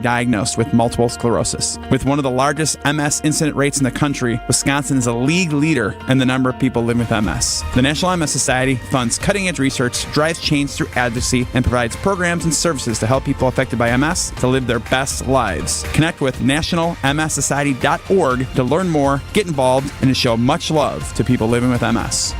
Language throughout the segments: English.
diagnosed with multiple sclerosis. With one of the largest MS incident rates in the country, Wisconsin is a league leader in the number of people living with MS. The National MS Society funds cutting-edge research, drives change through advocacy, and provides programs and services to help people affected by MS to live their best lives. Connect with nationalmssociety.org to learn more, get involved, and to show much love to people living with MS.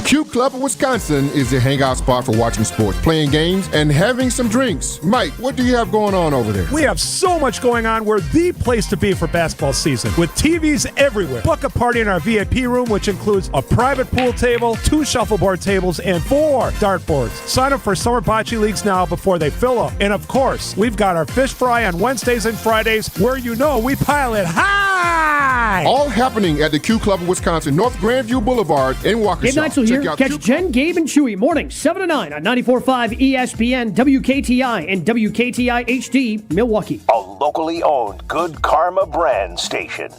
Q Club of Wisconsin is the hangout spot for watching sports, playing games, and having some drinks. Mike, what do you have going on over there? We have so much going on. We're the place to be for basketball season, with TVs everywhere. Book a party in our VIP room, which includes a private pool table, 2 shuffleboard tables, and 4 dartboards. Sign up for summer bocce leagues now before they fill up. And of course, we've got our fish fry on Wednesdays and Fridays, where you know we pile it high. All happening at the Q Club of Wisconsin, North Grandview Boulevard in Waukesha. Gabe Neitzel here. Catch Jen, Gabe, and Chewy mornings 7 to 9 on 94.5 ESPN, WKTI, and WKTI HD, Milwaukee. A locally owned Good Karma brand station.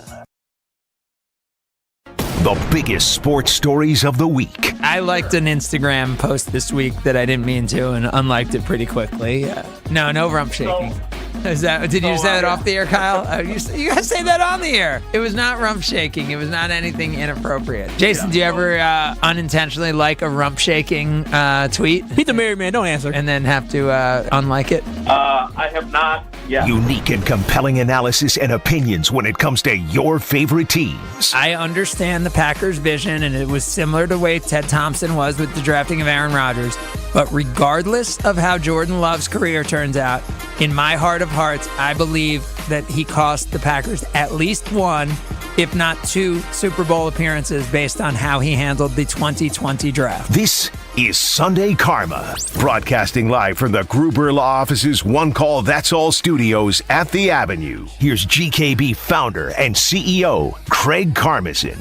The biggest sports stories of the week. I liked an Instagram post this week that I didn't mean to and unliked it pretty quickly. No rump shaking. Did you say that off the air, Kyle? You guys say that on the air. It was not rump shaking. It was not anything inappropriate. Jason, do you ever unintentionally like a rump shaking tweet? He's a married man. Don't answer. And then have to unlike it? I have not yet. Unique and compelling analysis and opinions when it comes to your favorite teams. I understand the Packers' vision, and it was similar to the way Ted Thompson was with the drafting of Aaron Rodgers. But regardless of how Jordan Love's career turns out, in my heart of hearts, I believe that he cost the Packers at least 1, if not 2, Super Bowl appearances based on how he handled the 2020 draft. This is Sunday Karma, broadcasting live from the Gruber Law Office's One Call That's All studios at the Avenue. Here's GKB founder and CEO, Craig Karmazin.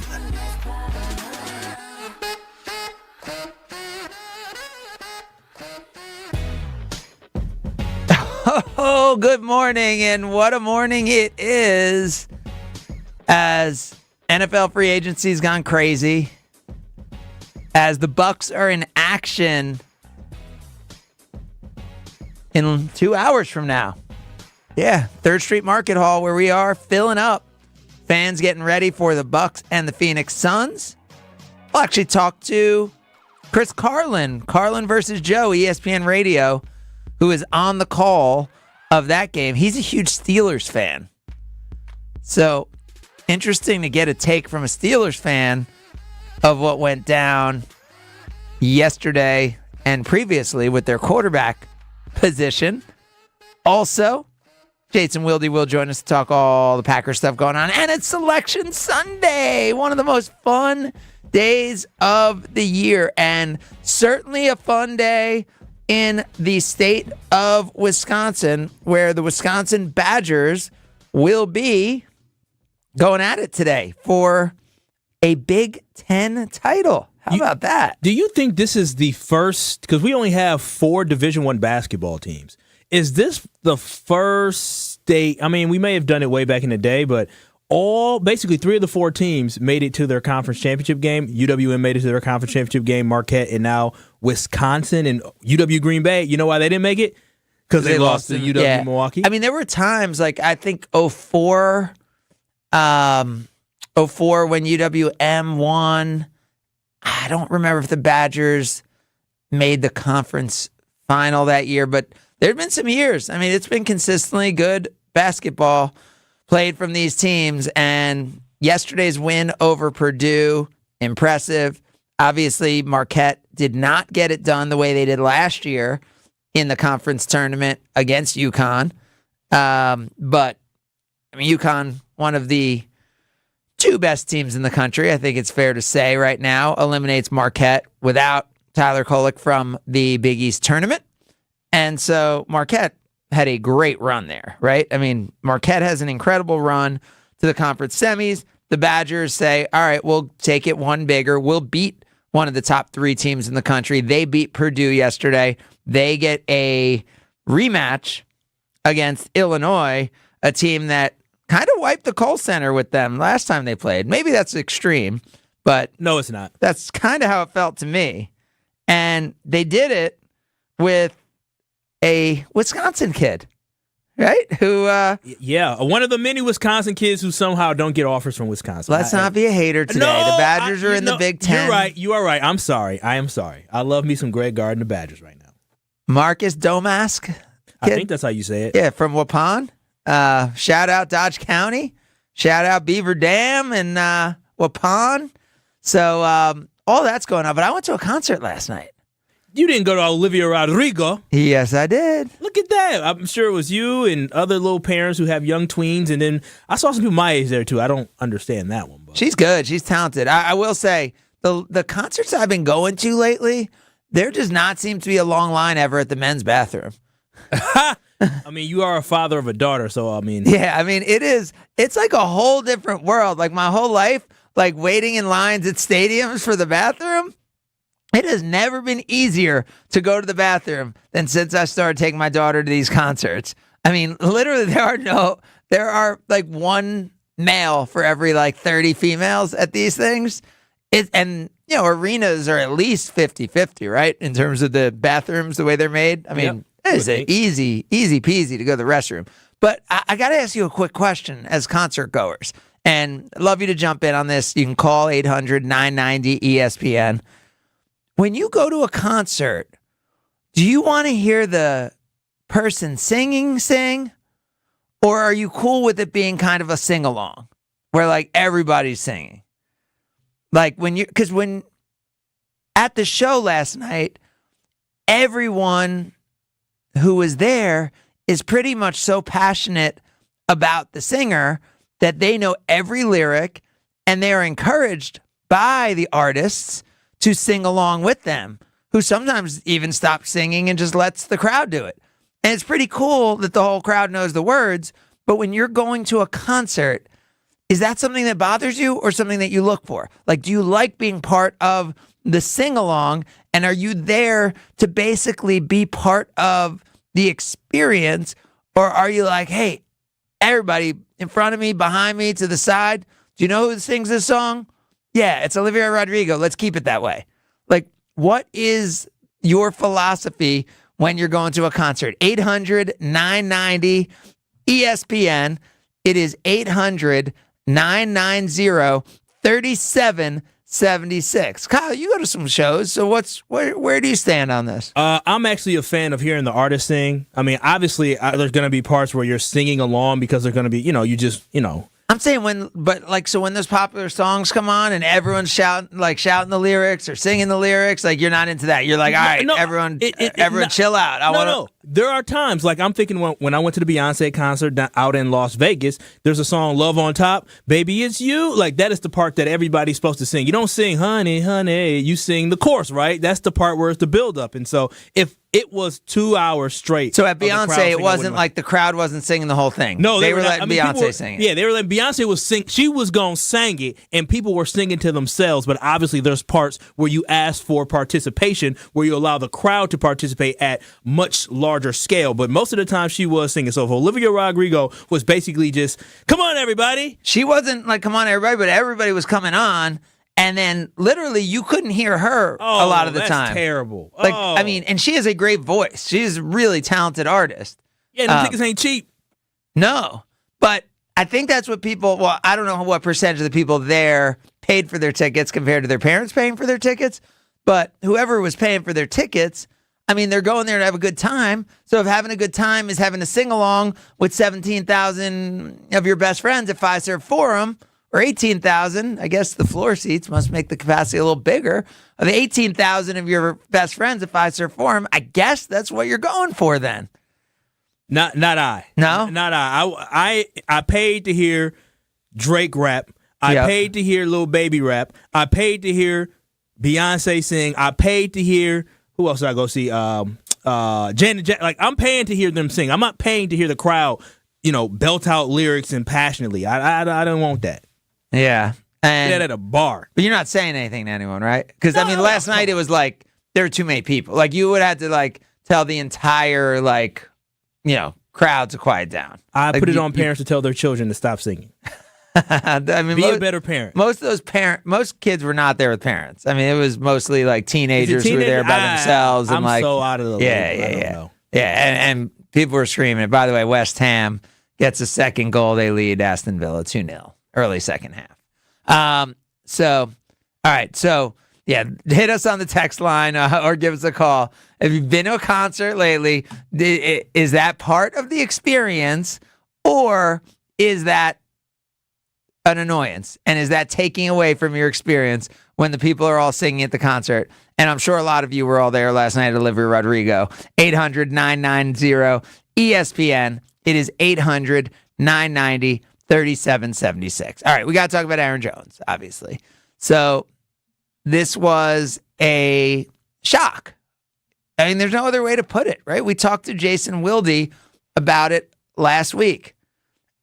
Oh, good morning, and what a morning it is as NFL free agency's gone crazy, as the Bucs are in action in 2 hours from now. Yeah, 3rd Street Market Hall, where we are filling up. Fans getting ready for the Bucs and the Phoenix Suns. We'll actually talk to Chris Carlin versus Joe, ESPN Radio, who is on the call of that game. He's a huge Steelers fan. So, interesting to get a take from a Steelers fan of what went down yesterday and previously with their quarterback position. Also, Jason Wilde will join us to talk all the Packers stuff going on. And it's Selection Sunday, one of the most fun days of the year, and certainly a fun day in the state of Wisconsin, where the Wisconsin Badgers will be going at it today for a Big Ten title. How about that? Do you think this is the first, because we only have 4 Division I basketball teams. Is this the first state? I mean, we may have done it way back in the day, but basically 3 of the 4 teams made it to their conference championship game. UWM made it to their conference championship game, Marquette, and now Wisconsin and UW Green Bay. You know why they didn't make it? Because they lost to UW Milwaukee. I mean, there were times, like I think 04 when UWM won. I don't remember if the Badgers made the conference final that year, but there have been some years. I mean, it's been consistently good basketball played from these teams, and yesterday's win over Purdue, impressive. Obviously, Marquette did not get it done the way they did last year in the conference tournament against UConn. But, I mean, UConn, one of the 2 best teams in the country, I think it's fair to say right now, eliminates Marquette without Tyler Kolek from the Big East tournament. And so Marquette had a great run there, right? I mean, Marquette has an incredible run to the conference semis. The Badgers say, all right, we'll take it one bigger. We'll beat one of the top 3 teams in the country. They beat Purdue yesterday. They get a rematch against Illinois, a team that kind of wiped the Kohl Center with them last time they played. Maybe that's extreme, but no, it's not. That's kind of how it felt to me. And they did it with a Wisconsin kid. right? Who? Yeah, one of the many Wisconsin kids who somehow don't get offers from Wisconsin. Let's not be a hater today. No, the Badgers are in the Big Ten. You're right. You are right. I'm sorry. I am sorry. I love me some Greg Gard and the Badgers right now. Marcus Domask. Kid? I think that's how you say it. Yeah, from Waupun. Shout out Dodge County. Shout out Beaver Dam and Waupun. So all that's going on. But I went to a concert last night. You didn't go to Olivia Rodrigo. Yes, I did. Look at that. I'm sure it was you and other little parents who have young tweens. And then I saw some people my age there, too. I don't understand that one. But. She's good. She's talented. I will say, the concerts I've been going to lately, there does not seem to be a long line ever at the men's bathroom. I mean, you are a father of a daughter, so I mean. Yeah, I mean, it's like a whole different world. Like my whole life, like waiting in lines at stadiums for the bathroom. It has never been easier to go to the bathroom than since I started taking my daughter to these concerts. I mean, literally, there are like one male for every like 30 females at these things. And, you know, arenas are at least 50-50, right? In terms of the bathrooms, the way they're made. I mean, it's easy peasy to go to the restroom. But I got to ask you a quick question as concert goers. And I'd love you to jump in on this. You can call 800-990-ESPN. When you go to a concert, do you want to hear the person sing? Or are you cool with it being kind of a sing-along where like everybody's singing? Like because when at the show last night, everyone who was there is pretty much so passionate about the singer that they know every lyric and they are encouraged by the artists to sing along with them, who sometimes even stop singing and just lets the crowd do it. And it's pretty cool that the whole crowd knows the words, but when you're going to a concert, is that something that bothers you or something that you look for? Like, do you like being part of the sing-along, and are you there to basically be part of the experience, or are you like, hey, everybody in front of me, behind me, to the side, do you know who sings this song? Yeah, it's Olivia Rodrigo. Let's keep it that way. Like, what is your philosophy when you're going to a concert? 800-990-ESPN. It is 800-990-3776. Kyle, you go to some shows, so where do you stand on this? I'm actually a fan of hearing the artist sing. I mean, obviously, there's going to be parts where you're singing along because they're going to be, I'm saying when those popular songs come on and everyone's shouting the lyrics or singing the lyrics, like you're not into that. You're like, all right, everyone chill out. There are times, like I'm thinking when I went to the Beyonce concert out in Las Vegas, there's a song, Love on Top, Baby It's You. Like that is the part that everybody's supposed to sing. You don't sing, honey, honey. You sing the chorus, right? That's the part where it's the build up. And so if it was 2 hours straight. So at Beyonce, it wasn't like the crowd wasn't singing the whole thing. No, they were letting Beyonce sing it. Yeah, they were letting Beyonce was sing. She was going to sing it, and people were singing to themselves. But obviously, there's parts where you ask for participation, where you allow the crowd to participate at much larger scale. But most of the time, she was singing. So if Olivia Rodrigo was basically just, come on, everybody. She wasn't like, come on, everybody, but everybody was coming on. And then literally you couldn't hear her a lot of the time. That's terrible. Like, I mean, and she has a great voice. She's a really talented artist. Yeah, the tickets ain't cheap. No, but I think that's what I don't know what percentage of the people there paid for their tickets compared to their parents paying for their tickets. But whoever was paying for their tickets, I mean, they're going there to have a good time. So if having a good time is having to sing along with 17,000 of your best friends at Fiserv Forum, or 18,000, I guess the floor seats must make the capacity a little bigger, of 18,000 of your best friends at Fiserv Forum, I guess that's what you're going for then. Not I. No? Not I. I paid to hear Drake rap. I paid to hear Lil Baby rap. I paid to hear Beyonce sing. I paid to hear, who else did I go see? Janet Jackson. Like, I'm paying to hear them sing. I'm not paying to hear the crowd, belt out lyrics and passionately. I don't want that. Yeah. And that at a bar. But you're not saying anything to anyone, right? Because, I mean, last night it was like, there were too many people. Like, you would have to, like, tell the entire, like, crowd to quiet down. I like, put it on parents to tell their children to stop singing. I mean, be a better parent. Most of those most kids were not there with parents. I mean, it was mostly, like, teenagers who were there by themselves. I'm so out of the loop. Yeah. Yeah, and people were screaming. By the way, West Ham gets a second goal. They lead Aston Villa 2-0, early second half. All right. So, yeah, hit us on the text line or give us a call. Have you been to a concert lately? Is that part of the experience, or is that an annoyance? And is that taking away from your experience when the people are all singing at the concert? And I'm sure a lot of you were all there last night at Olivia Rodrigo. 800-990-ESPN. It is 800-990-3776. All right, we got to talk about Aaron Jones, obviously. So this was a shock. I mean, there's no other way to put it, right? We talked to Jason Wilde about it last week.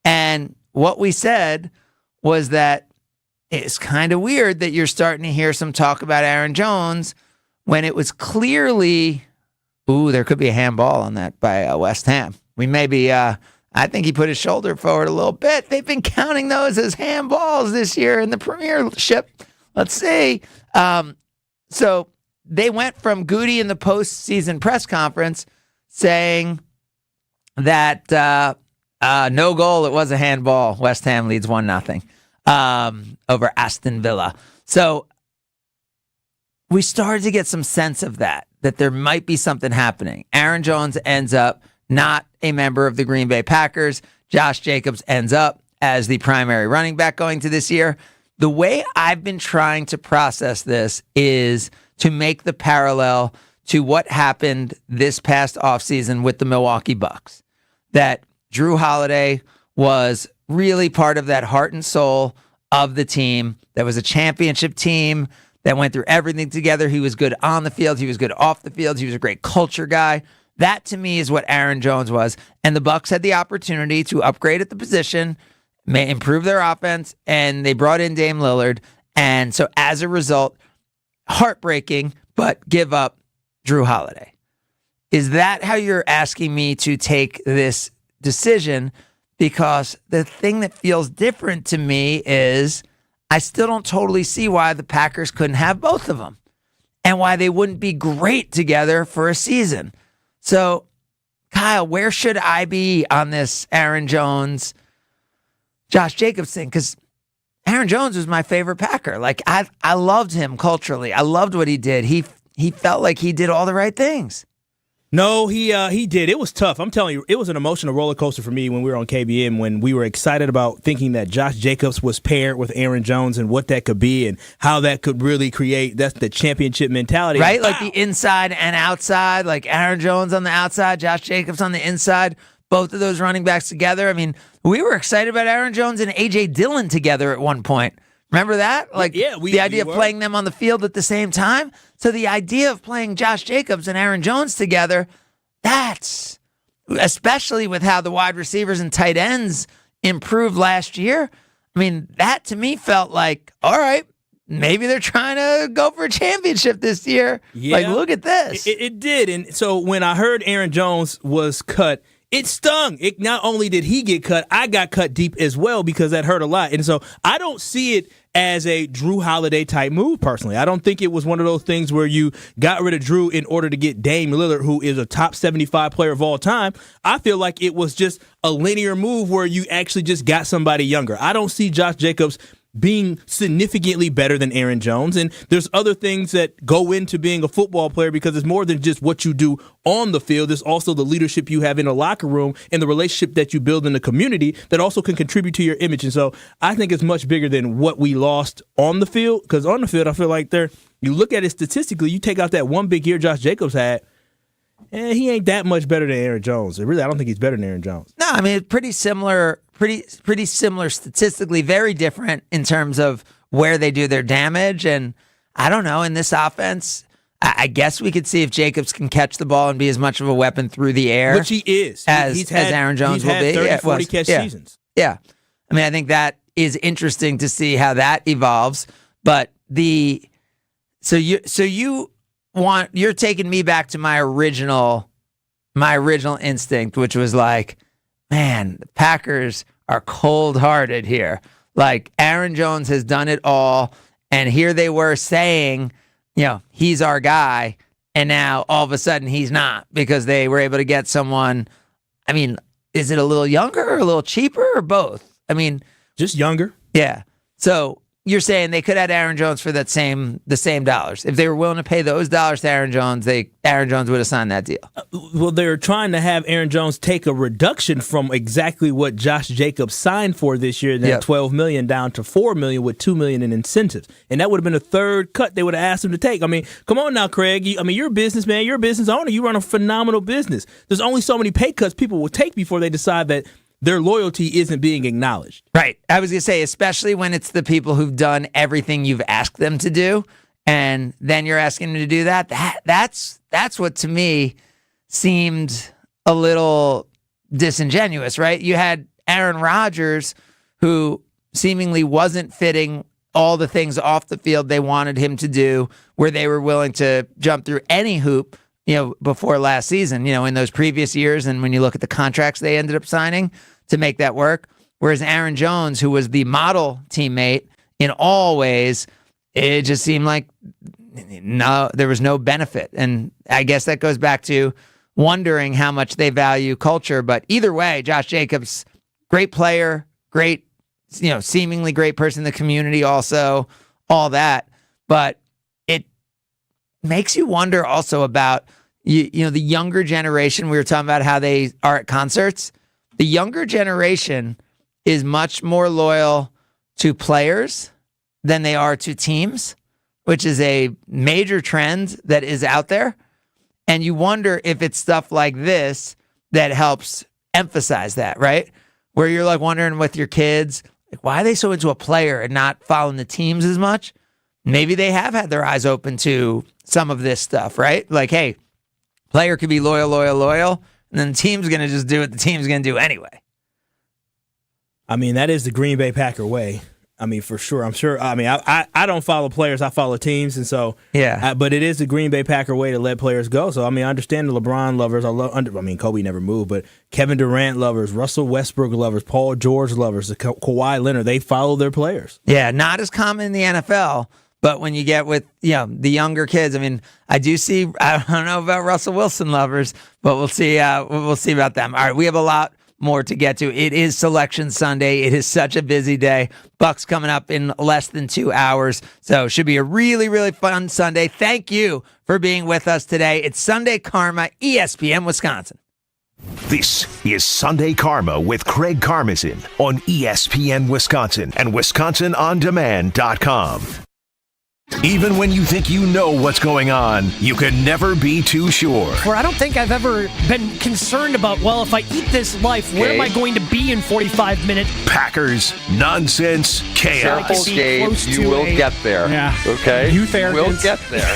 And what we said was that it's kind of weird that you're starting to hear some talk about Aaron Jones when it was clearly, there could be a handball on that by West Ham. We maybe, I think he put his shoulder forward a little bit. They've been counting those as handballs this year in the Premiership. Let's see. So they went from Goody in the postseason press conference saying that no goal, it was a handball. West Ham leads 1-0 over Aston Villa. So we started to get some sense of that there might be something happening. Aaron Jones ends up not a member of the Green Bay Packers. Josh Jacobs ends up as the primary running back going to this year. The way I've been trying to process this is to make the parallel to what happened this past offseason with the Milwaukee Bucks. That Drew Holiday was really part of that heart and soul of the team. That was a championship team that went through everything together. He was good on the field. He was good off the field. He was a great culture guy. That, to me, is what Aaron Jones was. And the Bucks had the opportunity to upgrade at the position, improve their offense, and they brought in Dame Lillard. And so as a result, heartbreaking, but give up Drew Holiday. Is that how you're asking me to take this decision? Because the thing that feels different to me is I still don't totally see why the Packers couldn't have both of them and why they wouldn't be great together for a season. So, Kyle, where should I be on this Aaron Jones, Josh Jacobs thing? Because Aaron Jones was my favorite Packer. Like, I loved him culturally. I loved what he did. He felt like he did all the right things. No, he did. It was tough. I'm telling you, it was an emotional roller coaster for me when we were on KBM, when we were excited about thinking that Josh Jacobs was paired with Aaron Jones and what that could be and how that could really create, that's the championship mentality. Right? Like the inside and outside, like Aaron Jones on the outside, Josh Jacobs on the inside, both of those running backs together. I mean, we were excited about Aaron Jones and A.J. Dillon together at one point. Remember that? Like, yeah, the idea of playing them on the field at the same time. So the idea of playing Josh Jacobs and Aaron Jones together, that's, especially with how the wide receivers and tight ends improved last year. I mean, that to me felt like, all right, maybe they're trying to go for a championship this year. Yeah, like, look at this. It did. And so when I heard Aaron Jones was cut, it stung. It not only did he get cut, I got cut deep as well because that hurt a lot. And so I don't see it as a Drew Holiday type move personally. I don't think it was one of those things where you got rid of Drew in order to get Dame Lillard, who is a top 75 player of all time. I feel like it was just a linear move where you actually just got somebody younger. I don't see Josh Jacobs being significantly better than Aaron Jones. And there's other things that go into being a football player because it's more than just what you do on the field. There's also the leadership you have in the locker room and the relationship that you build in the community that also can contribute to your image. And so I think it's much bigger than what we lost on the field, because on the field, I feel like you look at it statistically, you take out that one big year Josh Jacobs had, and he ain't that much better than Aaron Jones. Really, I don't think he's better than Aaron Jones. No, I mean, it's pretty similar statistically, very different in terms of where they do their damage. And I don't know, in this offense, I guess we could see if Jacobs can catch the ball and be as much of a weapon through the air. Which he is. As Aaron Jones will be. 30, 40 catch seasons. Yeah. I mean, I think that is interesting to see how that evolves. But you're taking me back to my original instinct, which was like, man, the Packers are cold-hearted here. Like, Aaron Jones has done it all, and here they were saying, he's our guy, and now all of a sudden he's not because they were able to get someone I mean, is it a little younger or a little cheaper or both? I mean, Just younger. yeah. So you're saying they could have Aaron Jones for the same dollars. If they were willing to pay those dollars to Aaron Jones, Aaron Jones would have signed that deal. Well, they're trying to have Aaron Jones take a reduction from exactly what Josh Jacobs signed for this year, that $12 million down to $4 million with $2 million in incentives, and that would have been a third cut they would have asked him to take. I mean, come on now, Craig. You're a businessman. You're a business owner. You run a phenomenal business. There's only so many pay cuts people will take before they decide that their loyalty isn't being acknowledged. Right. I was going to say, especially when it's the people who've done everything you've asked them to do, and then you're asking them to do that. That's what to me seemed a little disingenuous, right? You had Aaron Rodgers, who seemingly wasn't fitting all the things off the field they wanted him to do, where they were willing to jump through any hoop, before last season, in those previous years. And when you look at the contracts they ended up signing to make that work, whereas Aaron Jones, who was the model teammate in all ways, it just seemed like there was no benefit. And I guess that goes back to wondering how much they value culture. But either way, Josh Jacobs, great player, great, seemingly great person in the community also, all that. But it makes you wonder also about, the younger generation. We were talking about how they are at concerts. The younger generation is much more loyal to players than they are to teams, which is a major trend that is out there. And you wonder if it's stuff like this that helps emphasize that, right? Where you're like wondering with your kids, like, why are they so into a player and not following the teams as much? Maybe they have had their eyes open to some of this stuff, right? Like, hey, player could be loyal, and then the team's going to just do what the team's going to do anyway. I mean, that is the Green Bay Packer way. I mean, for sure. I'm sure. I mean, I don't follow players. I follow teams. And so, but it is the Green Bay Packer way to let players go. So, I mean, I understand the LeBron lovers. Kobe never moved, but Kevin Durant lovers, Russell Westbrook lovers, Paul George lovers, the Kawhi Leonard, they follow their players. Yeah, not as common in the NFL. But when you get with the younger kids, I mean, I do see. I don't know about Russell Wilson lovers, but we'll see. We'll see about them. All right, we have a lot more to get to. It is Selection Sunday. It is such a busy day. Bucks coming up in less than 2 hours, so should be a really, really fun Sunday. Thank you for being with us today. It's Sunday Karma, ESPN Wisconsin. This is Sunday Karma with Craig Karmazin on ESPN Wisconsin and WisconsinOnDemand.com. Even when you think you know what's going on, you can never be too sure. Where I don't think I've ever been concerned about, well, if I eat this life, where am I going to be in 45 minutes? Packers, nonsense, chaos. Careful, Gabe. You will get there. Yeah. Okay? Youth arrogance. We'll get there.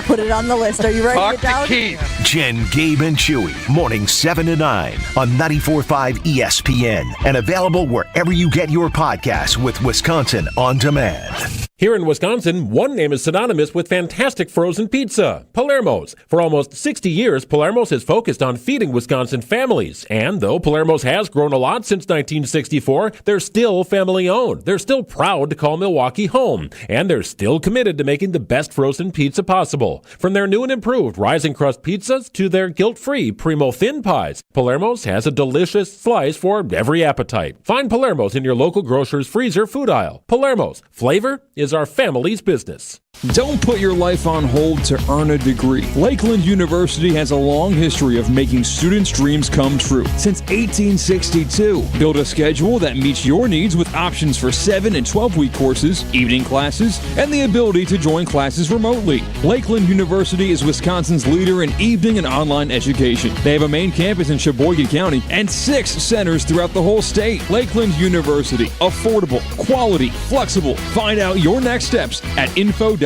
Put it on the list. Are you ready Talk to get down? to Keith. Jen, Gabe, and Chewy, morning 7 to 9 on 94.5 ESPN and available wherever you get your podcasts with Wisconsin On Demand. Here in Wisconsin, one name is synonymous with fantastic frozen pizza, Palermo's. For almost 60 years, Palermo's has focused on feeding Wisconsin families. And though Palermo's has grown a lot since 1964, they're still family-owned. They're still proud to call Milwaukee home. And they're still committed to making the best frozen pizza possible. From their new and improved rising crust pizzas to their guilt-free Primo thin pies, Palermo's has a delicious slice for every appetite. Find Palermo's in your local grocer's freezer food aisle. Palermo's, flavor is our family's business. Don't put your life on hold to earn a degree. Lakeland University has a long history of making students' dreams come true. Since 1862, build a schedule that meets your needs with options for 7- and 12-week courses, evening classes, and the ability to join classes remotely. Lakeland University is Wisconsin's leader in evening and online education. They have a main campus in Sheboygan County and 6 centers throughout the whole state. Lakeland University, affordable, quality, flexible. Find out your next steps at info.lakeland.edu.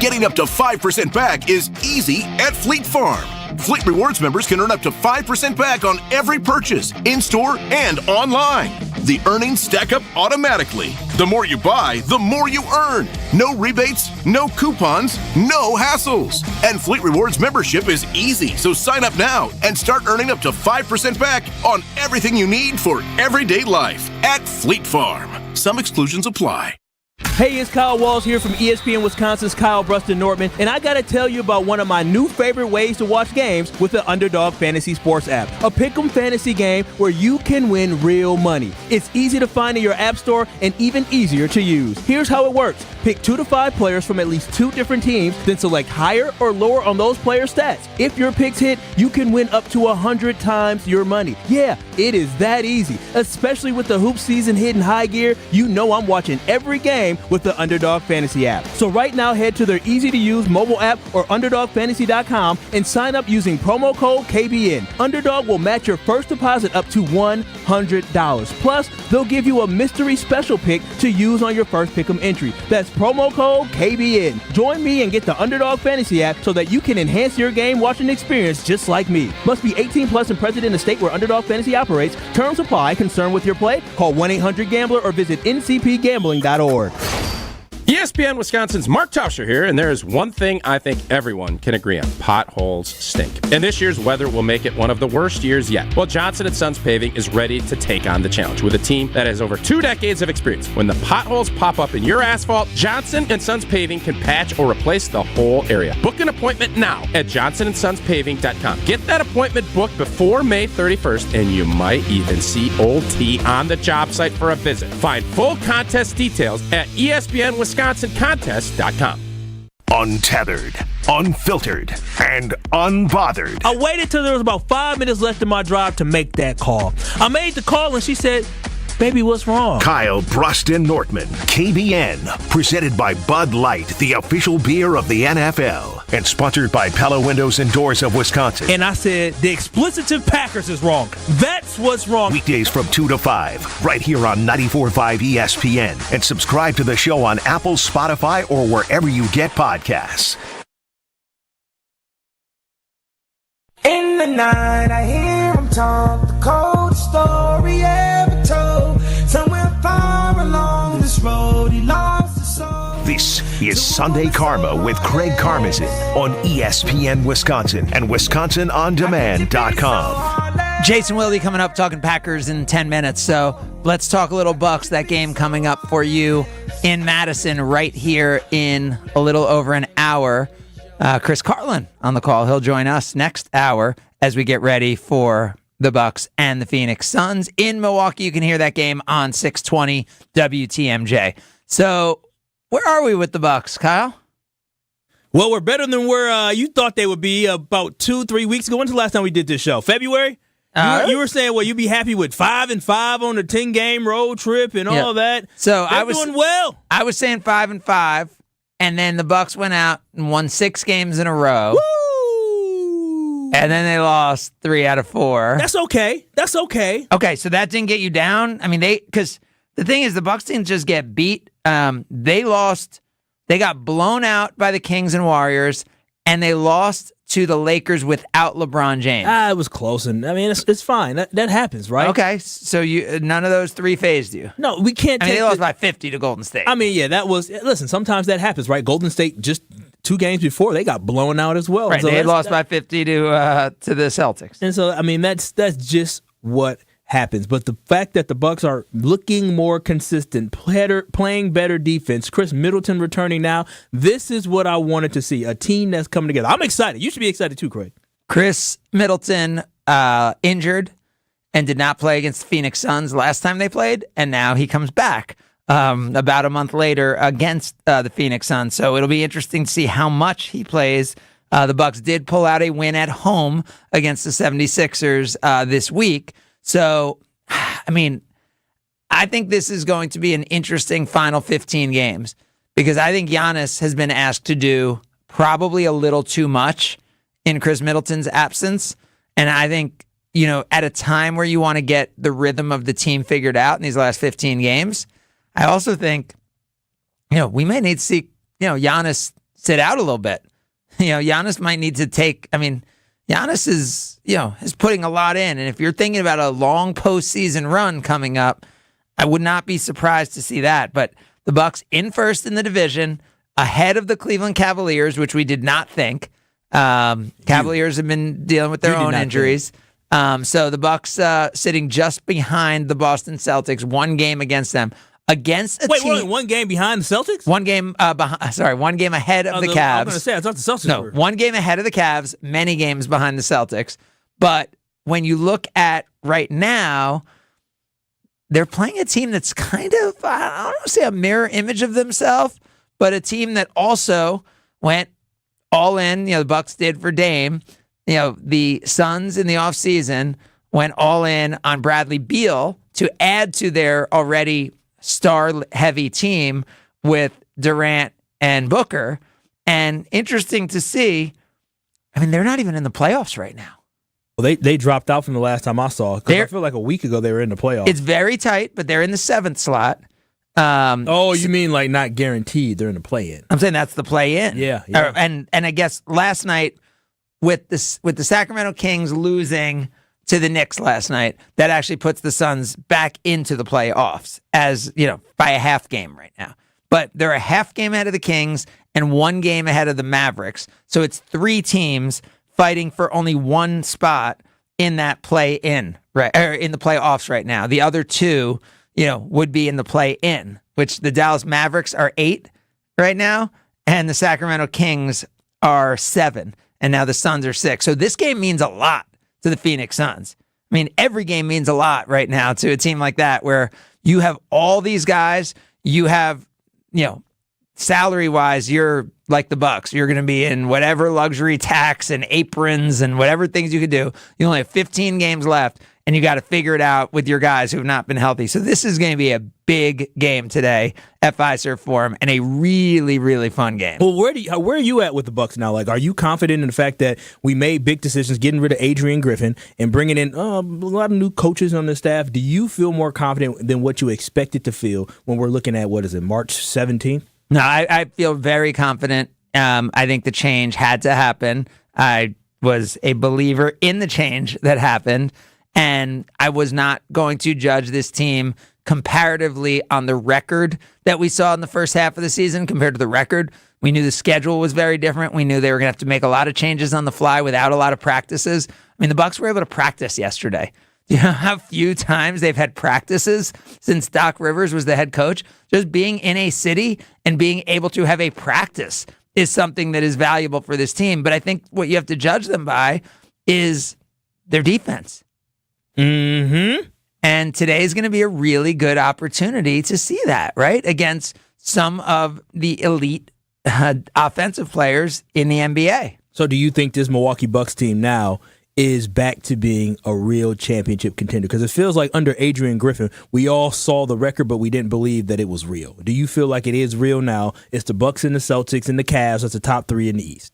Getting up to 5% back is easy at Fleet Farm. Fleet Rewards members can earn up to 5% back on every purchase, in-store and online. The earnings stack up automatically. The more you buy, the more you earn. No rebates, no coupons, no hassles. And Fleet Rewards membership is easy, so sign up now and start earning up to 5% back on everything you need for everyday life at Fleet Farm. Some exclusions apply. Hey, it's Kyle Walls here from ESPN Wisconsin's Kyle Bruston Nortman, and I gotta tell you about one of my new favorite ways to watch games with the Underdog Fantasy Sports app. A pick'em fantasy game where you can win real money. It's easy to find in your app store and even easier to use. Here's how it works. Pick 2 to 5 players from at least 2 different teams, then select higher or lower on those players' stats. If your picks hit, you can win up to 100 times your money. Yeah, it is that easy. Especially with the hoop season hitting high gear, you know I'm watching every game with the Underdog Fantasy app. So right now, head to their easy-to-use mobile app or UnderdogFantasy.com and sign up using promo code KBN. Underdog will match your first deposit up to $100. Plus, they'll give you a mystery special pick to use on your first pick'em entry. That's promo code KBN. Join me and get the Underdog Fantasy app so that you can enhance your game watching experience just like me. Must be 18 plus and present in the state where Underdog Fantasy operates. Terms apply. Concerned with your play? Call 1-800-GAMBLER or visit ncpgambling.org. ESPN Wisconsin's Mark Tauscher here, and there is one thing I think everyone can agree on. Potholes stink. And this year's weather will make it one of the worst years yet. Well, Johnson & Sons Paving is ready to take on the challenge with a team that has over 2 decades of experience. When the potholes pop up in your asphalt, Johnson & Sons Paving can patch or replace the whole area. Book an appointment now at johnsonsonspaving.com. Get that appointment booked before May 31st, and you might even see Old T on the job site for a visit. Find full contest details at ESPNWisconsinContest.com. Untethered, unfiltered, and unbothered. I waited till there was about 5 minutes left in my drive to make that call. I made the call and she said, "Baby, what's wrong?" Kyle Bruston Nortman, KBN, presented by Bud Light, the official beer of the NFL, and sponsored by Pella Windows and Doors of Wisconsin. And I said, the explicitive Packers is wrong. That's what's wrong. Weekdays from 2 to 5, right here on 94.5 ESPN. And subscribe to the show on Apple, Spotify, or wherever you get podcasts. In the night, I hear him talk, the coldest story ever told. Somewhere far along this road, he lost his soul. This is Sunday Karma with Craig Karmazin on ESPN Wisconsin and WisconsinOnDemand.com. Jason Wilde coming up talking Packers in 10 minutes. So let's talk a little Bucks. That game coming up for you in Madison right here in a little over an hour. Chris Carlin on the call. He'll join us next hour as we get ready for the Bucks and the Phoenix Suns in Milwaukee. You can hear that game on 620 WTMJ. So where are we with the Bucks, Kyle? Well, we're better than where you thought they would be about 2-3 weeks ago. When's the last time we did this show? February? You were saying, well, you'd be happy with 5-5 on the 10-game road trip and all that. So They're doing well. I was saying 5-5. And then the Bucks went out and won 6 games in a row. Woo! And then they lost 3 out of 4. That's okay. That's okay. Okay, so that didn't get you down? I mean, because the thing is, the Bucks didn't just get beat. They lost. They got blown out by the Kings and Warriors, and they lost to the Lakers without LeBron James. It was close, and I mean, it's fine. That happens, right? Okay, so none of those 3 phased you. No, we can't. I mean, they lost by 50 to Golden State. I mean, yeah, that was. Listen, sometimes that happens, right? Golden State just 2 games before they got blown out as well. Right, so they had lost by 50 to the Celtics, and so I mean, that's just what happens. But the fact that the Bucks are looking more consistent, playing better defense, Chris Middleton returning now, this is what I wanted to see, a team that's coming together. I'm excited. You should be excited too, Craig. Chris Middleton injured and did not play against the Phoenix Suns last time they played, and now he comes back about a month later against the Phoenix Suns. So it'll be interesting to see how much he plays. The Bucks did pull out a win at home against the 76ers this week. So, I mean, I think this is going to be an interesting final 15 games because I think Giannis has been asked to do probably a little too much in Chris Middleton's absence. And I think, at a time where you want to get the rhythm of the team figured out in these last 15 games, I also think, we may need to see, Giannis sit out a little bit. Giannis might need to take, Giannis is putting a lot in. And if you're thinking about a long postseason run coming up, I would not be surprised to see that. But the Bucks in first in the division, ahead of the Cleveland Cavaliers, which we did not think. Cavaliers have been dealing with their own injuries. So the Bucks sitting just behind the Boston Celtics, 1 game against them. against a Wait, team. we're only one game behind the Celtics? One game one game ahead of the Cavs. I was going to say, I thought the Celtics were. One game ahead of the Cavs, many games behind the Celtics. But when you look at right now, they're playing a team that's kind of, I don't want to say a mirror image of themselves, but a team that also went all in. The Bucks did for Dame. The Suns in the offseason went all in on Bradley Beal to add to their already star-heavy team with Durant and Booker. And interesting to see, they're not even in the playoffs right now. Well, they dropped out from the last time I saw. Because I feel like a week ago they were in the playoffs. It's very tight, but they're in the 7th slot. You mean like not guaranteed they're in the play-in? I'm saying that's the play-in. Yeah. And I guess last night with the Sacramento Kings losing to the Knicks last night, that actually puts the Suns back into the playoffs as, by a half game right now. But they're a half game ahead of the Kings and 1 game ahead of the Mavericks. So it's 3 teams fighting for only 1 spot in that play-in, right? Or in the playoffs right now. The other 2, would be in the play-in, which the Dallas Mavericks are 8 right now, and the Sacramento Kings are 7, and now the Suns are 6. So this game means a lot to the Phoenix Suns. Every game means a lot right now to a team like that, where you have all these guys, you have, salary-wise, you're like the Bucks. You're going to be in whatever luxury tax and aprons and whatever things you could do. You only have 15 games left, and you got to figure it out with your guys who have not been healthy. So this is going to be a big game today at Fiserv Forum, and a really, really fun game. Well, where are you at with the Bucks now? Like, are you confident in the fact that we made big decisions, getting rid of Adrian Griffin and bringing in a lot of new coaches on the staff? Do you feel more confident than what you expected to feel when we're looking at, March 17th? No, I feel very confident. I think the change had to happen. I was a believer in the change that happened, and I was not going to judge this team comparatively on the record that we saw in the first half of the season compared to the record. We knew the schedule was very different. We knew they were going to have to make a lot of changes on the fly without a lot of practices. The Bucks were able to practice yesterday. Do you know how few times they've had practices since Doc Rivers was the head coach? Just being in a city and being able to have a practice is something that is valuable for this team. But I think what you have to judge them by is their defense. Mm-hmm. And today is going to be a really good opportunity to see that, right? Against some of the elite offensive players in the NBA. So do you think this Milwaukee Bucks team now is back to being a real championship contender? Because it feels like under Adrian Griffin, we all saw the record, but we didn't believe that it was real. Do you feel like it is real now? It's the Bucks and the Celtics and the Cavs. That's the top 3 in the East.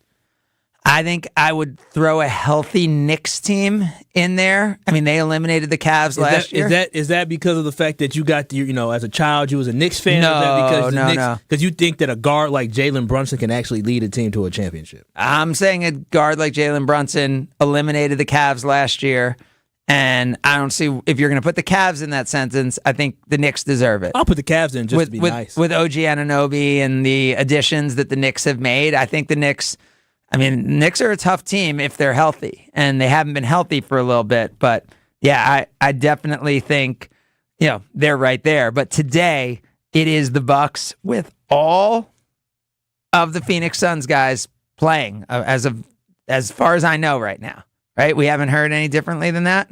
I think I would throw a healthy Knicks team in there. They eliminated the Cavs last year. Is that because of the fact that you got, as a child, you was a Knicks fan? No. Because you think that a guard like Jalen Brunson can actually lead a team to a championship? I'm saying a guard like Jalen Brunson eliminated the Cavs last year, and I don't see, if you're going to put the Cavs in that sentence, I think the Knicks deserve it. I'll put the Cavs in just to be nice. With OG Anunoby and the additions that the Knicks have made, I think the Knicks... Knicks are a tough team if they're healthy, and they haven't been healthy for a little bit. But, yeah, I definitely think, they're right there. But today, it is the Bucks with all of the Phoenix Suns guys playing as far as I know right now, right? We haven't heard any differently than that?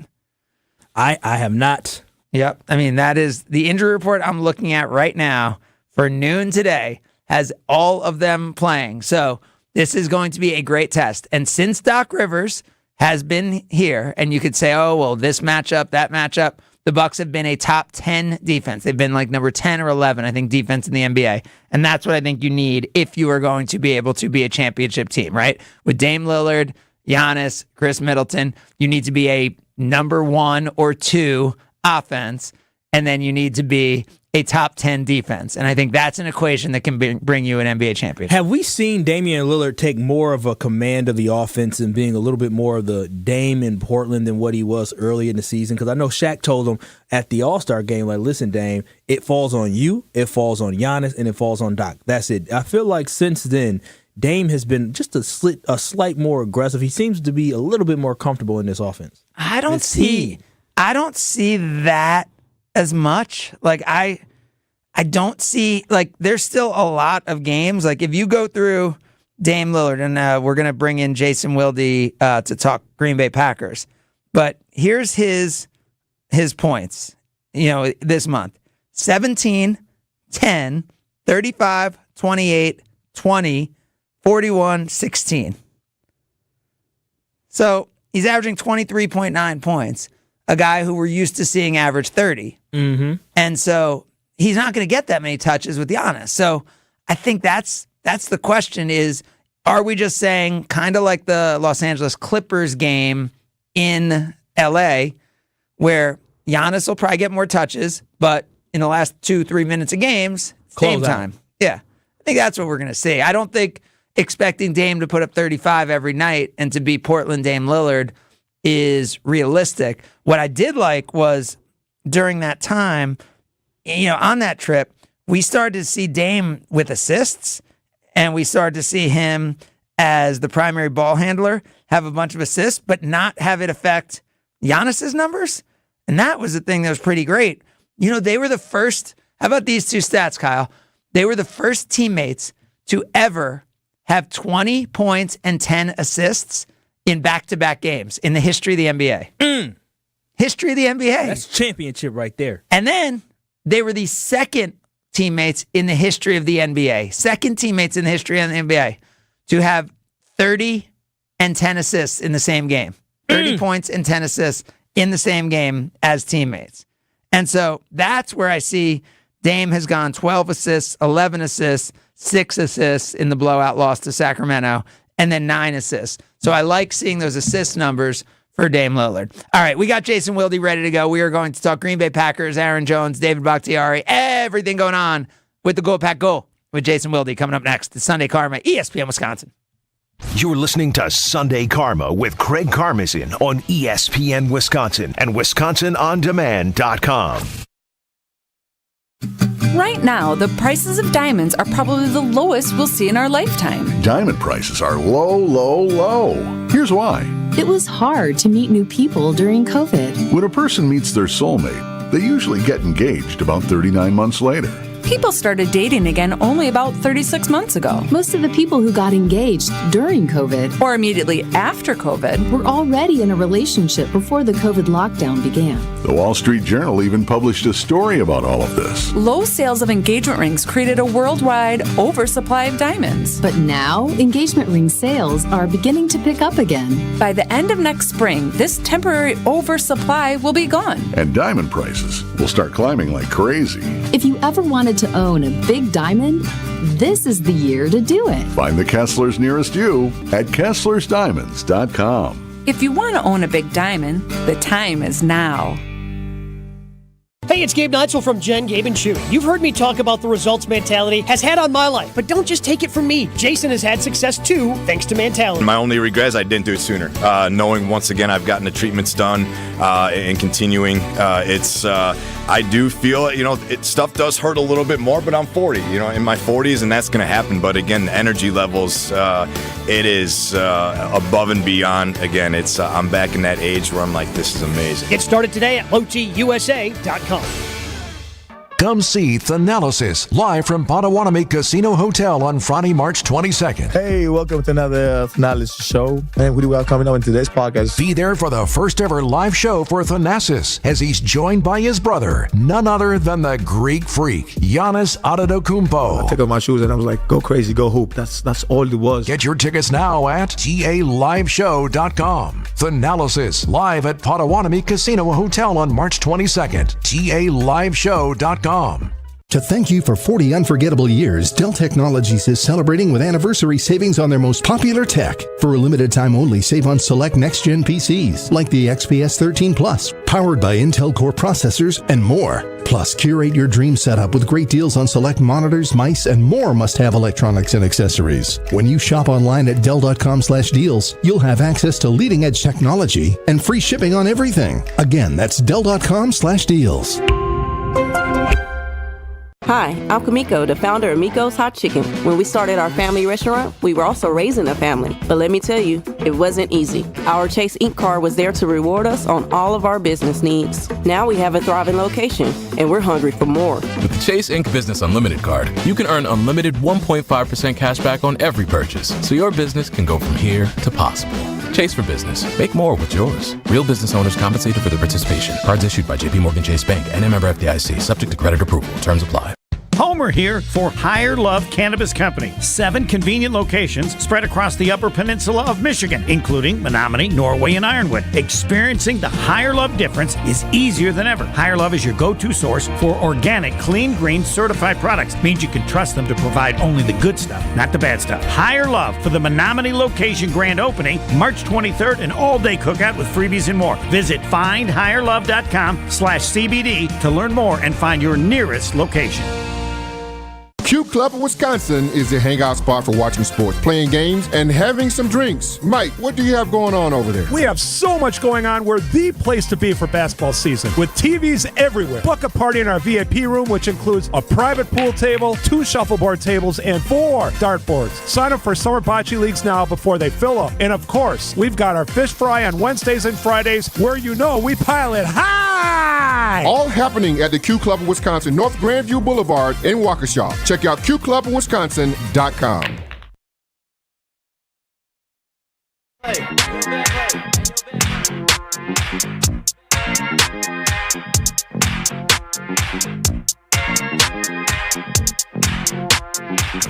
I have not. Yep. That is the injury report I'm looking at right now for noon today has all of them playing. So this is going to be a great test. And since Doc Rivers has been here, and you could say, oh, well, this matchup, that matchup, the Bucks have been a top 10 defense. They've been like number 10 or 11, I think, defense in the NBA. And that's what I think you need if you are going to be able to be a championship team, right? With Dame Lillard, Giannis, Chris Middleton, you need to be a number 1 or 2 offense, and then you need to be a top 10 defense. And I think that's an equation that can bring you an NBA championship. Have we seen Damian Lillard take more of a command of the offense and being a little bit more of the Dame in Portland than what he was early in the season? Because I know Shaq told him at the All-Star game, like, listen, Dame, it falls on you, it falls on Giannis, and it falls on Doc. That's it. I feel like since then, Dame has been just a slight more aggressive. He seems to be a little bit more comfortable in this offense. I don't see that as much. Like, I I don't see, like, there's still a lot of games. Like, if you go through Dame Lillard, and we're going to bring in Jason Wilde to talk Green Bay Packers, but here's his points, this month. 17, 10, 35, 28, 20, 41, 16. So he's averaging 23.9 points, a guy who we're used to seeing average 30. Mm-hmm. And so he's not going to get that many touches with Giannis. So I think that's the question is, are we just saying, kind of like the Los Angeles Clippers game in LA, where Giannis will probably get more touches, but in the last 2-3 minutes of games, Dame time. Yeah. I think that's what we're going to see. I don't think expecting Dame to put up 35 every night and to be Portland Dame Lillard is realistic. What I did like was during that time, on that trip, we started to see Dame with assists, and we started to see him as the primary ball handler have a bunch of assists, but not have it affect Giannis's numbers. And that was the thing that was pretty great. They were the first. How about these two stats, Kyle? They were the first teammates to ever have 20 points and 10 assists in back-to-back games in the history of the NBA. History of the NBA. That's championship right there. And then they were the second teammates in the history of the NBA. Second teammates in the history of the NBA to have 30 and 10 assists in the same game. 30 points and 10 assists in the same game as teammates. And so that's where I see Dame has gone 12 assists, 11 assists, 6 assists in the blowout loss to Sacramento, and then 9 assists. So I like seeing those assist numbers for Dame Lillard. All right, we got Jason Wilde ready to go. We are going to talk Green Bay Packers, Aaron Jones, David Bakhtiari, everything going on with the Go Pack Go with Jason Wilde coming up next. It's Sunday Karma, ESPN Wisconsin. You're listening to Sunday Karma with Craig Karmazin on ESPN Wisconsin and WisconsinOnDemand.com. Right now, the prices of diamonds are probably the lowest we'll see in our lifetime. Diamond prices are low, low, low. Here's why. It was hard to meet new people during COVID. When a person meets their soulmate, they usually get engaged about 39 months later. People started dating again only about 36 months ago. Most of the people who got engaged during COVID or immediately after COVID were already in a relationship before the COVID lockdown began. The Wall Street Journal even published a story about all of this. Low sales of engagement rings created a worldwide oversupply of diamonds. But now, engagement ring sales are beginning to pick up again. By the end of next spring, this temporary oversupply will be gone. And diamond prices will start climbing like crazy. If you ever wanted to own a big diamond, this is the year to do it. Find the Kesslers nearest you at KesslersDiamonds.com. If you want to own a big diamond, the time is now. Hey, it's Gabe Neitzel from Jen, Gabe, and Chewy. You've heard me talk about the results Mentality has had on my life, but don't just take it from me. Jason has had success too, thanks to Mentality. My only regret is I didn't do it sooner. Knowing once again I've gotten the treatments done and continuing, I do feel, stuff does hurt a little bit more, but I'm 40, in my 40s, and that's going to happen. But again, the energy levels, it is above and beyond. Again, I'm back in that age where I'm like, this is amazing. Get started today at LowTUSA.com. Come see Thanalysis live from Potawatomi Casino Hotel on Friday, March 22nd. Hey, welcome to another Thanalysis show. And we are coming up in today's podcast. Be there for the first ever live show for Thanasis as he's joined by his brother, none other than the Greek freak, Giannis Antetokounmpo. I took off my shoes and I was like, go crazy, go hoop. That's all it was. Get your tickets now at TALiveshow.com. Thanalysis live at Potawatomi Casino Hotel on March 22nd. TALiveshow.com. To thank you for 40 unforgettable years, Dell Technologies is celebrating with anniversary savings on their most popular tech. For a limited time only, save on select next-gen PCs like the XPS 13 Plus, powered by Intel Core processors, and more. Plus, curate your dream setup with great deals on select monitors, mice, and more must-have electronics and accessories. When you shop online at Dell.com/deals, you'll have access to leading-edge technology and free shipping on everything. Again, that's Dell.com/deals. Hi, I'm Kamiko, the founder of Miko's Hot Chicken. When we started our family restaurant, we were also raising a family. But let me tell you, it wasn't easy. Our Chase Inc. card was there to reward us on all of our business needs. Now we have a thriving location, and we're hungry for more. With the Chase Inc. Business Unlimited card, you can earn unlimited 1.5% cash back on every purchase, so your business can go from here to possible. Chase for Business. Make more with yours. Real business owners compensated for their participation. Cards issued by JPMorgan Chase Bank and a member FDIC. Subject to credit approval. Terms apply. Homer here for Higher Love Cannabis Company. 7 convenient locations spread across the Upper Peninsula of Michigan, including Menominee, Norway, and Ironwood. Experiencing the Higher Love difference is easier than ever. Higher Love is your go-to source for organic, clean, green, certified products. Means you can trust them to provide only the good stuff, not the bad stuff. Higher Love for the Menominee location grand opening, March 23rd, an all-day cookout with freebies and more. Visit findhigherlove.com/CBD to learn more and find your nearest location. Q Club of Wisconsin is the hangout spot for watching sports, playing games, and having some drinks. Mike, what do you have going on over there? We have so much going on. We're the place to be for basketball season with TVs everywhere. Book a party in our VIP room, which includes a private pool table, 2 shuffleboard tables, and 4 dartboards. Sign up for summer bocce leagues now before they fill up. And of course, we've got our fish fry on Wednesdays and Fridays where we pile it high. All happening at the Q Club of Wisconsin, North Grandview Boulevard in Waukesha. Check out QClubofWisconsin.com.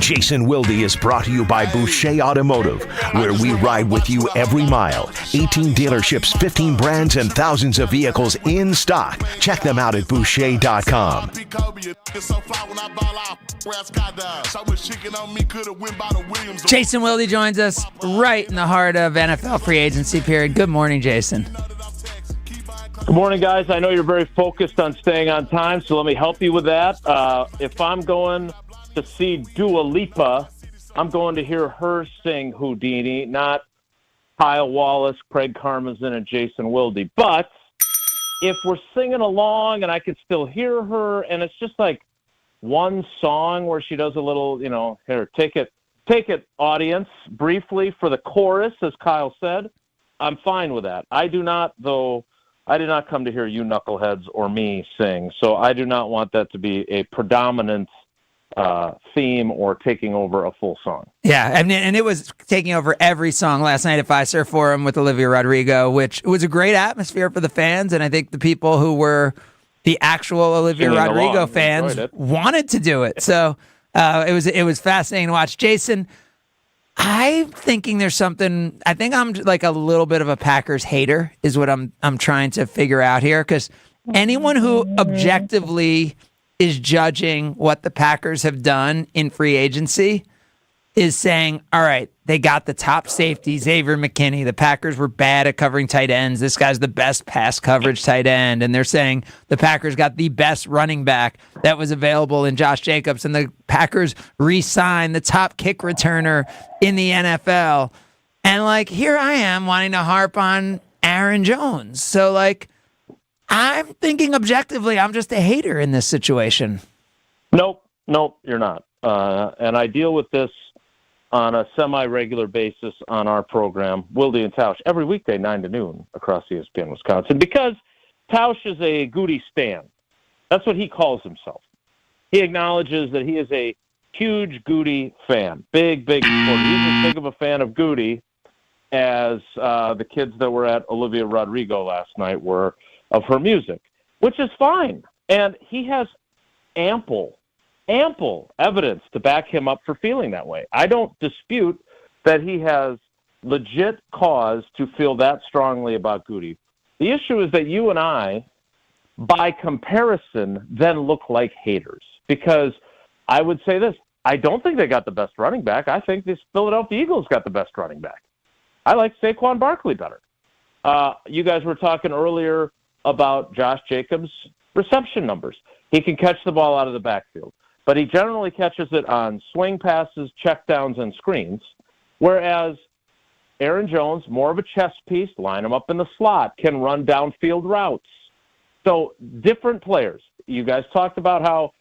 Jason Wilde is brought to you by Boucher Automotive, where we ride with you every mile. 18 dealerships, 15 brands, and thousands of vehicles in stock. Check them out at Boucher.com. Jason Wilde joins us right in the heart of NFL free agency period. Good morning, Jason. Good morning, guys. I know you're very focused on staying on time, so let me help you with that. If I'm going to see Dua Lipa, I'm going to hear her sing Houdini, not Kyle Wallace, Craig Karmazin, and Jason Wilde. But if we're singing along and I can still hear her, and it's just like one song where she does a little, here, take it, audience, briefly for the chorus, as Kyle said, I'm fine with that. I did not come to hear you knuckleheads or me sing, so I do not want that to be a predominant theme or taking over a full song. Yeah, and it was taking over every song last night at Fiserv Forum with Olivia Rodrigo, which was a great atmosphere for the fans, and I think the people who were the actual Olivia Rodrigo fans wanted to do it. So it was fascinating to watch. Jason, I'm thinking there's something. I think I'm like a little bit of a Packers hater, is what I'm trying to figure out here, because anyone who objectively is judging what the Packers have done in free agency is saying, all right, they got the top safety, Xavier McKinney. The Packers were bad at covering tight ends. This guy's the best pass coverage tight end. And they're saying the Packers got the best running back that was available in Josh Jacobs. And the Packers re-signed the top kick returner in the NFL. And, here I am wanting to harp on Aaron Jones. So, I'm thinking objectively, I'm just a hater in this situation. Nope, you're not. And I deal with this on a semi-regular basis on our program, Wilde and Tausch, every weekday, 9 to noon across ESPN Wisconsin, because Tausch is a Goody stan. That's what he calls himself. He acknowledges that he is a huge Goody fan, big supporter. He's as big of a fan of Goody as the kids that were at Olivia Rodrigo last night were of her music, which is fine. And he has ample evidence to back him up for feeling that way. I don't dispute that he has legit cause to feel that strongly about Goody. The issue is that you and I, by comparison, then look like haters. Because I would say this, I don't think they got the best running back. I think this Philadelphia Eagles got the best running back. I like Saquon Barkley better. You guys were talking earlier about Josh Jacobs' reception numbers. He can catch the ball out of the backfield, but he generally catches it on swing passes, checkdowns, and screens, whereas Aaron Jones, more of a chess piece, line him up in the slot, can run downfield routes. So different players. You guys talked about how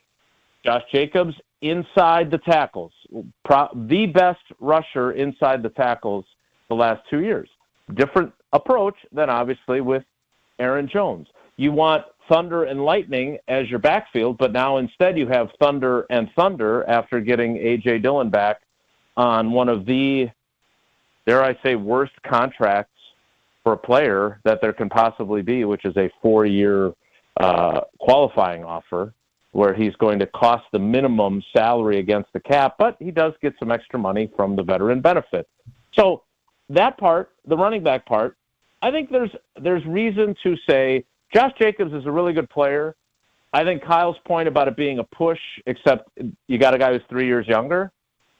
Josh Jacobs inside the tackles, the best rusher inside the tackles the last 2 years. Different approach than obviously with Aaron Jones. You want thunder and lightning as your backfield, but now instead you have thunder and thunder after getting A.J. Dillon back on one of the, dare I say, worst contracts for a player that there can possibly be, which is a 4-year qualifying offer where he's going to cost the minimum salary against the cap, but he does get some extra money from the veteran benefit. So that part, the running back part, I think there's reason to say Josh Jacobs is a really good player. I think Kyle's point about it being a push, except you got a guy who's 3 years younger,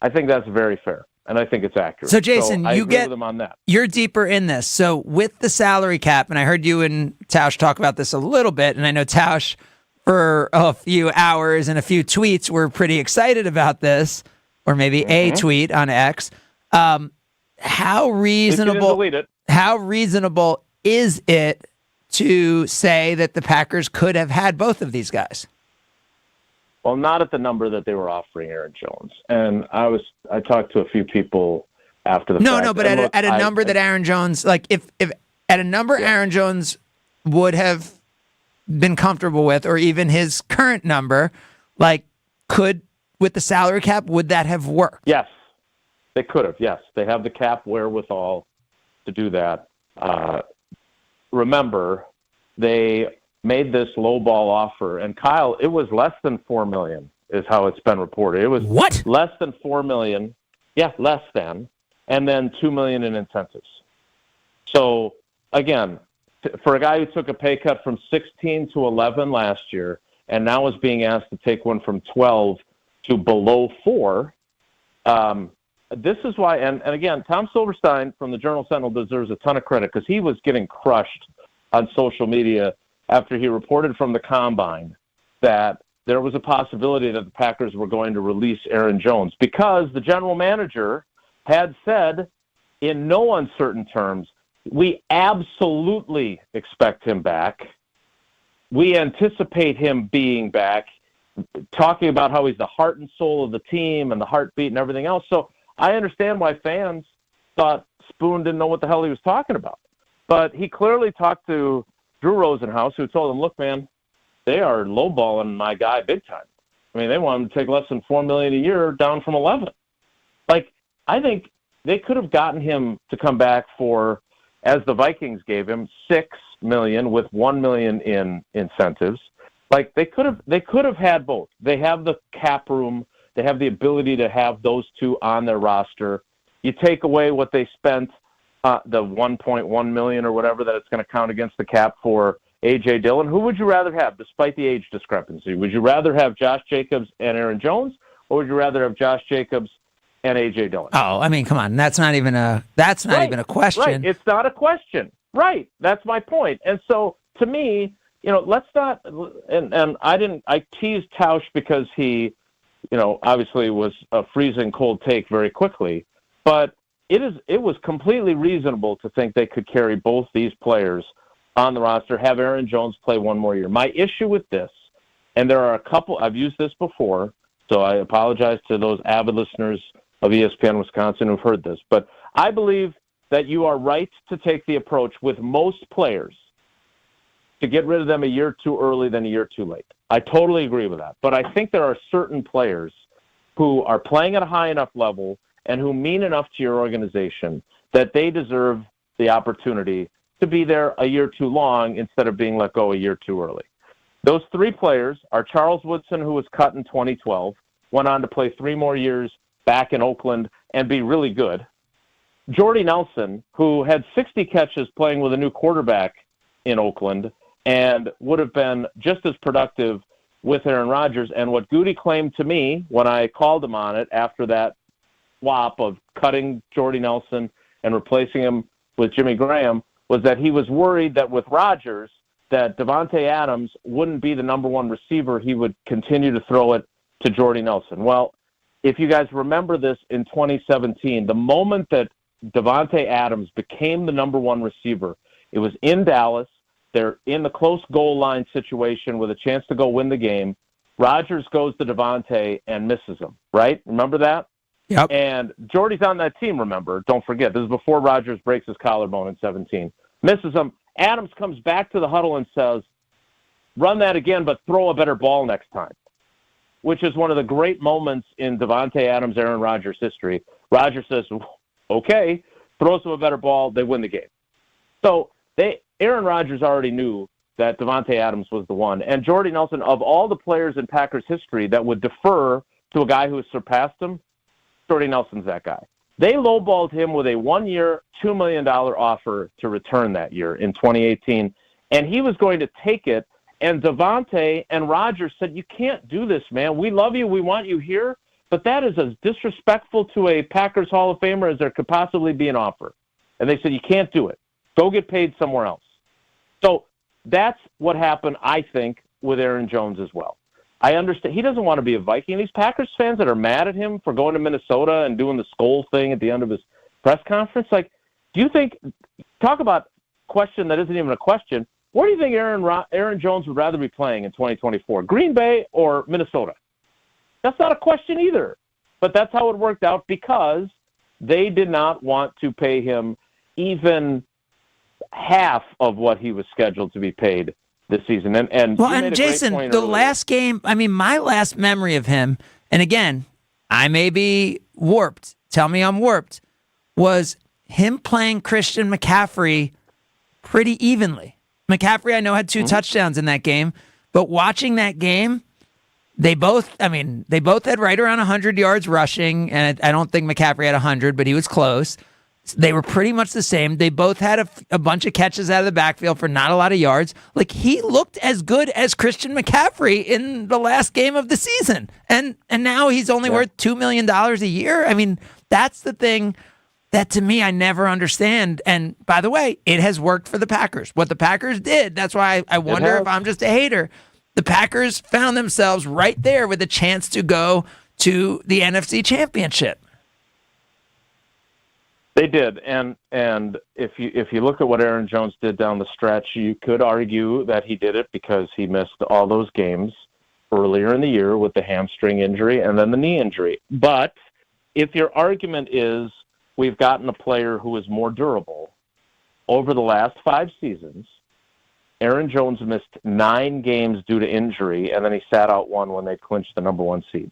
I think that's very fair, and I think it's accurate. So, Jason, I you agree with him on that. You're deeper in this. So with the salary cap, and I heard you and Tausch talk about this a little bit, and I know Tausch, for a few hours and a few tweets, were pretty excited about this, or maybe a tweet on X. How reasonable is it to say that the Packers could have had both of these guys? Well, not at the number that they were offering Aaron Jones. And I talked to a few people after the fact. No, but at a number that Aaron Jones, like if at a number Aaron Jones would have been comfortable with, or even his current number, like with the salary cap, would that have worked? Yes, they could have. Yes, they have the cap wherewithal to do that. Remember, they made this lowball offer, and Kyle, it was less than $4 million, is how it's been reported. It was less than $4 million, less than, and then $2 million in incentives. So again, for a guy who took a pay cut from 16 to 11 last year, and now is being asked to take one from 12 to below 4. This is why, and again, Tom Silverstein from the Journal-Sentinel deserves a ton of credit because he was getting crushed on social media after he reported from the Combine that there was a possibility that the Packers were going to release Aaron Jones because the general manager had said in no uncertain terms, we absolutely expect him back. We anticipate him being back, talking about how he's the heart and soul of the team and the heartbeat and everything else. So I understand why fans thought Spoon didn't know what the hell he was talking about. But he clearly talked to Drew Rosenhaus, who told him, look, man, they are lowballing my guy big time. I mean, they want him to take less than $4 million a year down from 11. Like, I think they could have gotten him to come back for, as the Vikings gave him, $6 million with $1 million in incentives. Like, they could have had both. They have the cap room. They have the ability to have those two on their roster. You take away what they spent, the $1.1 million or whatever that it's going to count against the cap for A.J. Dillon. Who would you rather have, despite the age discrepancy? Would you rather have Josh Jacobs and Aaron Jones, or would you rather have Josh Jacobs and A.J. Dillon? Oh, I mean, come on. That's not even a question. Right. It's not a question. Right. That's my point. And so, to me, let's not, and I teased Tausch because he, obviously was a freezing cold take very quickly, but it was completely reasonable to think they could carry both these players on the roster, have Aaron Jones play one more year. My issue with this, and there are a couple, I've used this before, so I apologize to those avid listeners of ESPN Wisconsin who've heard this, but I believe that you are right to take the approach with most players to get rid of them a year too early than a year too late. I totally agree with that. But I think there are certain players who are playing at a high enough level and who mean enough to your organization that they deserve the opportunity to be there a year too long instead of being let go a year too early. Those three players are Charles Woodson, who was cut in 2012, went on to play 3 more years back in Oakland and be really good. Jordy Nelson, who had 60 catches playing with a new quarterback in Oakland and would have been just as productive with Aaron Rodgers. And what Goody claimed to me when I called him on it after that swap of cutting Jordy Nelson and replacing him with Jimmy Graham was that he was worried that with Rodgers, that Davante Adams wouldn't be the number one receiver. He would continue to throw it to Jordy Nelson. Well, if you guys remember this in 2017, the moment that Davante Adams became the number one receiver, it was in Dallas. They're in the close goal line situation with a chance to go win the game. Rodgers goes to Davante and misses him, right? Remember that? Yep. And Jordy's on that team, remember. Don't forget. This is before Rodgers breaks his collarbone in 17. Misses him. Adams comes back to the huddle and says, run that again, but throw a better ball next time, which is one of the great moments in Davante Adams, Aaron Rodgers history. Rodgers says, okay, throws him a better ball. They win the game. So Aaron Rodgers already knew that Davante Adams was the one. And Jordy Nelson, of all the players in Packers history that would defer to a guy who has surpassed him, Jordy Nelson's that guy. They lowballed him with a 1-year, $2 million offer to return that year in 2018, and he was going to take it. And Davante and Rodgers said, you can't do this, man. We love you. We want you here. But that is as disrespectful to a Packers Hall of Famer as there could possibly be an offer. And they said, you can't do it. Go get paid somewhere else. So that's what happened, I think, with Aaron Jones as well. I understand he doesn't want to be a Viking. These Packers fans that are mad at him for going to Minnesota and doing the Skol thing at the end of his press conference, like, do you think, talk about a question that isn't even a question, where do you think Aaron Jones would rather be playing in 2024, Green Bay or Minnesota? That's not a question either. But that's how it worked out because they did not want to pay him even half of what he was scheduled to be paid this season. And Jason, the last game, I mean, my last memory of him, and again, I may be warped, tell me I'm warped, was him playing Christian McCaffrey pretty evenly. McCaffrey, I know, had 2 touchdowns in that game, but watching that game, they both had right around 100 yards rushing, and I don't think McCaffrey had 100, but he was close. They were pretty much the same. They both had a bunch of catches out of the backfield for not a lot of yards. Like, he looked as good as Christian McCaffrey in the last game of the season. And now he's only worth $2 million a year. I mean, that's the thing that, to me, I never understand. And, by the way, it has worked for the Packers. What the Packers did, that's why I wonder if I'm just a hater. The Packers found themselves right there with a chance to go to the NFC Championship. They did, and if you look at what Aaron Jones did down the stretch, you could argue that he did it because he missed all those games earlier in the year with the hamstring injury and then the knee injury. But if your argument is we've gotten a player who is more durable, over the last 5 seasons, Aaron Jones missed 9 games due to injury, and then he sat out 1 when they clinched the number 1 seed.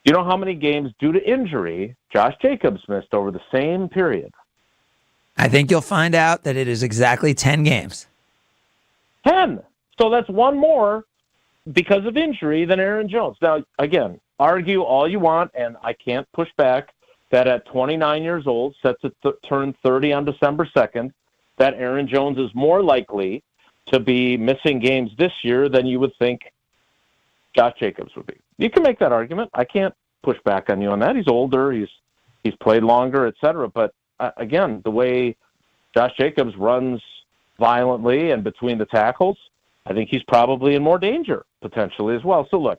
You know how many games due to injury Josh Jacobs missed over the same period? I think you'll find out that it is exactly 10 games. 10. So that's 1 more because of injury than Aaron Jones. Now, again, argue all you want, and I can't push back that at 29 years old, set to turn 30 on December 2nd, that Aaron Jones is more likely to be missing games this year than you would think Josh Jacobs would be. You can make that argument. I can't push back on you on that. He's older. He's played longer, et cetera. But, again, the way Josh Jacobs runs violently and between the tackles, I think he's probably in more danger potentially as well. So, look,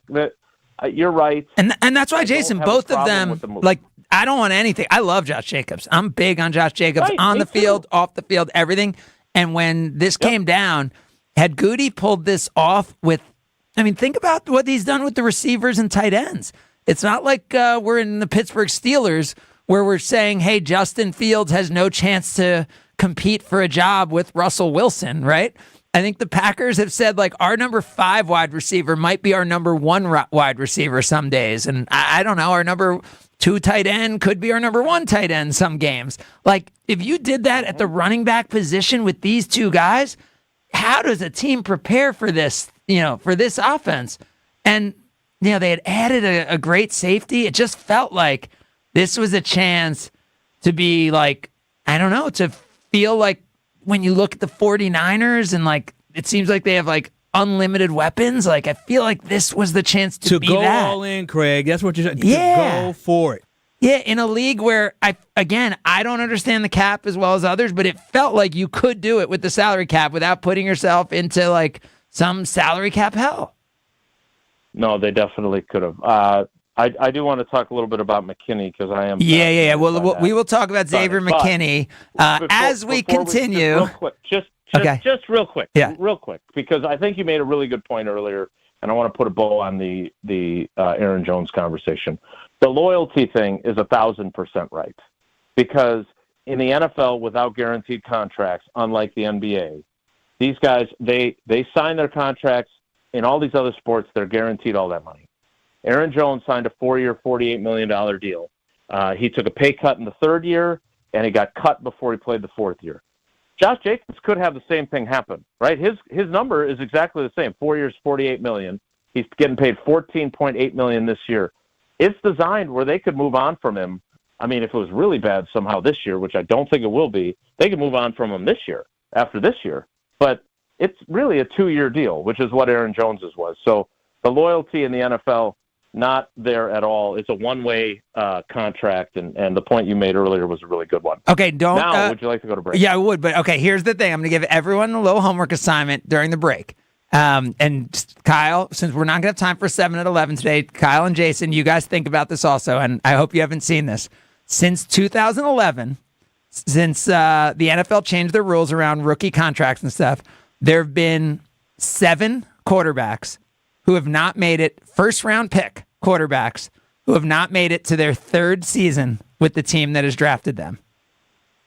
you're right. And that's why, Jason, both of them, like, I don't want anything. I love Josh Jacobs. I'm big on Josh Jacobs on the field, off the field, everything. And when this came down, had Goody pulled this off with, I mean, think about what he's done with the receivers and tight ends. It's not like we're in the Pittsburgh Steelers where we're saying, hey, Justin Fields has no chance to compete for a job with Russell Wilson, right? I think the Packers have said, like, our number 5 wide receiver might be our number 1 wide receiver some days. And I don't know, our number 2 tight end could be our number 1 tight end some games. Like, if you did that at the running back position with these 2 guys, how does a team prepare for this, for this offense? And, they had added a great safety. It just felt like this was a chance to be like, I don't know, to feel like when you look at the 49ers and, like, it seems like they have, like, unlimited weapons. Like, I feel like this was the chance to be go that. all in, Craig. That's what you're saying. Yeah. To go for it. Yeah, in a league where, I don't understand the cap as well as others, but it felt like you could do it with the salary cap without putting yourself into, like, some salary cap hell. No, they definitely could have. I do want to talk a little bit about McKinney because I am. Yeah. Well, we will talk about Xavier McKinney as we continue. Just real quick. Yeah. Real quick, because I think you made a really good point earlier and I want to put a bow on the Aaron Jones conversation. The loyalty thing is 1,000% right, because in the NFL, without guaranteed contracts, unlike the NBA, these guys, they sign their contracts. In all these other sports, they're guaranteed all that money. Aaron Jones signed a 4-year, $48 million deal. He took a pay cut in the third year, and he got cut before he played the fourth year. Josh Jacobs could have the same thing happen, right? His number is exactly the same. 4 years, $48 million. He's getting paid $14.8 million this year. It's designed where they could move on from him. I mean, if it was really bad somehow this year, which I don't think it will be, they could move on from him this year, after this year. But it's really a 2-year deal, which is what Aaron Jones's was. So the loyalty in the NFL, not there at all. It's a one-way contract, and the point you made earlier was a really good one. Okay, would you like to go to break? Yeah, I would, but okay, here's the thing. I'm going to give everyone a little homework assignment during the break. And Kyle, since we're not going to have time for 7 at 11 today, Kyle and Jason, you guys think about this also, and I hope you haven't seen this. Since 2011, since the NFL changed their rules around rookie contracts and stuff, there have been 7 quarterbacks who have not made it, first-round pick quarterbacks, who have not made it to their 3rd season with the team that has drafted them.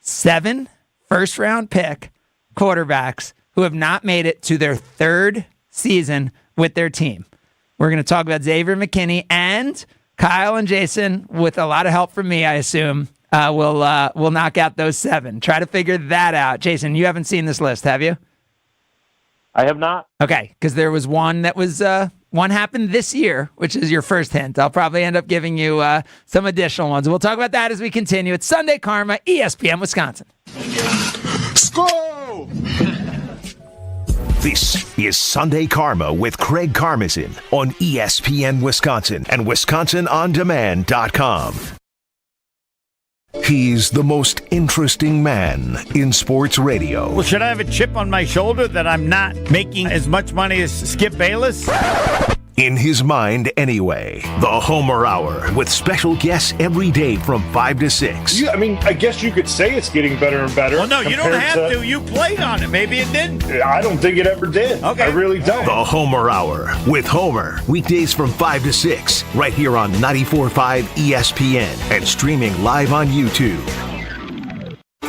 7 first-round pick quarterbacks who have not made it to their 3rd season with their team. We're going to talk about Xavier McKinney, and Kyle and Jason, with a lot of help from me, I assume, will knock out those 7. Try to figure that out. Jason, you haven't seen this list, have you? I have not. Okay, because there was one that was one happened this year, which is your first hint. I'll probably end up giving you some additional ones. We'll talk about that as we continue. It's Sunday Karma, ESPN Wisconsin. Score! This is Sunday Karma with Craig Karmazin on ESPN Wisconsin and WisconsinOnDemand.com. He's the most interesting man in sports radio. Well, should I have a chip on my shoulder that I'm not making as much money as Skip Bayless? In his mind, anyway. The Homer Hour with special guests every day from 5 to 6. Yeah, I mean, I guess you could say it's getting better and better. Well, no, you don't have to. You played on it. Maybe it didn't. I don't think it ever did. Okay. I really don't. The Homer Hour with Homer. Weekdays from 5 to 6. Right here on 94.5 ESPN and streaming live on YouTube.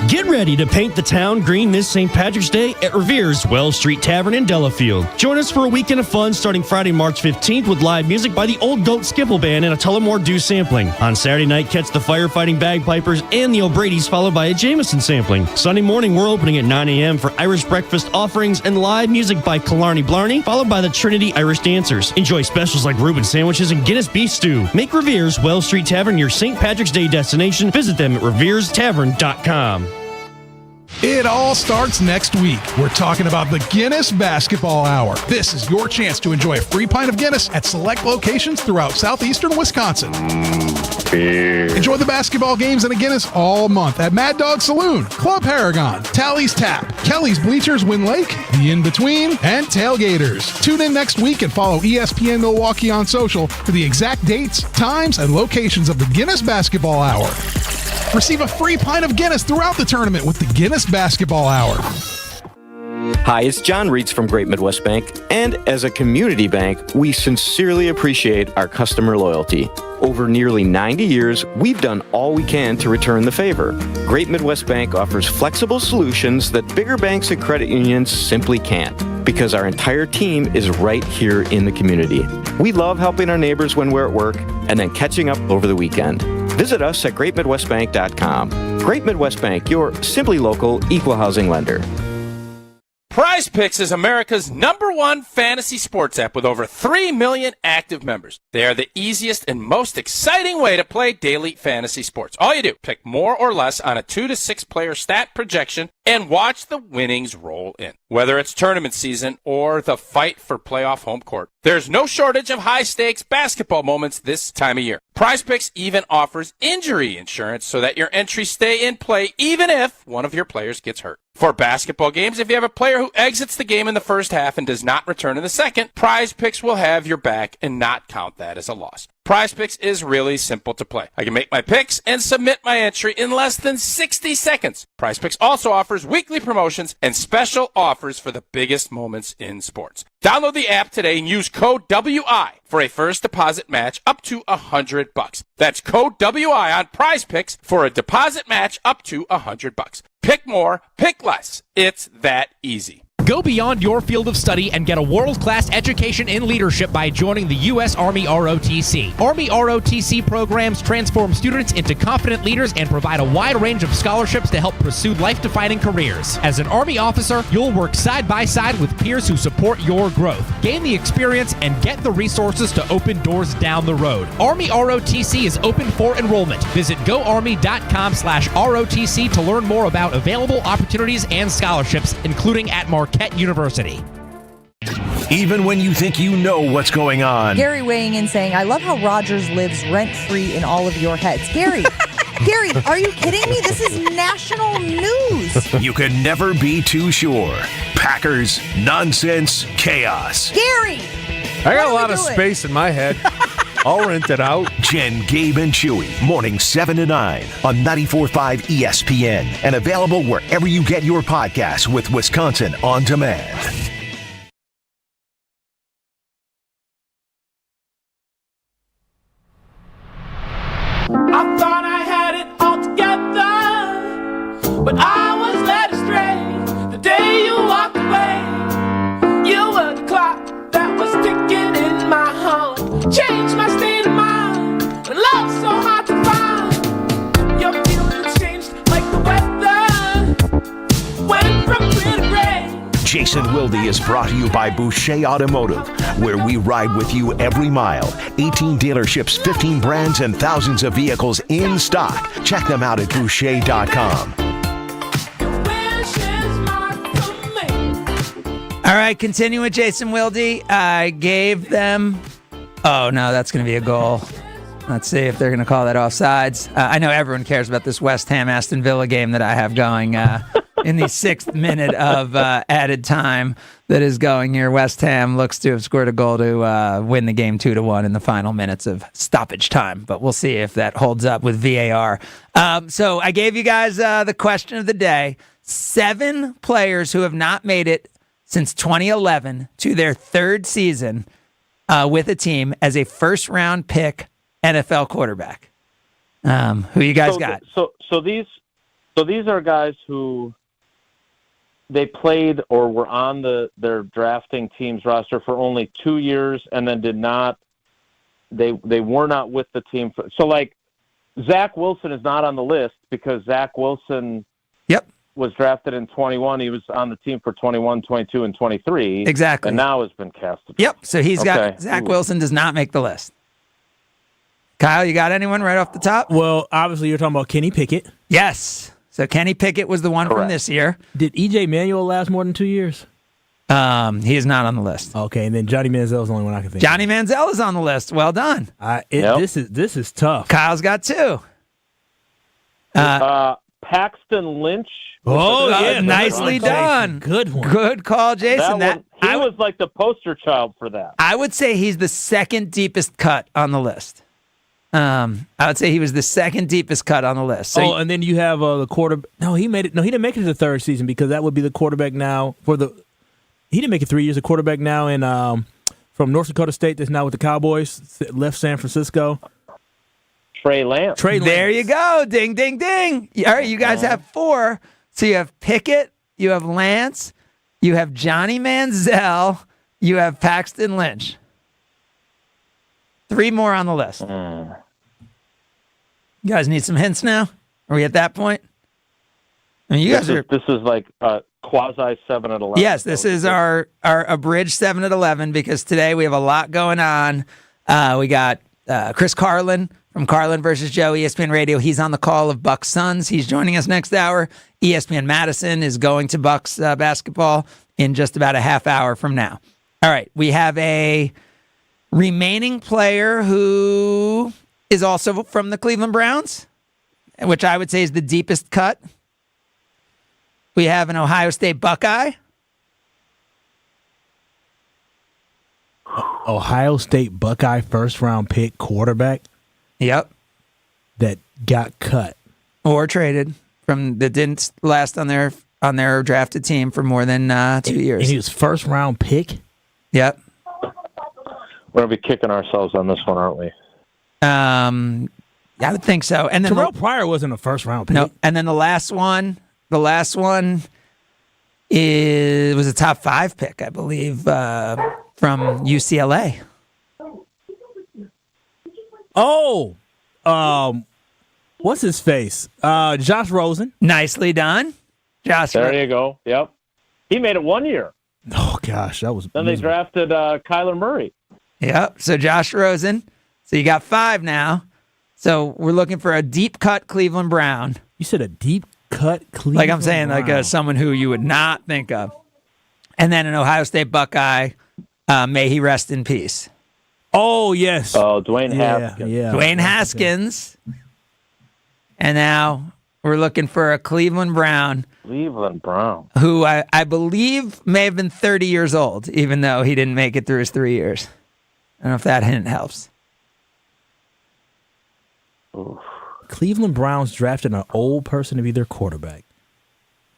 Get ready to paint the town green this St. Patrick's Day at Revere's Wells Street Tavern in Delafield. Join us for a weekend of fun starting Friday, March 15th with live music by the Old Goat Skipple Band and a Tullamore Dew sampling. On Saturday night, catch the Firefighting Bagpipers and the O'Brady's followed by a Jameson sampling. Sunday morning, we're opening at 9 a.m. for Irish breakfast offerings and live music by Killarney Blarney, followed by the Trinity Irish Dancers. Enjoy specials like Reuben sandwiches and Guinness beef stew. Make Revere's Wells Street Tavern your St. Patrick's Day destination. Visit them at reverestavern.com. It all starts next week. We're talking about the Guinness Basketball Hour. This is your chance to enjoy a free pint of Guinness at select locations throughout southeastern Wisconsin. Enjoy the basketball games and a Guinness all month at Mad Dog Saloon, Club Paragon, Tally's Tap, Kelly's Bleachers, Wynn Lake, The In-Between, and Tailgaters. Tune in next week and follow ESPN Milwaukee on social for the exact dates, times, and locations of the Guinness Basketball Hour. Receive a free pint of Guinness throughout the tournament with the Guinness Basketball Hour. Hi, it's John Reitz from Great Midwest Bank, and as a community bank, we sincerely appreciate our customer loyalty. Over nearly 90 years, we've done all we can to return the favor. Great Midwest Bank offers flexible solutions that bigger banks and credit unions simply can't, because our entire team is right here in the community. We love helping our neighbors when we're at work and then catching up over the weekend. Visit us at greatmidwestbank.com. Great Midwest Bank, your simply local equal housing lender. Prize Picks is America's #1 fantasy sports app with over 3 million active members. They are the easiest and most exciting way to play daily fantasy sports. All you do, pick more or less on a 2 to 6 player stat projection and watch the winnings roll in. Whether it's tournament season or the fight for playoff home court, there's no shortage of high-stakes basketball moments this time of year. Prize Picks even offers injury insurance so that your entries stay in play even if one of your players gets hurt. For basketball games, if you have a player who exits the game in the first half and does not return in the second, Prize Picks will have your back and not count that as a loss. PrizePicks is really simple to play. I can make my picks and submit my entry in less than 60 seconds. PrizePicks also offers weekly promotions and special offers for the biggest moments in sports. Download the app today and use code WI for a first deposit match up to $100. That's code WI on PrizePicks for a deposit match up to $100. Pick more, pick less. It's that easy. Go beyond your field of study and get a world-class education in leadership by joining the U.S. Army ROTC. Army ROTC programs transform students into confident leaders and provide a wide range of scholarships to help pursue life-defining careers. As an Army officer, you'll work side by side with peers who support your growth. Gain the experience and get the resources to open doors down the road. Army ROTC is open for enrollment. Visit goarmy.com/ROTC to learn more about available opportunities and scholarships, including at Marquette University. Even when you think you know what's going on. Gary weighing in saying, I love how Rogers lives rent-free in all of your heads. Gary, Gary, are you kidding me? This is national news. You can never be too sure. Packers, nonsense, chaos. Gary! I got a lot of space in my head. I'll rent it out. Jen, Gabe, and Chewy, mornings 7 to 9 on 94.5 ESPN and available wherever you get your podcasts with Wisconsin On Demand. I thought I had it all together, but I was led astray the day you walked away. You were the clock that was ticking in my heart, changed my state of mind, when love's so hard to find. Your feelings changed like the weather, went from clear to gray. Jason Wilde is brought to you by Boucher Automotive, where we ride with you every mile. 18 dealerships, 15 brands, and thousands of vehicles in stock. Check them out at Boucher.com. All right, continue with Jason Wilde. I gave them... Oh, no, that's going to be a goal. Let's see if they're going to call that offsides. I know everyone cares about this West Ham-Aston Villa game that I have going in the 6th minute of added time that is going here. West Ham looks to have scored a goal to win the game 2-1 in the final minutes of stoppage time, but we'll see if that holds up with VAR. So I gave you guys the question of the day. 7 players who have not made it since 2011 to their 3rd season with a team as a first-round pick NFL quarterback. Who you guys got? So these are guys who they played or were on their drafting team's roster for only 2 years and then did not. They were not with the team. So like Zach Wilson is not on the list because Zach Wilson. Yep. Was drafted in 21. He was on the team for 21, 22, and 23. Exactly. And now has been casted. Yep. So he's got Zach Wilson does not make the list. Kyle, you got anyone right off the top? Well, obviously you're talking about Kenny Pickett. Yes. So Kenny Pickett was the one from this year. Did E.J. Manuel last more than 2 years? He is not on the list. Okay, and then Johnny Manziel is the only one I can think Johnny Manziel is on the list. Well done. This is tough. Kyle's got 2. Paxton Lynch. Oh, yeah. Nicely done. Good one. Good call, Jason. He was like the poster child for that. I would say he's the 2nd deepest cut on the list. I would say he was the 2nd deepest cut on the list. So and then you have the quarterback. No, he made it. No, he didn't make it to the 3rd season because that would be the quarterback now for the. He didn't make it 3 years. A quarterback now in from North Dakota State that's now with the Cowboys. Left San Francisco. Trey Lance. There you go. Ding, ding, ding. All right, you guys have 4. So you have Pickett, you have Lance, you have Johnny Manziel, you have Paxton Lynch. 3 more on the list. You guys need some hints now? Are we at that point? I mean, this is like quasi 7 at 11. Yes, this is our abridged 7 at 11 because today we have a lot going on. We got Chris Carlin from Carlin versus Joe, ESPN Radio. He's on the call of Bucks Suns. He's joining us next hour. ESPN Madison is going to Bucks basketball in just about a half hour from now. All right, we have a remaining player who is also from the Cleveland Browns, which I would say is the deepest cut. We have an Ohio State Buckeye. Ohio State Buckeye first-round pick quarterback. Yep. That got cut or traded that didn't last on their drafted team for more than 2 years. And he was first-round pick. Yep. We're gonna be kicking ourselves on this one, aren't we? I would think so. And then Terrell Pryor wasn't a first-round pick. No. And then the last one was a top 5 pick, I believe, from UCLA. Oh, what's his face? Josh Rosen. Nicely done, Josh. There you go. Yep, he made it 1 year. Oh gosh, that was. Then they drafted Kyler Murray. Yep. So Josh Rosen. So you got 5 now. So we're looking for a deep cut Cleveland Brown. You said a deep cut Cleveland. Like I'm saying, Brown. like someone who you would not think of. And then an Ohio State Buckeye. May he rest in peace. Oh yes. Oh, Dwayne Haskins. Yeah. Dwayne Haskins. And now we're looking for a Cleveland Brown. Cleveland Brown. Who I believe may have been 30 years old, even though he didn't make it through his 3 years. I don't know if that hint helps. Oof. Cleveland Browns drafted an old person to be their quarterback.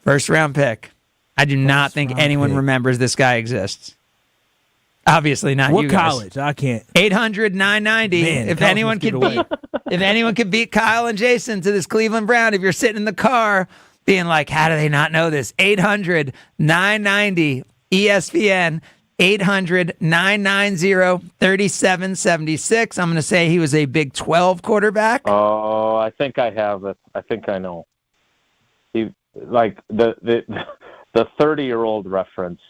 First round pick. I do not think anyone remembers this guy exists. Obviously not what you guys. College? I can't. 800-990. Man, if anyone could beat Kyle and Jason to this Cleveland Brown, if you're sitting in the car being like, how do they not know this? 800-990 ESPN. 800-990-3776. I'm going to say he was a Big 12 quarterback. Oh, I think I have it. I think I know. He like the 30-year-old reference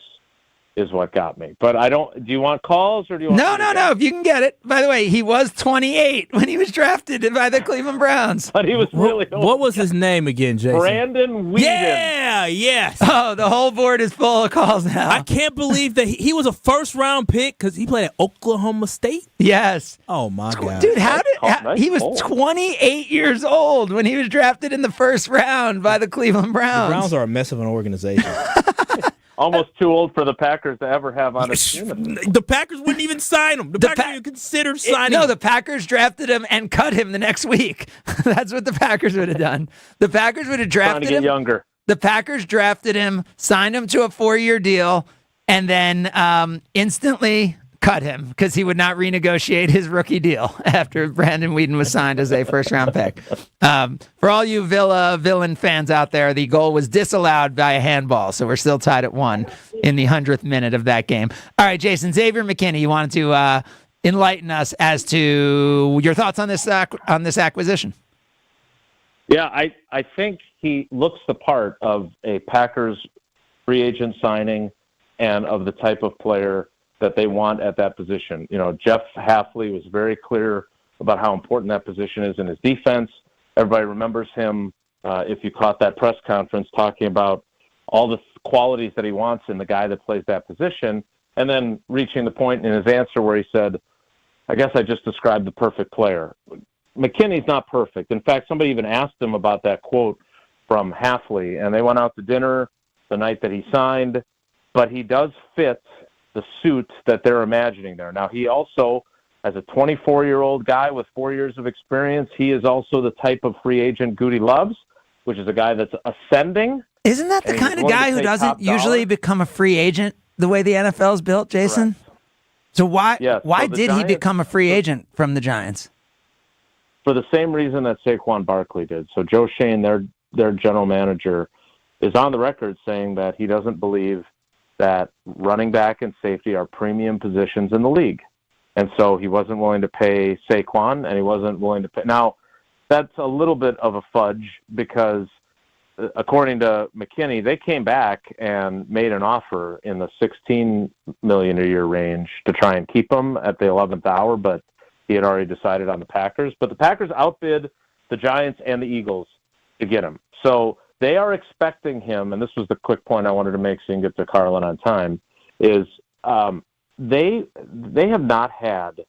is what got me. But I don't. Do you want calls or do you want? No. If you can get it. By the way, he was 28 when he was drafted by the Cleveland Browns. But he was really old. What was his name again, Jason? Brandon Weeden. Yeah, yes. Oh, the whole board is full of calls now. I can't believe that he was a first-round pick because he played at Oklahoma State. Yes. Oh my God, dude! He was 28 years old when he was drafted in the first round by the Cleveland Browns. The Browns are a mess of an organization. Almost too old for the Packers to ever have on a team. The Packers wouldn't even sign him. The Packers didn't even consider signing him. No, the Packers drafted him and cut him the next week. That's what the Packers would have done. The Packers would have drafted Trying to get younger. The Packers drafted him, signed him to a 4-year deal, and then instantly cut him because he would not renegotiate his rookie deal after Brandon Weeden was signed as a first-round pick. For all you villain fans out there, the goal was disallowed by a handball, so we're still tied at 1 in the 100th minute of that game. All right, Jason, Xavier McKinney, you wanted to enlighten us as to your thoughts on this acquisition. Yeah, I think he looks the part of a Packers free agent signing and of the type of player that they want at that position. You know, Jeff Hafley was very clear about how important that position is in his defense. Everybody remembers him, if you caught that press conference, talking about all the qualities that he wants in the guy that plays that position, and then reaching the point in his answer where he said, I guess I just described the perfect player. McKinney's not perfect. In fact, somebody even asked him about that quote from Hafley, and they went out to dinner the night that he signed, but he does fit the suit that they're imagining there. Now, he also, as a 24-year-old guy with 4 years of experience, he is also the type of free agent Goody loves, which is a guy that's ascending. Isn't that the kind of guy who doesn't usually become a free agent the way the NFL is built, Jason? Correct. So why did he become a free agent from the Giants? For the same reason that Saquon Barkley did. So Joe Schoen, their general manager, is on the record saying that he doesn't believe that running back and safety are premium positions in the league. And so he wasn't willing to pay Saquon, and he wasn't willing to pay. Now, that's a little bit of a fudge because, according to McKinney, they came back and made an offer in the $16 million a year range to try and keep him at the 11th hour, but he had already decided on the Packers. But the Packers outbid the Giants and the Eagles to get him. So they are expecting him, and this was the quick point I wanted to make so you can get to Carlin on time, is they have not had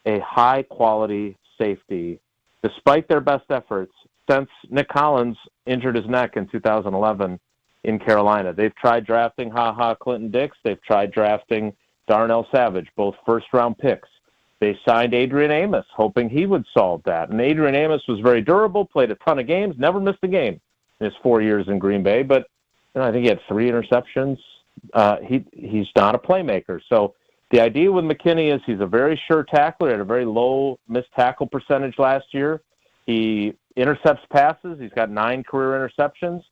a high-quality safety, despite their best efforts, since Nick Collins injured his neck in 2011 in Carolina. They've tried drafting Clinton Dix. They've tried drafting Darnell Savage, both first-round picks. They signed Adrian Amos, hoping he would solve that. And Adrian Amos was very durable, played a ton of games, never missed a game in his 4 years in Green Bay. But I think he had 3 interceptions. He's not a playmaker. So the idea with McKinney is he's a very sure tackler, had a very low missed tackle percentage last year. He intercepts passes. He's got 9 career interceptions,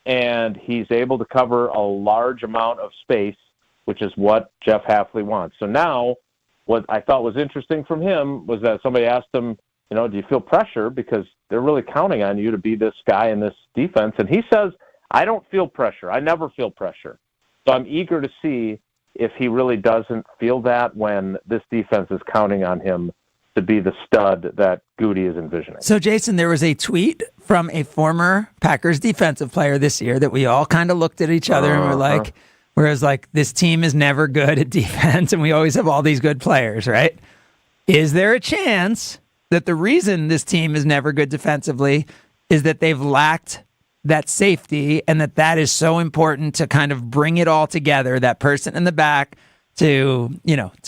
and he's able to cover a large amount of space, which is what Jeff Hafley wants. So now what I thought was interesting from him was that somebody asked him, do you feel pressure? Because they're really counting on you to be this guy in this defense. And he says, I don't feel pressure. I never feel pressure. So I'm eager to see if he really doesn't feel that when this defense is counting on him to be the stud that Goody is envisioning. So, Jason, there was a tweet from a former Packers defensive player this year that we all kind of looked at each other and were like, whereas like this team is never good at defense and we always have all these good players, right? Is there a chance that the reason this team is never good defensively is that they've lacked that safety and that is so important to kind of bring it all together, that person in the back to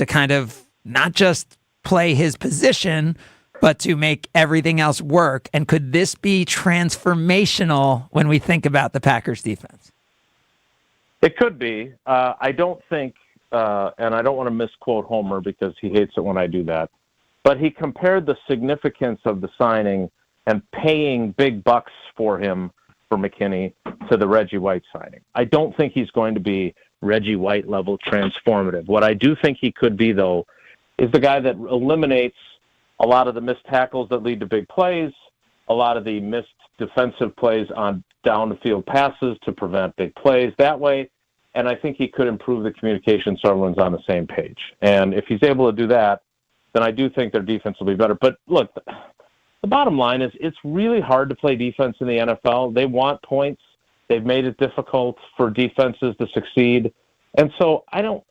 kind of not just play his position, but to make everything else work? And could this be transformational when we think about the Packers defense? It could be. I don't think, and I don't want to misquote Homer because he hates it when I do that, but he compared the significance of the signing and paying big bucks for him, for McKinney, to the Reggie White signing. I don't think he's going to be Reggie White level transformative. What I do think he could be, though, is the guy that eliminates a lot of the missed tackles that lead to big plays, a lot of the missed defensive plays on down-the-field passes to prevent big plays that way. And I think he could improve the communication so everyone's on the same page. And if he's able to do that, then I do think their defense will be better. But look, the bottom line is it's really hard to play defense in the NFL. They want points. They've made it difficult for defenses to succeed. And so I don't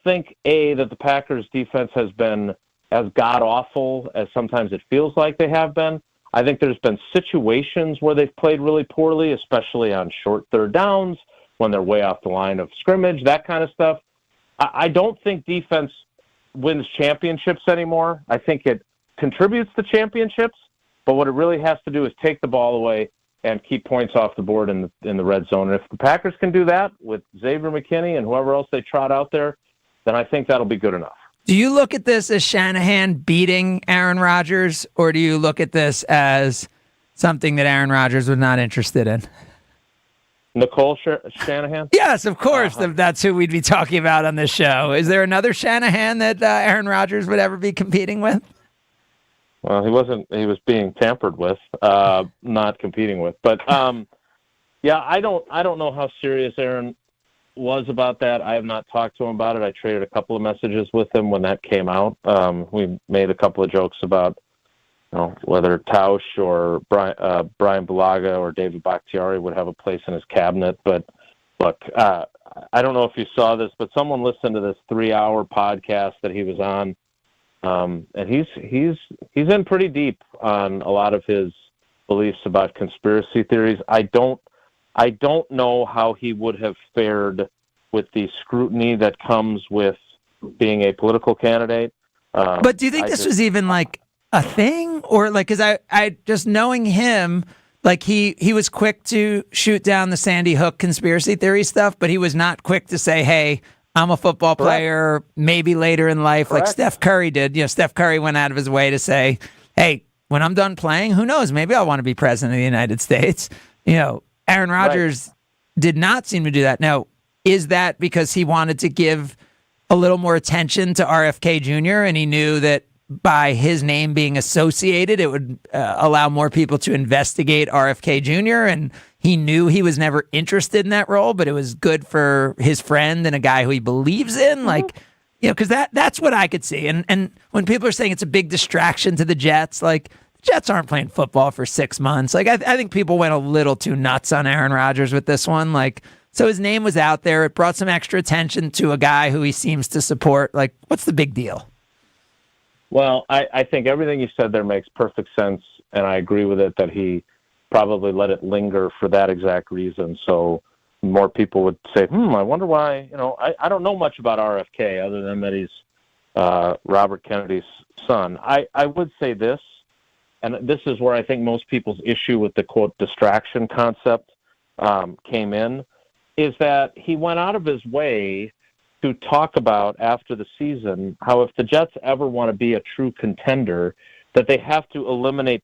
think, that the Packers defense has been as god-awful as sometimes it feels like they have been. I think there's been situations where they've played really poorly, especially on short third downs, when they're way off the line of scrimmage, that kind of stuff. I don't think defense wins championships anymore. I think it contributes to championships, but what it really has to do is take the ball away and keep points off the board in the red zone. And if the Packers can do that with Xavier McKinney and whoever else they trot out there, then I think that'll be good enough. Do you look at this as Shanahan beating Aaron Rodgers, or do you look at this as something that Aaron Rodgers was not interested in? Nicole Shanahan? Yes, of course. That's who we'd be talking about on this show. Is there another Shanahan that Aaron Rodgers would ever be competing with? Well, he wasn't. He was being tampered with, not competing with. But yeah, I don't know how serious Aaron was about that. I have not talked to him about it. I traded a couple of messages with him when that came out. We made a couple of jokes about, whether Tausch or Brian Bulaga or David Bakhtiari would have a place in his cabinet. But look, I don't know if you saw this, but someone listened to this 3-hour podcast that he was on. And he's in pretty deep on a lot of his beliefs about conspiracy theories. I don't know how he would have fared with the scrutiny that comes with being a political candidate. But do you think this was even like a thing, or like, because I just knowing him, like he was quick to shoot down the Sandy Hook conspiracy theory stuff, but he was not quick to say, hey, I'm a football player, maybe later in life, like Steph Curry did. Steph Curry went out of his way to say, hey, when I'm done playing, who knows? Maybe I'll want to be president of the United States. Aaron Rodgers did not seem to do that. Now, is that because he wanted to give a little more attention to RFK Jr. and he knew that by his name being associated, it would allow more people to investigate RFK Jr., and he knew he was never interested in that role, but it was good for his friend and a guy who he believes in, because that's what I could see. And when people are saying it's a big distraction to the Jets, like, the Jets aren't playing football for 6 months. Like, I think people went a little too nuts on Aaron Rodgers with this one. Like, so his name was out there. It brought some extra attention to a guy who he seems to support. Like, what's the big deal? Well, I think everything you said there makes perfect sense, and I agree with it that he probably let it linger for that exact reason. So more people would say, I wonder why, I don't know much about RFK other than that he's Robert Kennedy's son. I would say this, and this is where I think most people's issue with the, quote, distraction concept came in, is that he went out of his way to talk about after the season how if the Jets ever want to be a true contender, that they have to eliminate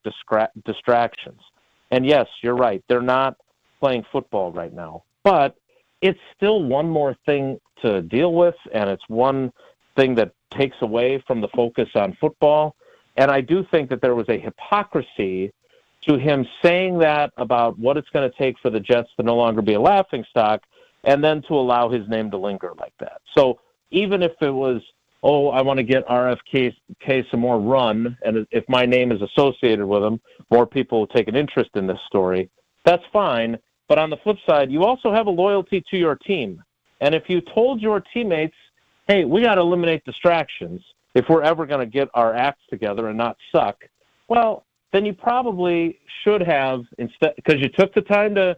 distractions. And yes, you're right. They're not playing football right now. But it's still one more thing to deal with, and it's one thing that takes away from the focus on football. And I do think that there was a hypocrisy to him saying that about what it's going to take for the Jets to no longer be a laughingstock, and then to allow his name to linger like that. So even if it was, I want to get RFK some more run, and if my name is associated with him, more people will take an interest in this story, that's fine. But on the flip side, you also have a loyalty to your team. And if you told your teammates, hey, we got to eliminate distractions if we're ever going to get our acts together and not suck, well, then you probably should have, instead, because you took the time to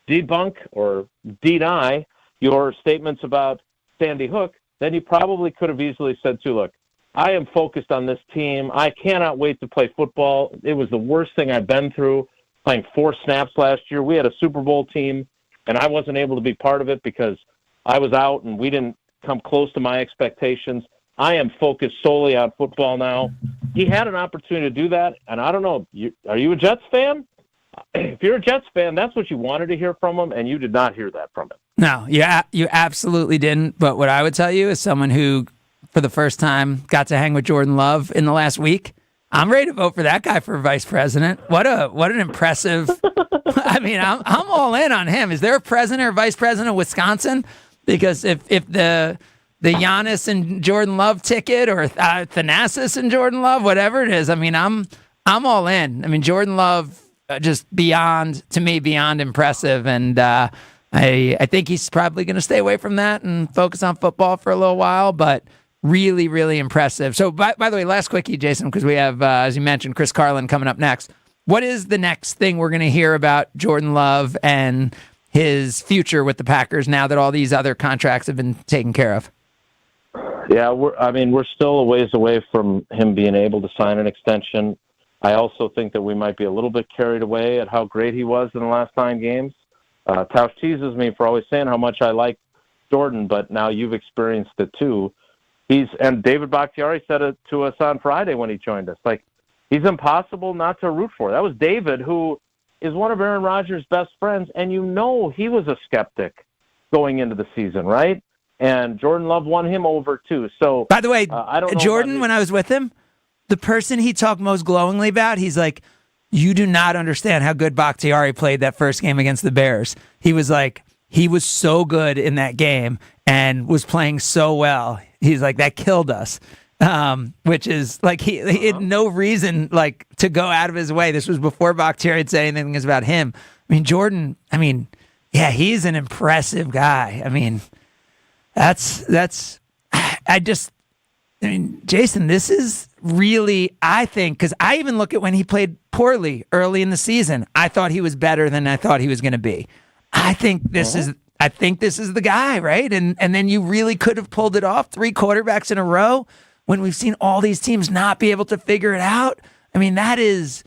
debunk or deny your statements about Sandy Hook, then you probably could have easily said, too, look, I am focused on this team. I cannot wait to play football. It was the worst thing I've been through, playing 4 snaps last year. We had a Super Bowl team, and I wasn't able to be part of it because I was out and we didn't come close to my expectations. I am focused solely on football now. He had an opportunity to do that, and I don't know, are you a Jets fan? If you're a Jets fan, that's what you wanted to hear from him, and you did not hear that from him. No, you absolutely didn't. But what I would tell you is someone who, for the first time, got to hang with Jordan Love in the last week, I'm ready to vote for that guy for vice president. What an impressive. I mean, I'm all in on him. Is there a president or vice president of Wisconsin? Because if the Giannis and Jordan Love ticket, or Thanasis and Jordan Love, whatever it is, I mean, I'm all in. I mean, Jordan Love, just beyond impressive, and I think he's probably going to stay away from that and focus on football for a little while, but really, really impressive. So, by the way, last quickie, Jason, because we have, as you mentioned, Chris Carlin coming up next. What is the next thing we're going to hear about Jordan Love and his future with the Packers now that all these other contracts have been taken care of? Yeah, we're still a ways away from him being able to sign an extension. I also think that we might be a little bit carried away at how great he was in the last 9 games. Tausch teases me for always saying how much I like Jordan, but now you've experienced it too. And David Bakhtiari said it to us on Friday when he joined us. Like, he's impossible not to root for. That was David, who is one of Aaron Rodgers' best friends, and he was a skeptic going into the season, right? And Jordan Love won him over too. So, by the way, I don't know Jordan, when I was with him, the person he talked most glowingly about, he's like, you do not understand how good Bakhtiari played that first game against the Bears. He was like, he was so good in that game and was playing so well. He's like, that killed us. Which is like, he had no reason like to go out of his way. This was before Bakhtiari had said anything about him. I mean, Jordan, yeah, he's an impressive guy. I mean, Jason, this is really, I think, because I even look at when he played poorly early in the season, I thought he was better than I thought he was going to be. I think this is the guy, right? And then you really could have pulled it off, 3 quarterbacks in a row when we've seen all these teams not be able to figure it out. I mean, that is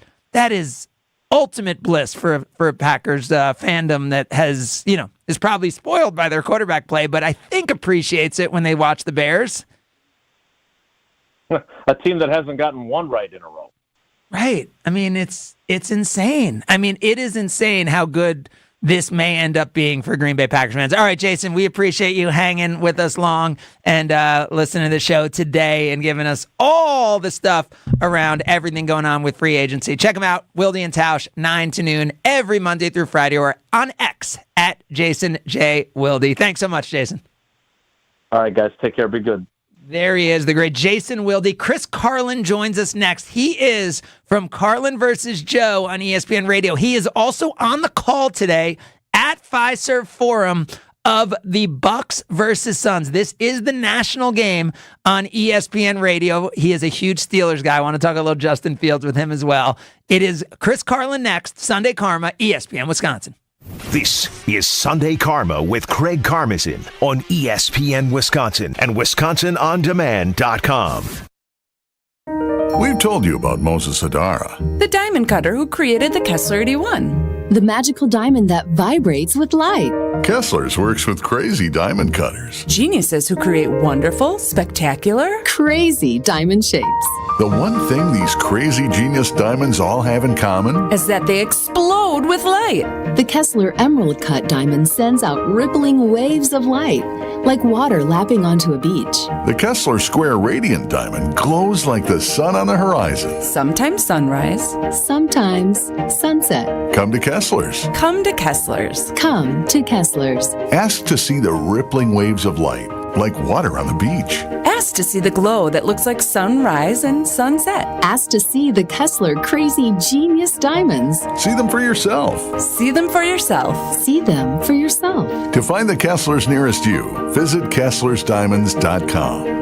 ultimate bliss for a Packers fandom that has, is probably spoiled by their quarterback play, but I think appreciates it when they watch the Bears. A team that hasn't gotten one right in a row. Right. I mean, it's insane. I mean, it is insane how good this may end up being for Green Bay Packers fans. All right, Jason, we appreciate you hanging with us long and listening to the show today and giving us all the stuff around everything going on with free agency. Check them out, Wilde and Tausch, 9 to noon, every Monday through Friday, or on X at Jason J. Wilde. Thanks so much, Jason. All right, guys, take care. Be good. There he is, the great Jason Wilde. Chris Carlin joins us next. He is from Carlin versus Joe on ESPN Radio. He is also on the call today at Fiserv Forum of the Bucks versus Suns. This is the national game on ESPN Radio. He is a huge Steelers guy. I want to talk a little Justin Fields with him as well. It is Chris Carlin next, Sunday Karma, ESPN Wisconsin. This is Sunday Karma with Craig Karmazin on ESPN Wisconsin and WisconsinOnDemand.com. We've told you about Moses Hadara. The diamond cutter who created the Kessler 81. The magical diamond that vibrates with light. Kessler's works with crazy diamond cutters. Geniuses who create wonderful, spectacular, crazy diamond shapes. The one thing these crazy genius diamonds all have in common is that they explode with light. The Kessler Emerald Cut diamond sends out rippling waves of light, like water lapping onto a beach. The Kessler Square Radiant Diamond glows like the sun on the horizon. Sometimes sunrise, sometimes sunset. Come to Kessler's. Come to Kessler's. Come to Kessler's. Ask to see the rippling waves of light, like water on the beach. Ask to see the glow that looks like sunrise and sunset. Ask to see the Kessler Crazy Genius Diamonds. See them for yourself. See them for yourself. See them for yourself. To find the Kesslers nearest you, visit KesslersDiamonds.com.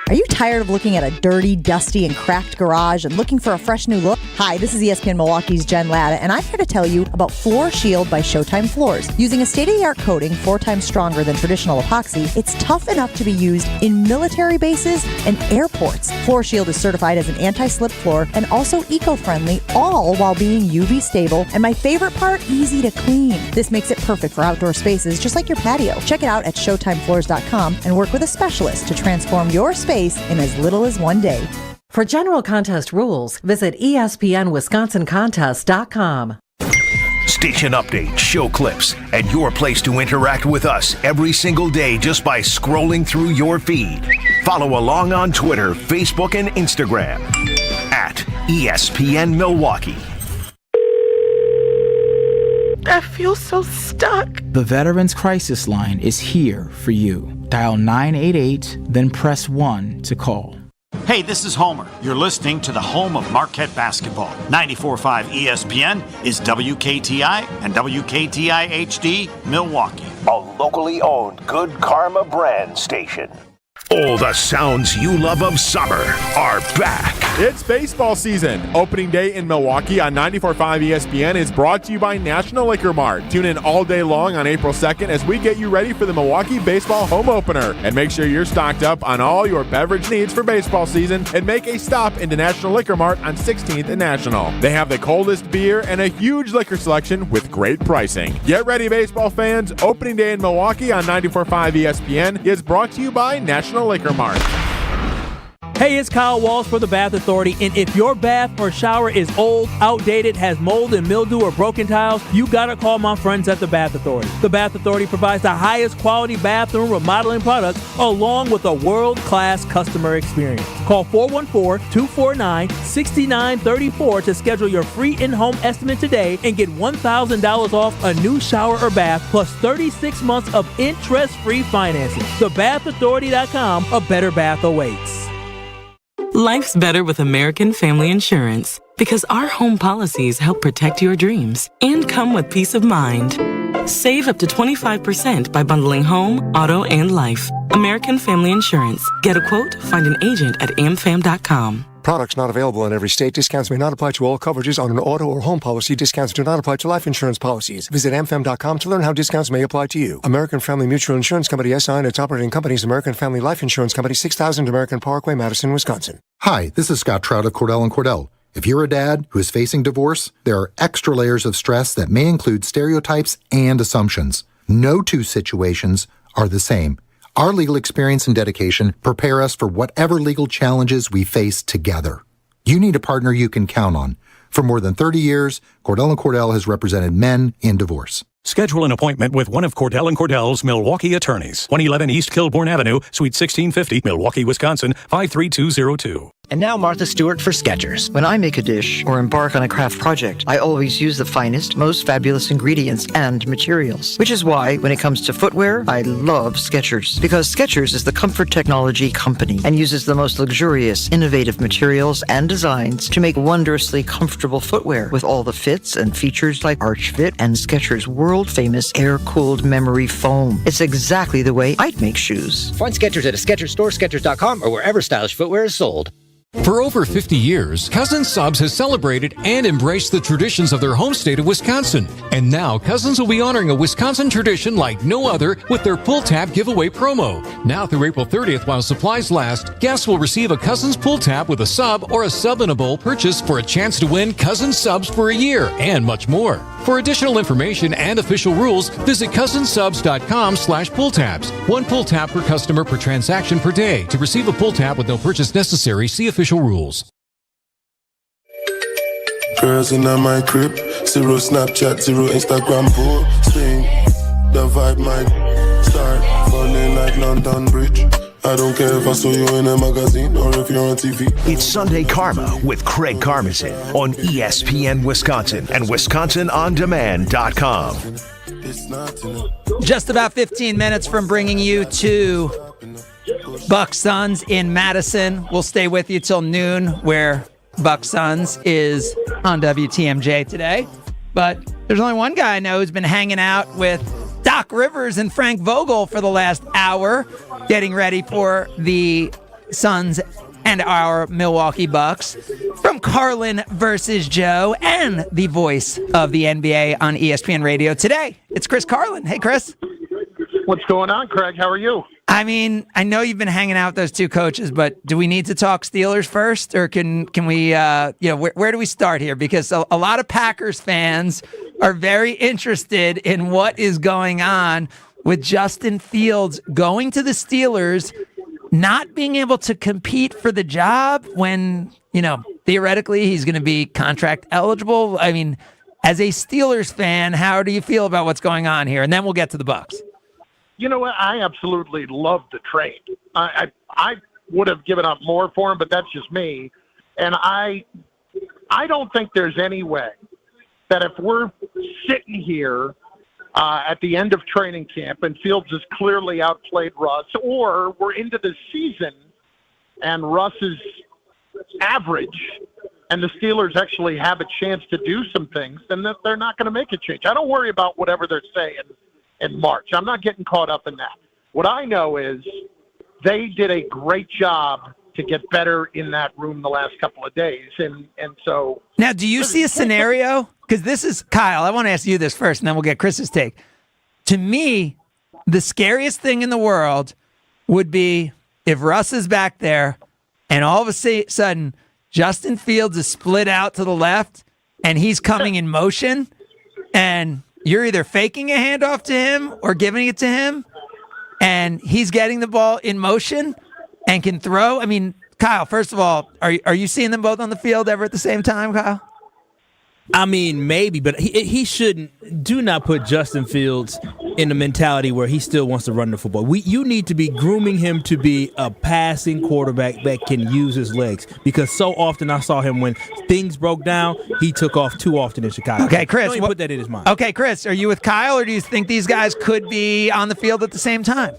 Are you tired of looking at a dirty, dusty, and cracked garage and looking for a fresh new look? Hi, this is ESPN Milwaukee's Jen Latta, and I'm here to tell you about Floor Shield by Showtime Floors. Using a state-of-the-art coating 4 times stronger than traditional epoxy, it's tough enough to be used in military bases and airports. Floor Shield is certified as an anti-slip floor and also eco-friendly, all while being UV stable, and my favorite part, easy to clean. This makes it perfect for outdoor spaces, just like your patio. Check it out at ShowtimeFloors.com and work with a specialist to transform your space in as little as one day. For general contest rules, visit ESPNWisconsinContest.com. Station updates, show clips, and your place to interact with us every single day just by scrolling through your feed. Follow along on Twitter, Facebook, and Instagram at ESPN Milwaukee. I feel so stuck. The Veterans Crisis Line is here for you. Dial 988, then press 1 to call. Hey, this is Homer. You're listening to the home of Marquette basketball. 94.5 ESPN is WKTI and WKTI HD Milwaukee. A locally owned Good Karma brand station. All the sounds you love of summer are back. It's baseball season. Opening day in Milwaukee on 94.5 ESPN is brought to you by National Liquor Mart. Tune in all day long on April 2nd as we get you ready for the Milwaukee baseball home opener. And make sure you're stocked up on all your beverage needs for baseball season and make a stop into National Liquor Mart on 16th and National. They have the coldest beer and a huge liquor selection with great pricing. Get ready, baseball fans. Opening day in Milwaukee on 94.5 ESPN is brought to you by National Liquor Mart. Hey, it's Kyle Walsh for the Bath Authority, and if your bath or shower is old, outdated, has mold and mildew or broken tiles, you gotta call my friends at the Bath Authority. The Bath Authority provides the highest quality bathroom remodeling products along with a world-class customer experience. Call 414-249-6934 to schedule your free in-home estimate today and get $1,000 off a new shower or bath plus 36 months of interest-free financing. TheBathAuthority.com, a better bath awaits. Life's better with American Family Insurance because our home policies help protect your dreams and come with peace of mind. Save up to 25% by bundling home, auto, and life. American Family Insurance. Get a quote, find an agent at amfam.com. Products not available in every state. Discounts may not apply to all coverages on an auto or home policy. Discounts do not apply to life insurance policies. Visit amfam.com to learn how discounts may apply to you. American Family Mutual Insurance Company, SI, and its operating companies, American Family Life Insurance Company, 6000 American Parkway, Madison, Wisconsin. Hi, this is Scott Trout of Cordell & Cordell. If you're a dad who is facing divorce, there are extra layers of stress that may include stereotypes and assumptions. No two situations are the same. Our legal experience and dedication prepare us for whatever legal challenges we face together. You need a partner you can count on. For more than 30 years, Cordell & Cordell has represented men in divorce. Schedule an appointment with one of Cordell & Cordell's Milwaukee attorneys. 111 East Kilbourne Avenue, Suite 1650, Milwaukee, Wisconsin, 53202. And now Martha Stewart for Skechers. When I make a dish or embark on a craft project, I always use the finest, most fabulous ingredients and materials. Which is why, when it comes to footwear, I love Skechers. Because Skechers is the comfort technology company and uses the most luxurious, innovative materials and designs to make wondrously comfortable footwear with all the fits and features like Arch Fit and Skechers' world-famous air-cooled memory foam. It's exactly the way I'd make shoes. Find Skechers at a Skechers store, Skechers.com, or wherever stylish footwear is sold. For over 50 years, Cousins Subs has celebrated and embraced the traditions of their home state of Wisconsin. And now, Cousins will be honoring a Wisconsin tradition like no other with their Pull Tab giveaway promo. Now through April 30th while supplies last, guests will receive a Cousins Pull Tab with a sub or a sub in a bowl purchase for a chance to win Cousins Subs for a year and much more. For additional information and official rules, visit cousinsubs.com/pulltabs. One pull tab per customer per transaction per day. To receive a pull tab with no purchase necessary, see official rules. Girls in my crib, 0 Snapchat, 0 Instagram posting. The vibe might start falling like London Bridge. I don't care if I saw you in a magazine or if you're on TV. It's Sunday Karma with Craig Karmazin on ESPN Wisconsin and WisconsinOnDemand.com. Just about 15 minutes from bringing you to Buck Suns in Madison. We'll stay with you till noon, where Buck Suns is on WTMJ today. But there's only one guy I know who's been hanging out with Doc Rivers and Frank Vogel for the last hour, getting ready for the Suns and our Milwaukee Bucks. From Carlin versus Joe and the voice of the NBA on ESPN Radio today, it's Chris Carlin. Hey, Chris. What's going on, Craig? How are you? I mean, I know you've been hanging out with those two coaches, but do we need to talk Steelers first, or can we, where do we start here? Because a lot of Packers fans are very interested in what is going on with Justin Fields going to the Steelers, not being able to compete for the job when, theoretically he's going to be contract eligible. I mean, as a Steelers fan, how do you feel about what's going on here? And then we'll get to the Bucs. You know what? I absolutely love the trade. I would have given up more for him, but that's just me. And I don't think there's any way that if we're sitting here at the end of training camp and Fields has clearly outplayed Russ, or we're into the season and Russ is average and the Steelers actually have a chance to do some things, then they're not going to make a change. I don't worry about whatever they're saying in March. I'm not getting caught up in that. What I know is they did a great job to get better in that room the last couple of days. And so now, do you see a scenario? Because this is Kyle. I want to ask you this first, and then we'll get Chris's take. To me, the scariest thing in the world would be if Russ is back there and all of a sudden Justin Fields is split out to the left and he's coming in motion and you're either faking a handoff to him or giving it to him, and he's getting the ball in motion and can throw. I mean, Kyle, first of all, are you seeing them both on the field ever at the same time, Kyle? I mean, maybe, but he shouldn't. Do not put Justin Fields in the mentality where he still wants to run the football. You need to be grooming him to be a passing quarterback that can use his legs, because so often I saw him when things broke down, he took off too often in Chicago. Okay, Chris. Don't put that in his mind. Okay, Chris, are you with Kyle, or do you think these guys could be on the field at the same time?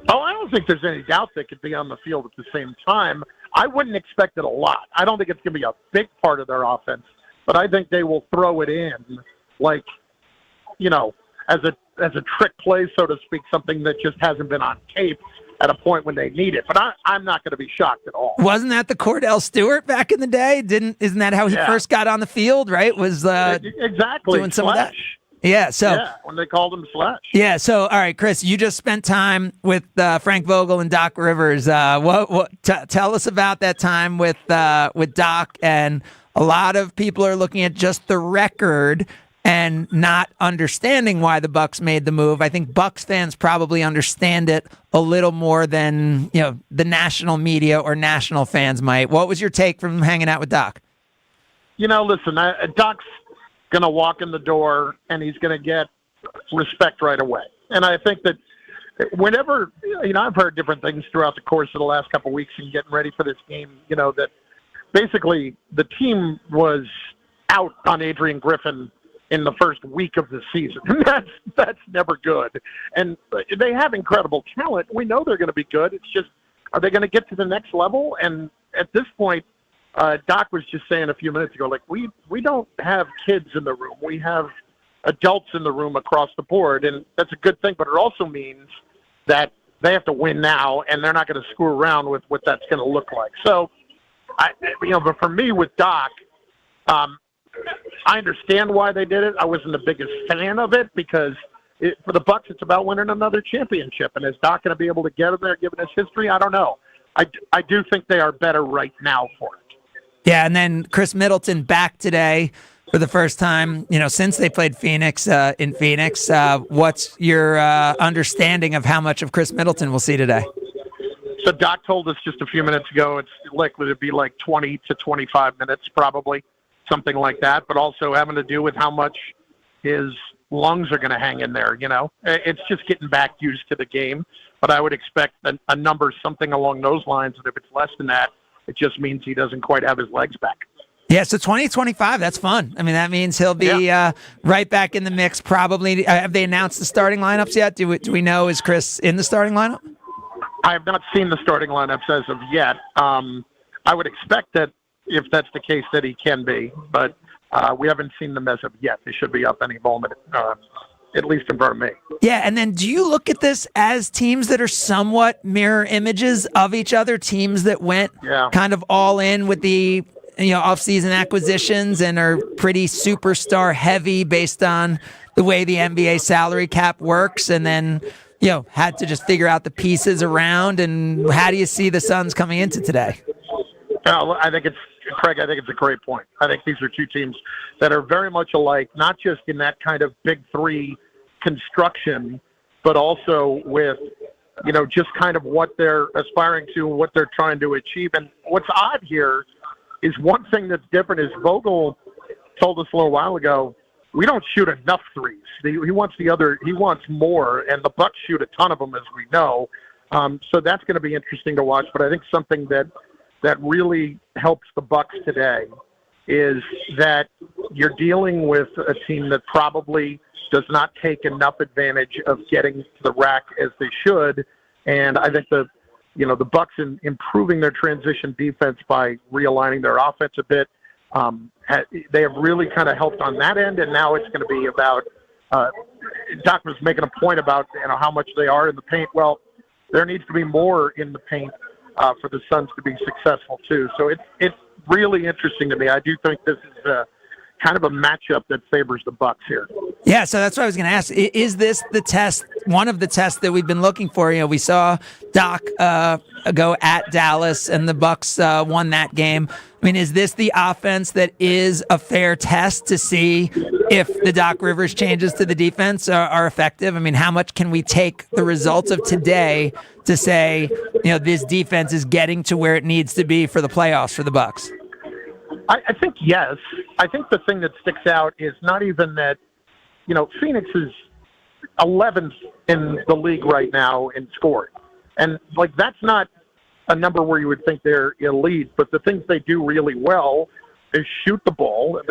Oh, I don't think there's any doubt they could be on the field at the same time. I wouldn't expect it a lot. I don't think it's going to be a big part of their offense, but I think they will throw it in, like, as a trick play, so to speak, something that just hasn't been on tape at a point when they need it. But I'm not going to be shocked at all. Wasn't that the Cordell Stewart back in the day? Isn't that how he first got on the field? Right? Was exactly doing some Flash. of that? Yeah. So when they called him Flash. Yeah. So all right, Chris, you just spent time with Frank Vogel and Doc Rivers. Tell us about that time with Doc. And a lot of people are looking at just the record and not understanding why the Bucs made the move. I think Bucs fans probably understand it a little more than the national media or national fans might. What was your take from hanging out with Doc? Listen, Doc's going to walk in the door and he's going to get respect right away. And I think that whenever, I've heard different things throughout the course of the last couple of weeks and getting ready for this game, that basically the team was out on Adrian Griffin in the first week of the season. That's never good. And they have incredible talent. We know they're going to be good. It's just, are they going to get to the next level? And at this point, Doc was just saying a few minutes ago, like, we don't have kids in the room. We have adults in the room across the board, and that's a good thing, but it also means that they have to win now, and they're not going to screw around with what that's going to look like. So But for me with Doc, I understand why they did it. I wasn't the biggest fan of it because for the Bucks, it's about winning another championship. And is Doc going to be able to get him there given his history? I don't know. I do think they are better right now for it. Yeah, and then Chris Middleton back today for the first time, since they played Phoenix in Phoenix. What's your understanding of how much of Chris Middleton we'll see today? So Doc told us just a few minutes ago it's likely to be like 20 to 25 minutes probably, something like that, but also having to do with how much his lungs are going to hang in there, It's just getting back used to the game, but I would expect a number something along those lines, and if it's less than that, it just means he doesn't quite have his legs back. Yeah, so 2025, that's fun. I mean, that means he'll be right back in the mix probably. Have they announced the starting lineups yet? Do we know, is Chris in the starting lineup? I have not seen the starting lineups as of yet. I would expect that if that's the case that he can be, but we haven't seen them as of yet. They should be up any moment, at least in front of me. Yeah, and then do you look at this as teams that are somewhat mirror images of each other, teams that went kind of all in with the off-season acquisitions and are pretty superstar heavy based on the way the NBA salary cap works, and then had to just figure out the pieces around? And how do you see the Suns coming into today? I think it's a great point. I think these are two teams that are very much alike, not just in that kind of big three construction, but also with, just kind of what they're aspiring to, what they're trying to achieve. And what's odd here is one thing that's different is Vogel told us a little while ago, we don't shoot enough threes. He wants more, and the Bucks shoot a ton of them, as we know. So that's going to be interesting to watch. But I think something that really helps the Bucks today is that you're dealing with a team that probably does not take enough advantage of getting to the rack as they should. And I think the Bucks in improving their transition defense by realigning their offense a bit, they have really kind of helped on that end. And now it's going to be about Doc was making a point about how much they are in the paint. Well, there needs to be more in the paint for the Suns to be successful too. So it's really interesting to me. I do think this is kind of a matchup that favors the Bucks here. Yeah, so that's what I was going to ask. Is this the test, one of the tests that we've been looking for? We saw Doc go at Dallas, and the Bucks won that game. I mean, is this the offense that is a fair test to see if the Doc Rivers changes to the defense are effective? I mean, how much can we take the results of today to say, this defense is getting to where it needs to be for the playoffs for the Bucks? I think yes. I think the thing that sticks out is not even that, Phoenix is 11th in the league right now in scoring. And, that's not a number where you would think they're elite, but the things they do really well is shoot the ball.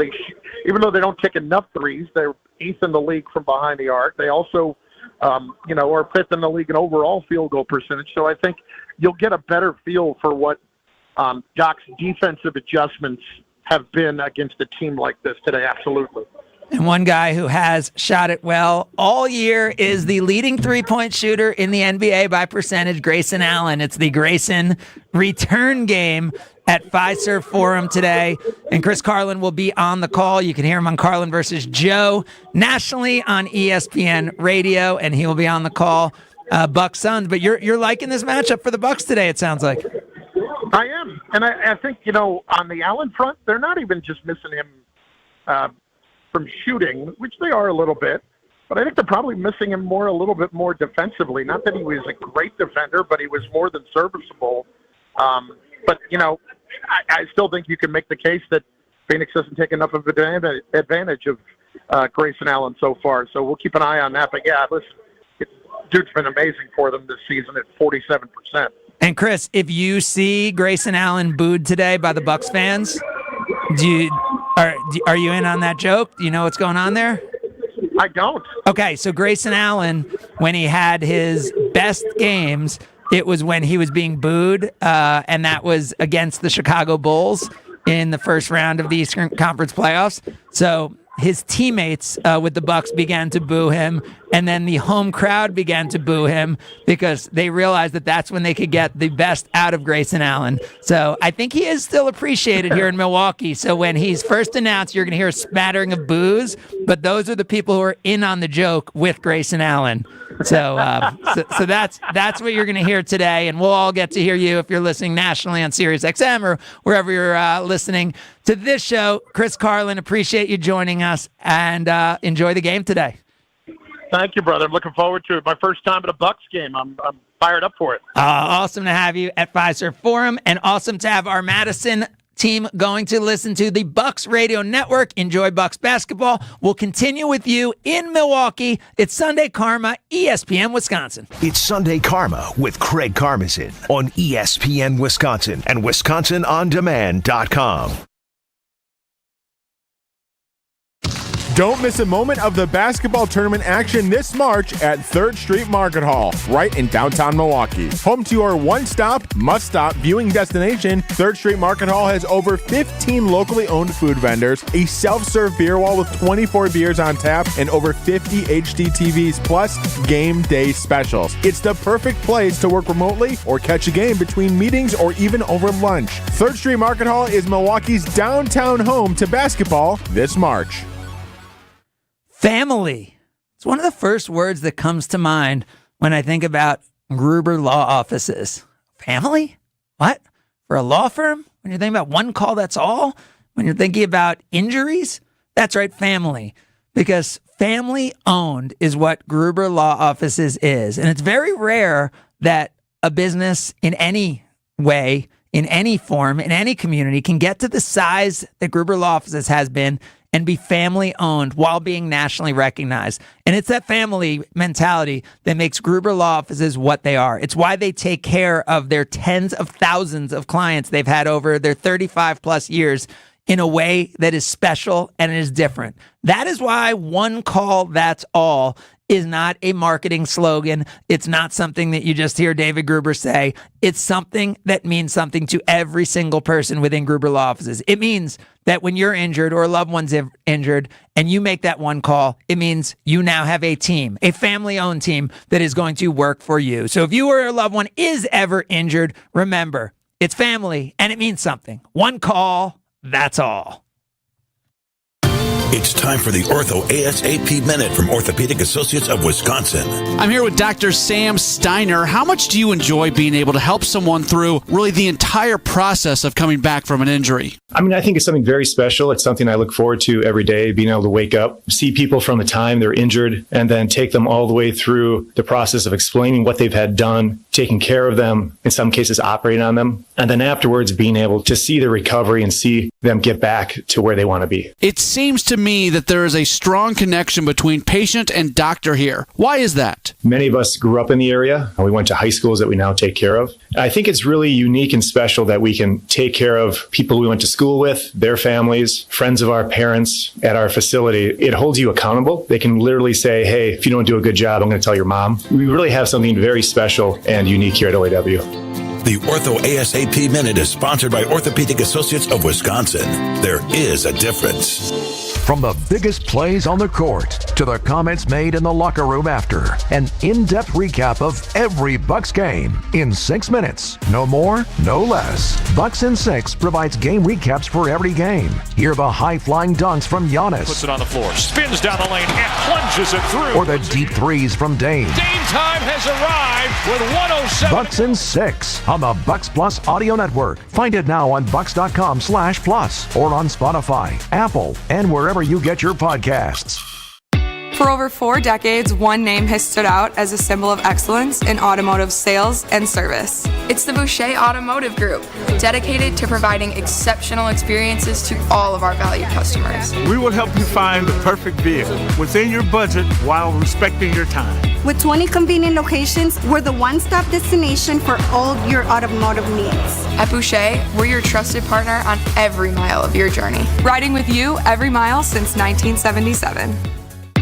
Even though they don't take enough threes, they're 8th in the league from behind the arc. They also, are 5th in the league in overall field goal percentage. So I think you'll get a better feel for what Doc's defensive adjustments have been against a team like this today. Absolutely. And one guy who has shot it well all year is the leading three-point shooter in the NBA by percentage, Grayson Allen. It's the Grayson return game at Fiserv Forum today. And Chris Carlin will be on the call. You can hear him on Carlin versus Joe nationally on ESPN Radio, and he will be on the call. Bucks Suns. But you're liking this matchup for the Bucks today, it sounds like. I am. And I think, on the Allen front, they're not even just missing him from shooting, which they are a little bit, but I think they're probably missing him a little bit more defensively. Not that he was a great defender, but he was more than serviceable. But, I still think you can make the case that Phoenix doesn't take enough of advantage of Grayson Allen so far. So we'll keep an eye on that. But, yeah, listen, dude's been amazing for them this season at 47%. And, Chris, if you see Grayson Allen booed today by the Bucks fans, are you in on that joke? Do you know what's going on there? I don't. Okay, so Grayson Allen, when he had his best games, it was when he was being booed, and that was against the Chicago Bulls in the first round of the Eastern Conference playoffs. So his teammates with the Bucs began to boo him, and then the home crowd began to boo him because they realized that that's when they could get the best out of Grayson Allen. So I think he is still appreciated here in Milwaukee. So when he's first announced, you're going to hear a smattering of boos, but those are the people who are in on the joke with Grayson Allen. So that's what you're going to hear today, and we'll all get to hear you if you're listening nationally on Sirius XM or wherever you're listening to this show. Chris Carlin, appreciate you joining us, and enjoy the game today. Thank you, brother. I'm looking forward to it. My first time at a Bucs game. I'm fired up for it. Awesome to have you at Fiserv Forum, and awesome to have our Madison team going to listen to the Bucs Radio Network. Enjoy Bucs basketball. We'll continue with you in Milwaukee. It's Sunday Karma, ESPN Wisconsin. It's Sunday Karma with Craig Karmazin on ESPN Wisconsin and WisconsinOnDemand.com. Don't miss a moment of the basketball tournament action this March at 3rd Street Market Hall, right in downtown Milwaukee. Home to your one-stop, must-stop viewing destination, 3rd Street Market Hall has over 15 locally owned food vendors, a self-serve beer wall with 24 beers on tap, and over 50 HD TVs, plus game day specials. It's the perfect place to work remotely or catch a game between meetings or even over lunch. 3rd Street Market Hall is Milwaukee's downtown home to basketball this March. Family. It's one of the first words that comes to mind when I think about Gruber Law Offices. Family? What? For a law firm? When you're thinking about one call, that's all? When you're thinking about injuries? That's right, family. Because family owned is what Gruber Law Offices is. And it's very rare that a business in any way, in any form, in any community can get to the size that Gruber Law Offices has been and be family owned while being nationally recognized. And it's that family mentality that makes Gruber Law Offices what they are. It's why they take care of their tens of thousands of clients they've had over their 35 plus years in a way that is special and is different. That is why one call, that's all is not a marketing slogan. It's not something that you just hear David Gruber say. It's something that means something to every single person within Gruber Law Offices. It means that when you're injured or a loved one's injured and you make that one call, it means you now have a team, a family-owned team that is going to work for you. So if you or a loved one is ever injured, remember, it's family and it means something. One call, that's all. It's time for the Ortho ASAP Minute from Orthopedic Associates of Wisconsin. I'm here with Dr. Sam Steiner. How much do you enjoy being able to help someone through really the entire process of coming back from an injury? I mean, I think it's something very special. It's something I look forward to every day, being able to wake up, see people from the time they're injured, and then take them all the way through the process of explaining what they've had done, taking care of them, in some cases operating on them, and then afterwards being able to see the recovery and see them get back to where they want to be. It seems to me that there is a strong connection between patient and doctor here. Why is that? Many of us grew up in the area. We went to high schools that we now take care of. I think it's really unique and special that we can take care of people we went to school with, their families, friends of our parents at our facility. It holds you accountable. They can literally say, hey, if you don't do a good job, I'm going to tell your mom. We really have something very special and unique here at OAW. The Ortho ASAP Minute is sponsored by Orthopedic Associates of Wisconsin. There is a difference. From the biggest plays on the court to the comments made in the locker room after, an in-depth recap of every Bucs game in 6 minutes. No more, no less. Bucs in 6 provides game recaps for every game. Hear the high-flying dunks from Giannis. Puts it on the floor, spins down the lane, and plunges it through. Or the deep threes from Dame. Dame time has arrived with 107. Bucs in 6 on the Bucs Plus Audio Network. Find it now on bucs.com/plus or on Spotify, Apple, and wherever you get your podcasts. For over 4 decades, one name has stood out as a symbol of excellence in automotive sales and service. It's the Boucher Automotive Group, dedicated to providing exceptional experiences to all of our valued customers. We will help you find the perfect vehicle within your budget while respecting your time. With 20 convenient locations, we're the one-stop destination for all your automotive needs. At Boucher, we're your trusted partner on every mile of your journey. Riding with you every mile since 1977.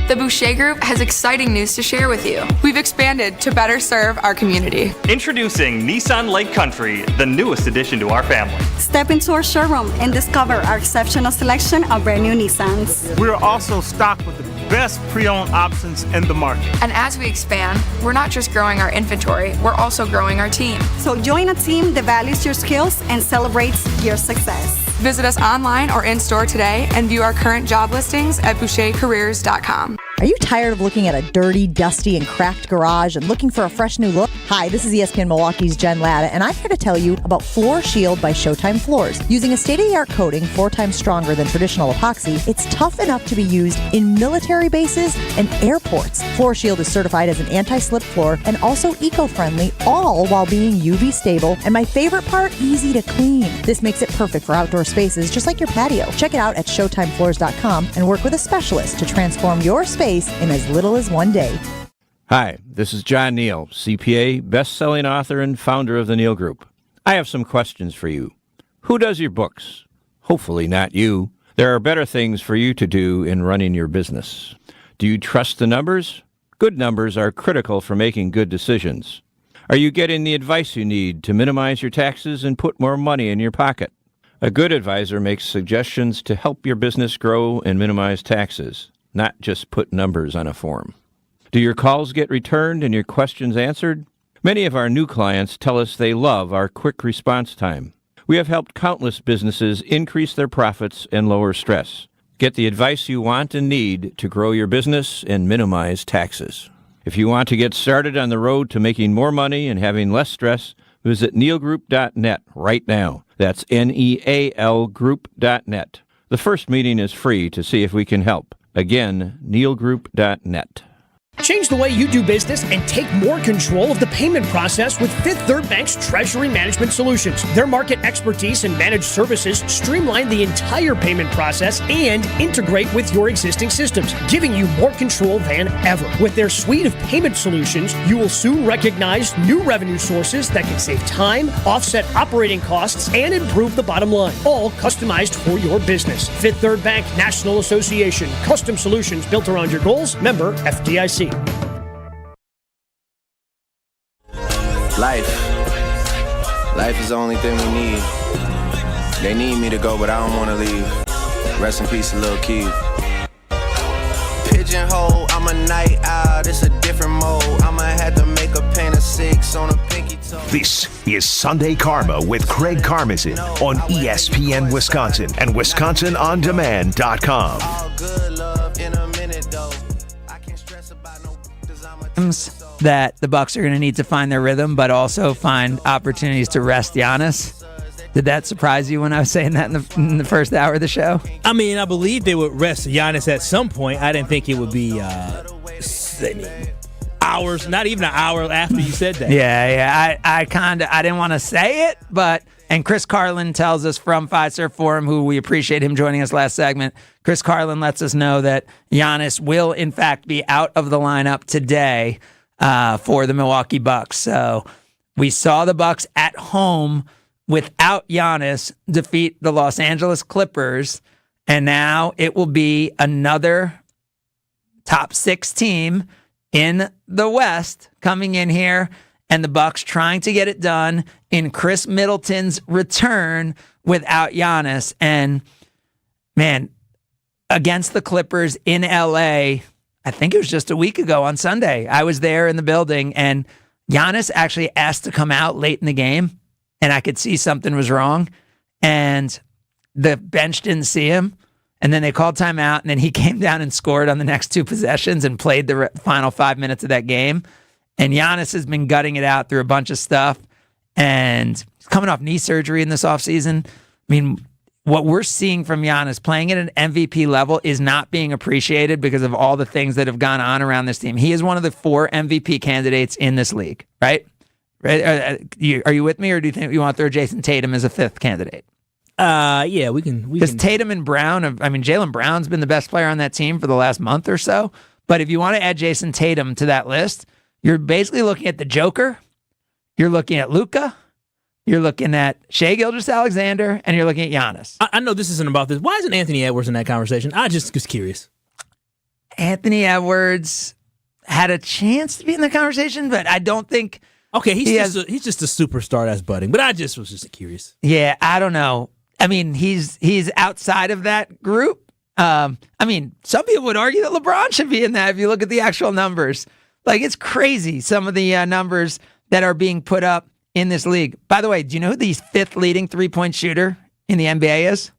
The Boucher Group has exciting news to share with you. We've expanded to better serve our community. Introducing Nissan Lake Country, the newest addition to our family. Step into our showroom and discover our exceptional selection of brand new Nissans. We're also stocked with the best pre-owned options in the market. And as we expand, we're not just growing our inventory, we're also growing our team. So join a team that values your skills and celebrates your success. Visit us online or in-store today and view our current job listings at bouchercareers.com. Are you tired of looking at a dirty, dusty, and cracked garage and looking for a fresh new look? Hi, this is ESPN Milwaukee's Jen Latta, and I'm here to tell you about Floor Shield by Showtime Floors. Using a state-of-the-art coating 4 times stronger than traditional epoxy, it's tough enough to be used in military bases and airports. Floor Shield is certified as an anti-slip floor and also eco-friendly, all while being UV stable, and my favorite part, easy to clean. This makes it perfect for outdoor spaces, just like your patio. Check it out at ShowtimeFloors.com and work with a specialist to transform your space in as little as one day. Hi, this is John Neal, CPA, best-selling author and founder of the Neal Group. I have some questions for you. Who does your books? Hopefully not you. There are better things for you to do in running your business. Do you trust the numbers? Good numbers are critical for making good decisions. Are you getting the advice you need to minimize your taxes and put more money in your pocket? A good advisor makes suggestions to help your business grow and minimize taxes, not just put numbers on a form. Do your calls get returned and your questions answered? Many of our new clients tell us they love our quick response time. We have helped countless businesses increase their profits and lower stress. Get the advice you want and need to grow your business and minimize taxes. If you want to get started on the road to making more money and having less stress, visit nealgroup.net right now. That's NEAL group.net. The first meeting is free to see if we can help. Again, nealgroup.net. Change the way you do business and take more control of the payment process with Fifth Third Bank's Treasury Management Solutions. Their market expertise and managed services streamline the entire payment process and integrate with your existing systems, giving you more control than ever. With their suite of payment solutions, you will soon recognize new revenue sources that can save time, offset operating costs, and improve the bottom line, all customized for your business. Fifth Third Bank National Association. Custom solutions built around your goals. Member FDIC. Life is the only thing we need. They need me to go, but I don't want to leave. Rest in peace, Lil Keith. Pigeonhole, I'm a night owl, it's a different mode. I'ma have to make a paint of 6 on a pinky toe. This is Sunday Karma with Craig Karmazin on ESPN Wisconsin and WisconsinOnDemand.com. All good love in a minute, though. I can't stress about no that the Bucks are going to need to find their rhythm, but also find opportunities to rest Giannis. Did that surprise you when I was saying that in the first hour of the show? I mean, I believe they would rest Giannis at some point. I didn't think it would be hours, not even an hour after you said that. Yeah. I didn't want to say it, but. And Chris Carlin tells us from Fiserv Forum, who we appreciate him joining us last segment. Chris Carlin lets us know that Giannis will, in fact, be out of the lineup today for the Milwaukee Bucks. So we saw the Bucks at home without Giannis defeat the Los Angeles Clippers, and now it will be another top 6 team in the West coming in here. And the Bucks trying to get it done in Chris Middleton's return without Giannis. And, man, against the Clippers in L.A., I think it was just a week ago on Sunday, I was there in the building, and Giannis actually asked to come out late in the game, and I could see something was wrong. And the bench didn't see him. And then they called timeout, and then he came down and scored on the next 2 possessions and played the final 5 minutes of that game. And Giannis has been gutting it out through a bunch of stuff, and he's coming off knee surgery in this offseason. I mean, what we're seeing from Giannis playing at an MVP level is not being appreciated because of all the things that have gone on around this team. He is one of the 4 MVP candidates in this league, right? Are you with me, or do you think you want to throw Jason Tatum as a 5th candidate? Yeah, we can. Because Tatum and Brown, Jaylen Brown's been the best player on that team for the last month or so. But if you want to add Jason Tatum to that list, you're basically looking at the Joker, you're looking at Luka, you're looking at Shai Gilgeous-Alexander, and you're looking at Giannis. I know this isn't about this. Why isn't Anthony Edwards in that conversation? I just was curious. Anthony Edwards had a chance to be in the conversation, but I don't think. Okay, he's just a superstar that's budding. But I was just curious. Yeah, I don't know. I mean, he's outside of that group. I mean, some people would argue that LeBron should be in that if you look at the actual numbers. Like, it's crazy, some of the numbers that are being put up in this league. By the way, do you know who the 5th leading three-point shooter in the NBA is?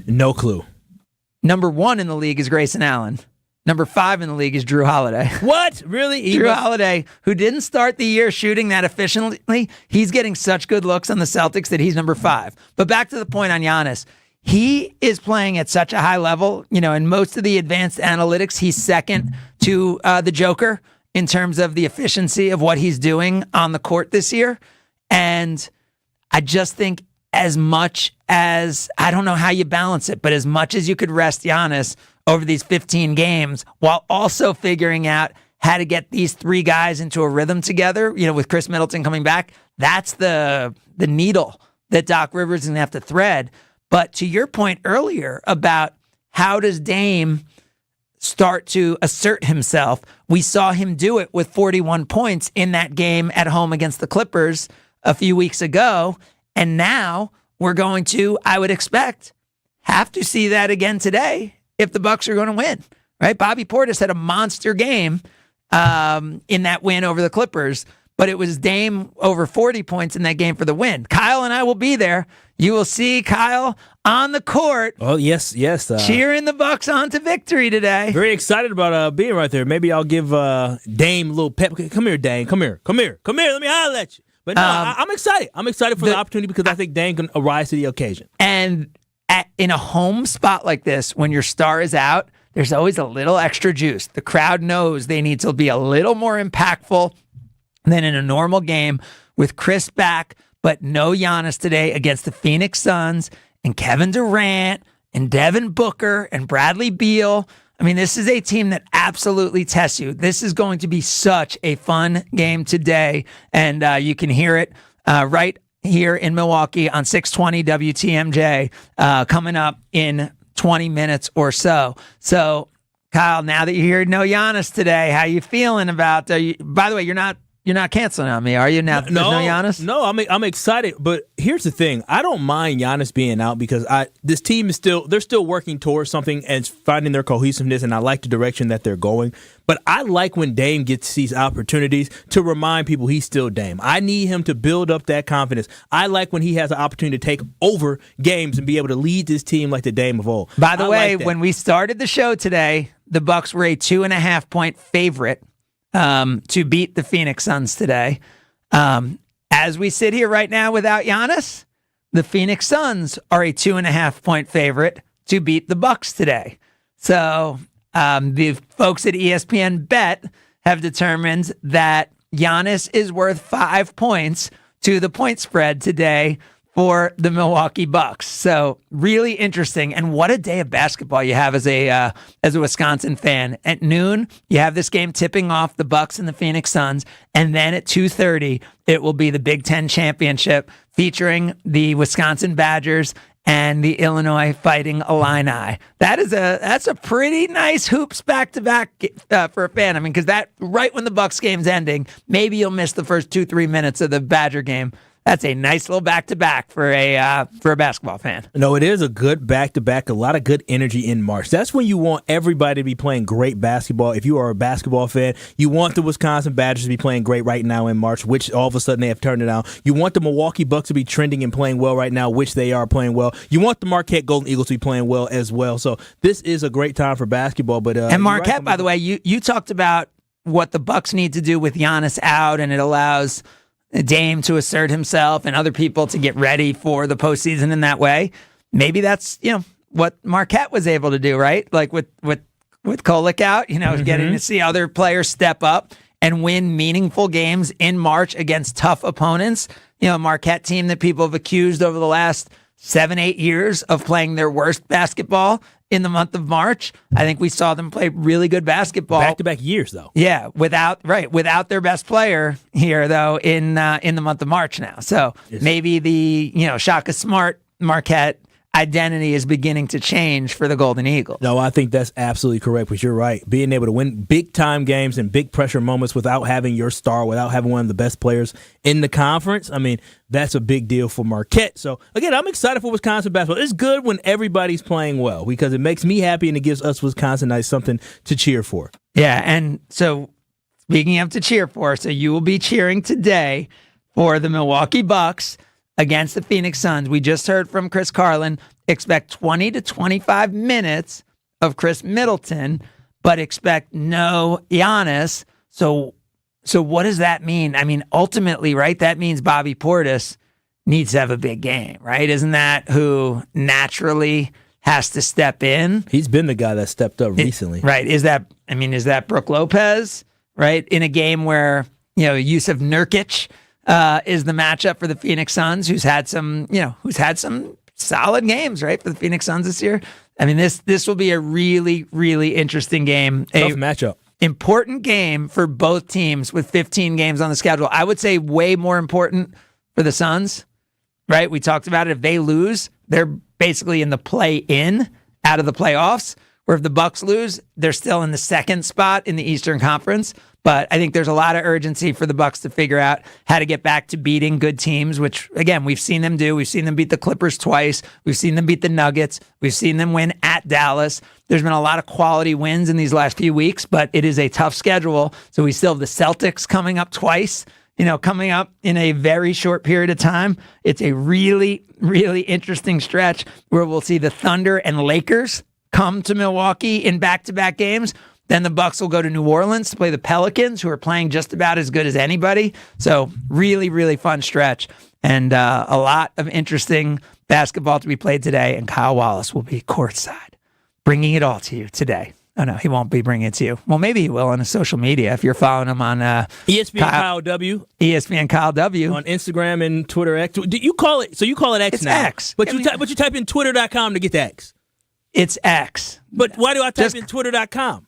No clue. Number 1 in the league is Grayson Allen. Number 5 in the league is Drew Holiday. What? Really? Drew Holiday, who didn't start the year shooting that efficiently, he's getting such good looks on the Celtics that he's number 5. But back to the point on Giannis. He is playing at such a high level. You know, in most of the advanced analytics, he's second to the Joker in terms of the efficiency of what he's doing on the court this year. And I just think as much as, I don't know how you balance it, but as much as you could rest Giannis over these 15 games while also figuring out how to get these 3 guys into a rhythm together, you know, with Chris Middleton coming back, that's the needle that Doc Rivers is going to have to thread. But to your point earlier about how does Dame start to assert himself, we saw him do it with 41 points in that game at home against the Clippers a few weeks ago. And now we're going to, I would expect, have to see that again today if the Bucks are going to win, right? Bobby Portis had a monster game in that win over the Clippers, but it was Dame over 40 points in that game for the win. Kyle and I will be there. You will see Kyle on the court. Oh, yes. Cheering the Bucks on to victory today. Very excited about being right there. Maybe I'll give Dame a little pep. Come here, Dame. Come here. Let me holler at you. But no, I'm excited. I'm excited for the opportunity because I think Dame can rise to the occasion. And in a home spot like this, when your star is out, there's always a little extra juice. The crowd knows they need to be a little more impactful than in a normal game with Chris back, but no Giannis today against the Phoenix Suns and Kevin Durant and Devin Booker and Bradley Beal. I mean, this is a team that absolutely tests you. This is going to be such a fun game today, and you can hear it right here in Milwaukee on 620 WTMJ coming up in 20 minutes or so. So, Kyle, now that you're here, no Giannis today, how you feeling about? By the way, you're not canceling on me, are you? Now, no Giannis? No, I'm excited. But here's the thing. I don't mind Giannis being out because this team is they're still working towards something and finding their cohesiveness, and I like the direction that they're going. But I like when Dame gets these opportunities to remind people he's still Dame. I need him to build up that confidence. I like when he has an opportunity to take over games and be able to lead this team like the Dame of old. By the way, when we started the show today, the Bucks were a 2.5-point favorite to beat the Phoenix Suns today. As we sit here right now without Giannis, the Phoenix Suns are a 2.5-point favorite to beat the Bucks today. So the folks at ESPN Bet have determined that Giannis is worth 5 points to the point spread today for the Milwaukee Bucks. So really interesting. And what a day of basketball you have as a Wisconsin fan. At noon, you have this game tipping off the Bucks and the Phoenix Suns. And then at 2:30, it will be the Big Ten Championship featuring the Wisconsin Badgers and the Illinois Fighting Illini. That's a pretty nice hoops back-to-back for a fan. I mean, because that right when the Bucks game's ending, maybe you'll miss the first 2-3 minutes of the Badger game. That's a nice little back-to-back for a basketball fan. No, it is a good back-to-back, a lot of good energy in March. That's when you want everybody to be playing great basketball. If you are a basketball fan, you want the Wisconsin Badgers to be playing great right now in March, which all of a sudden they have turned it on. You want the Milwaukee Bucks to be trending and playing well right now, which they are playing well. You want the Marquette Golden Eagles to be playing well as well. So this is a great time for basketball. But and Marquette, by the way, you talked about what the Bucks need to do with Giannis out, and it allows Dame to assert himself and other people to get ready for the postseason in that way. Maybe that's, what Marquette was able to do, right? Like with Kolek out, getting to see other players step up and win meaningful games in March against tough opponents. A Marquette team that people have accused over the last 7-8 years of playing their worst basketball in the month of March. I think we saw them play really good basketball. Back-to-back years, though. Yeah, without their best player here, though, in the month of March now. So maybe the Shaka Smart Marquette, identity is beginning to change for the Golden Eagles. No, I think that's absolutely correct, but you're right. Being able to win big-time games and big pressure moments without having your star, without having one of the best players in the conference, I mean, that's a big deal for Marquette. So, again, I'm excited for Wisconsin basketball. It's good when everybody's playing well because it makes me happy and it gives us Wisconsinites something to cheer for. Yeah, and so speaking of to cheer for, so you will be cheering today for the Milwaukee Bucks against the Phoenix Suns. We just heard from Chris Carlin. Expect 20 to 25 minutes of Chris Middleton, but expect no Giannis. So what does that mean? I mean, ultimately, right, that means Bobby Portis needs to have a big game, right? Isn't that who naturally has to step in? He's been the guy that stepped up recently. Right. Is that Brook Lopez, right? In a game where, Yusuf Nurkic is the matchup for the Phoenix Suns, who's had some solid games, right, for the Phoenix Suns this year. I mean, this will be a really, really interesting game. Tough matchup. Important game for both teams with 15 games on the schedule. I would say way more important for the Suns, right? We talked about it. If they lose, they're basically in the play-in out of the playoffs, where if the Bucks lose, they're still in the second spot in the Eastern Conference. But I think there's a lot of urgency for the Bucks to figure out how to get back to beating good teams, which, again, we've seen them do. We've seen them beat the Clippers twice. We've seen them beat the Nuggets. We've seen them win at Dallas. There's been a lot of quality wins in these last few weeks, but it is a tough schedule. So we still have the Celtics coming up twice, coming up in a very short period of time. It's a really, really interesting stretch where we'll see the Thunder and Lakers come to Milwaukee in back-to-back games. Then the Bucks will go to New Orleans to play the Pelicans, who are playing just about as good as anybody. So really, really fun stretch. And a lot of interesting basketball to be played today. And Kyle Wallace will be courtside, bringing it all to you today. Oh, no, he won't be bringing it to you. Well, maybe he will on his social media if you're following him on ESPN Kyle W. ESPN Kyle W. On Instagram and Twitter X. Do you call it? So you call it X it's now. X. But you type in twitter.com to get the X. It's X. But why do I type in twitter.com?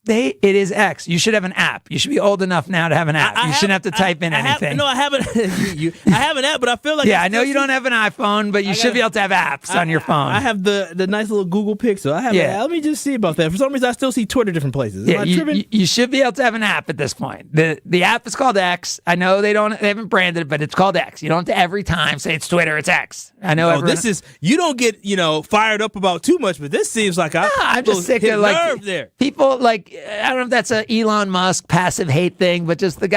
It is X. You should have an app. You should be old enough now to have an app. You shouldn't have to type in anything. I haven't. I have an app, but I feel like I know you don't have an iPhone, but you should be able to have apps on your phone. I have the nice little Google Pixel. I have. Let me just see about that. For some reason, I still see Twitter different places. Am I tripping? You should be able to have an app at this point. The app is called X. I know they haven't branded it, but it's called X. You don't have to every time say it's Twitter. It's X. I know. This is you don't get fired up about too much, but this seems like I'm just sick of nerve there. People I don't know if that's a Elon Musk passive hate thing, but just the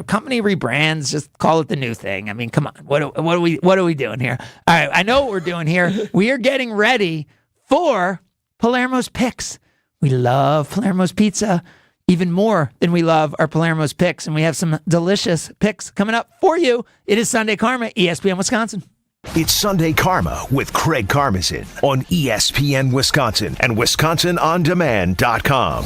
company rebrands, just call it the new thing. I mean, come on, what are we doing here? All right, I know what we're doing here. We are getting ready for Palermo's Picks. We love Palermo's Pizza even more than we love our Palermo's Picks, and we have some delicious picks coming up for you. It is Sunday Karma, ESPN Wisconsin. It's Sunday Karma with Craig Karmazin on ESPN Wisconsin and WisconsinOnDemand.com.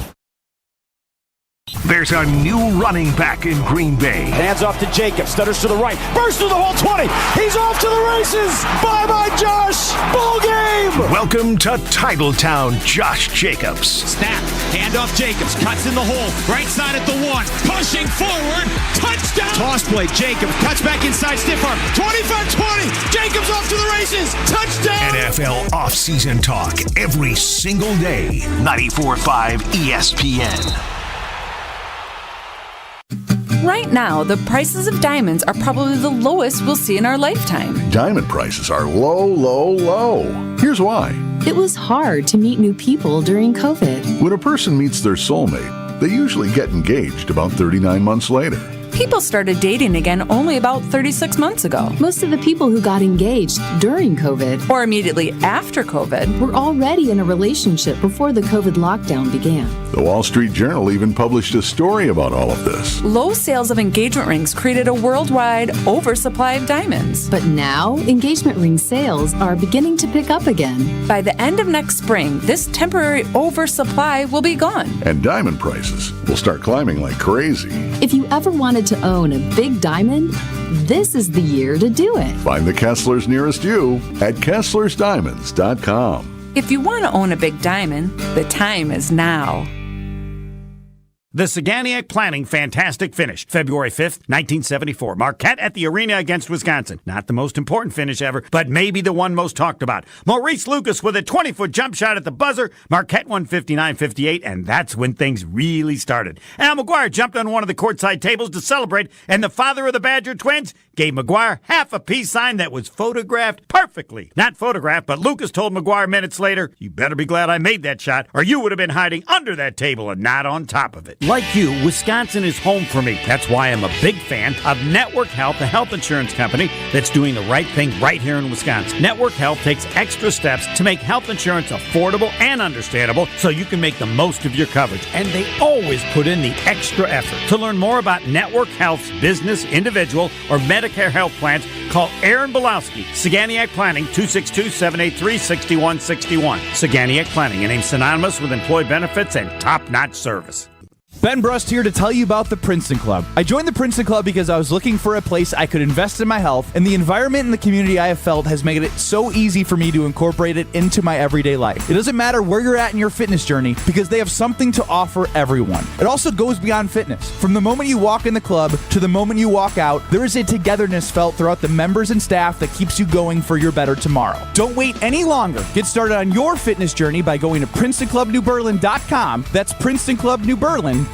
There's a new running back in Green Bay. Hands off to Jacobs. Stutters to the right. Burst through the whole 20. He's off to the races. Bye-bye, Josh. Ball game. Welcome to Titletown, Josh Jacobs. Snap. Handoff Jacobs. Cuts in the hole. Right side at the 1. Pushing forward. Touchdown. Toss play. Jacobs. Cuts back inside. Stiff arm. 25-20. Jacobs off to the races. Touchdown. NFL offseason talk every single day. 94.5 ESPN. Right now, the prices of diamonds are probably the lowest we'll see in our lifetime. Diamond prices are low, low, low. Here's why. It was hard to meet new people during COVID. When a person meets their soulmate, they usually get engaged about 39 months later. People started dating again only about 36 months ago. Most of the people who got engaged during COVID or immediately after COVID were already in a relationship before the COVID lockdown began. The Wall Street Journal even published a story about all of this. Low sales of engagement rings created a worldwide oversupply of diamonds. But now, engagement ring sales are beginning to pick up again. By the end of next spring, this temporary oversupply will be gone. And diamond prices will start climbing like crazy. If you ever wanted to own a big diamond, this is the year to do it. Find the Kesslers nearest you at KesslersDiamonds.com. If you want to own a big diamond, the time is now. The Saganiac Planning Fantastic Finish, February 5th, 1974. Marquette at the Arena against Wisconsin. Not the most important finish ever, but maybe the one most talked about. Maurice Lucas with a 20-foot jump shot at the buzzer. Marquette won 59-58, and that's when things really started. Al McGuire jumped on one of the courtside tables to celebrate, and the father of the Badger twins gave McGuire half a peace sign that was photographed perfectly. Not photographed, but Lucas told McGuire minutes later, "You better be glad I made that shot, or you would have been hiding under that table and not on top of it." Like you, Wisconsin is home for me. That's why I'm a big fan of Network Health, the health insurance company that's doing the right thing right here in Wisconsin. Network Health takes extra steps to make health insurance affordable and understandable so you can make the most of your coverage. And they always put in the extra effort. To learn more about Network Health's business, individual, or Medicare health plans, call Aaron Belowski, Saganiac Planning, 262-783-6161. Saganiac Planning, a name synonymous with employee benefits and top-notch service. Ben Brust here to tell you about the Princeton Club. I joined the Princeton Club because I was looking for a place I could invest in my health, and the environment and the community I have felt has made it so easy for me to incorporate it into my everyday life. It doesn't matter where you're at in your fitness journey because they have something to offer everyone. It also goes beyond fitness. From the moment you walk in the club to the moment you walk out, there is a togetherness felt throughout the members and staff that keeps you going for your better tomorrow. Don't wait any longer. Get started on your fitness journey by going to PrincetonClubNewBerlin.com. That's PrincetonClubNewBerlin.com.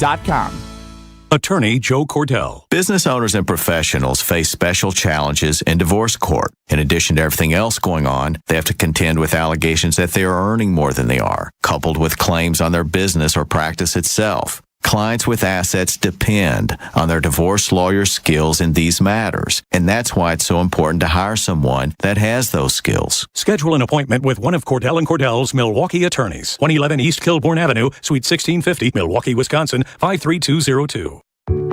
Attorney Joe Cordell. Business owners and professionals face special challenges in divorce court. In addition to everything else going on, they have to contend with allegations that they are earning more than they are, coupled with claims on their business or practice itself. Clients with assets depend on their divorce lawyer's skills in these matters, and that's why it's so important to hire someone that has those skills. Schedule an appointment with one of Cordell & Cordell's Milwaukee attorneys. 111 East Kilbourne Avenue, Suite 1650, Milwaukee, Wisconsin, 53202.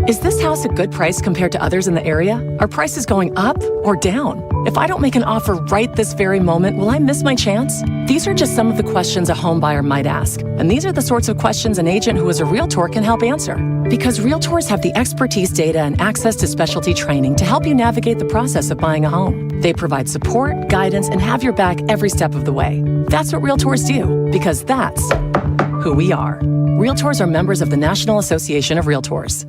Is this house a good price compared to others in the area? Are prices going up or down? If I don't make an offer right this very moment, will I miss my chance? These are just some of the questions a home buyer might ask. And these are the sorts of questions an agent who is a Realtor can help answer. Because Realtors have the expertise, data, and access to specialty training to help you navigate the process of buying a home. They provide support, guidance, and have your back every step of the way. That's what Realtors do, because that's who we are. Realtors are members of the National Association of Realtors.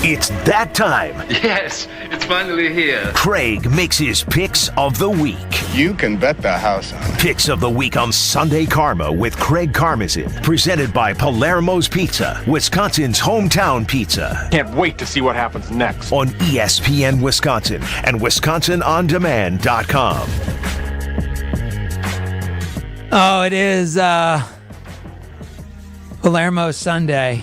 It's that time. Yes, it's finally here. Craig makes his picks of the week. You can bet the house on it. Picks of the week on Sunday Karma with Craig Karmazin. Presented by Palermo's Pizza, Wisconsin's hometown pizza. Can't wait to see what happens next. On ESPN Wisconsin and WisconsinOnDemand.com. Oh, it is Palermo Sunday.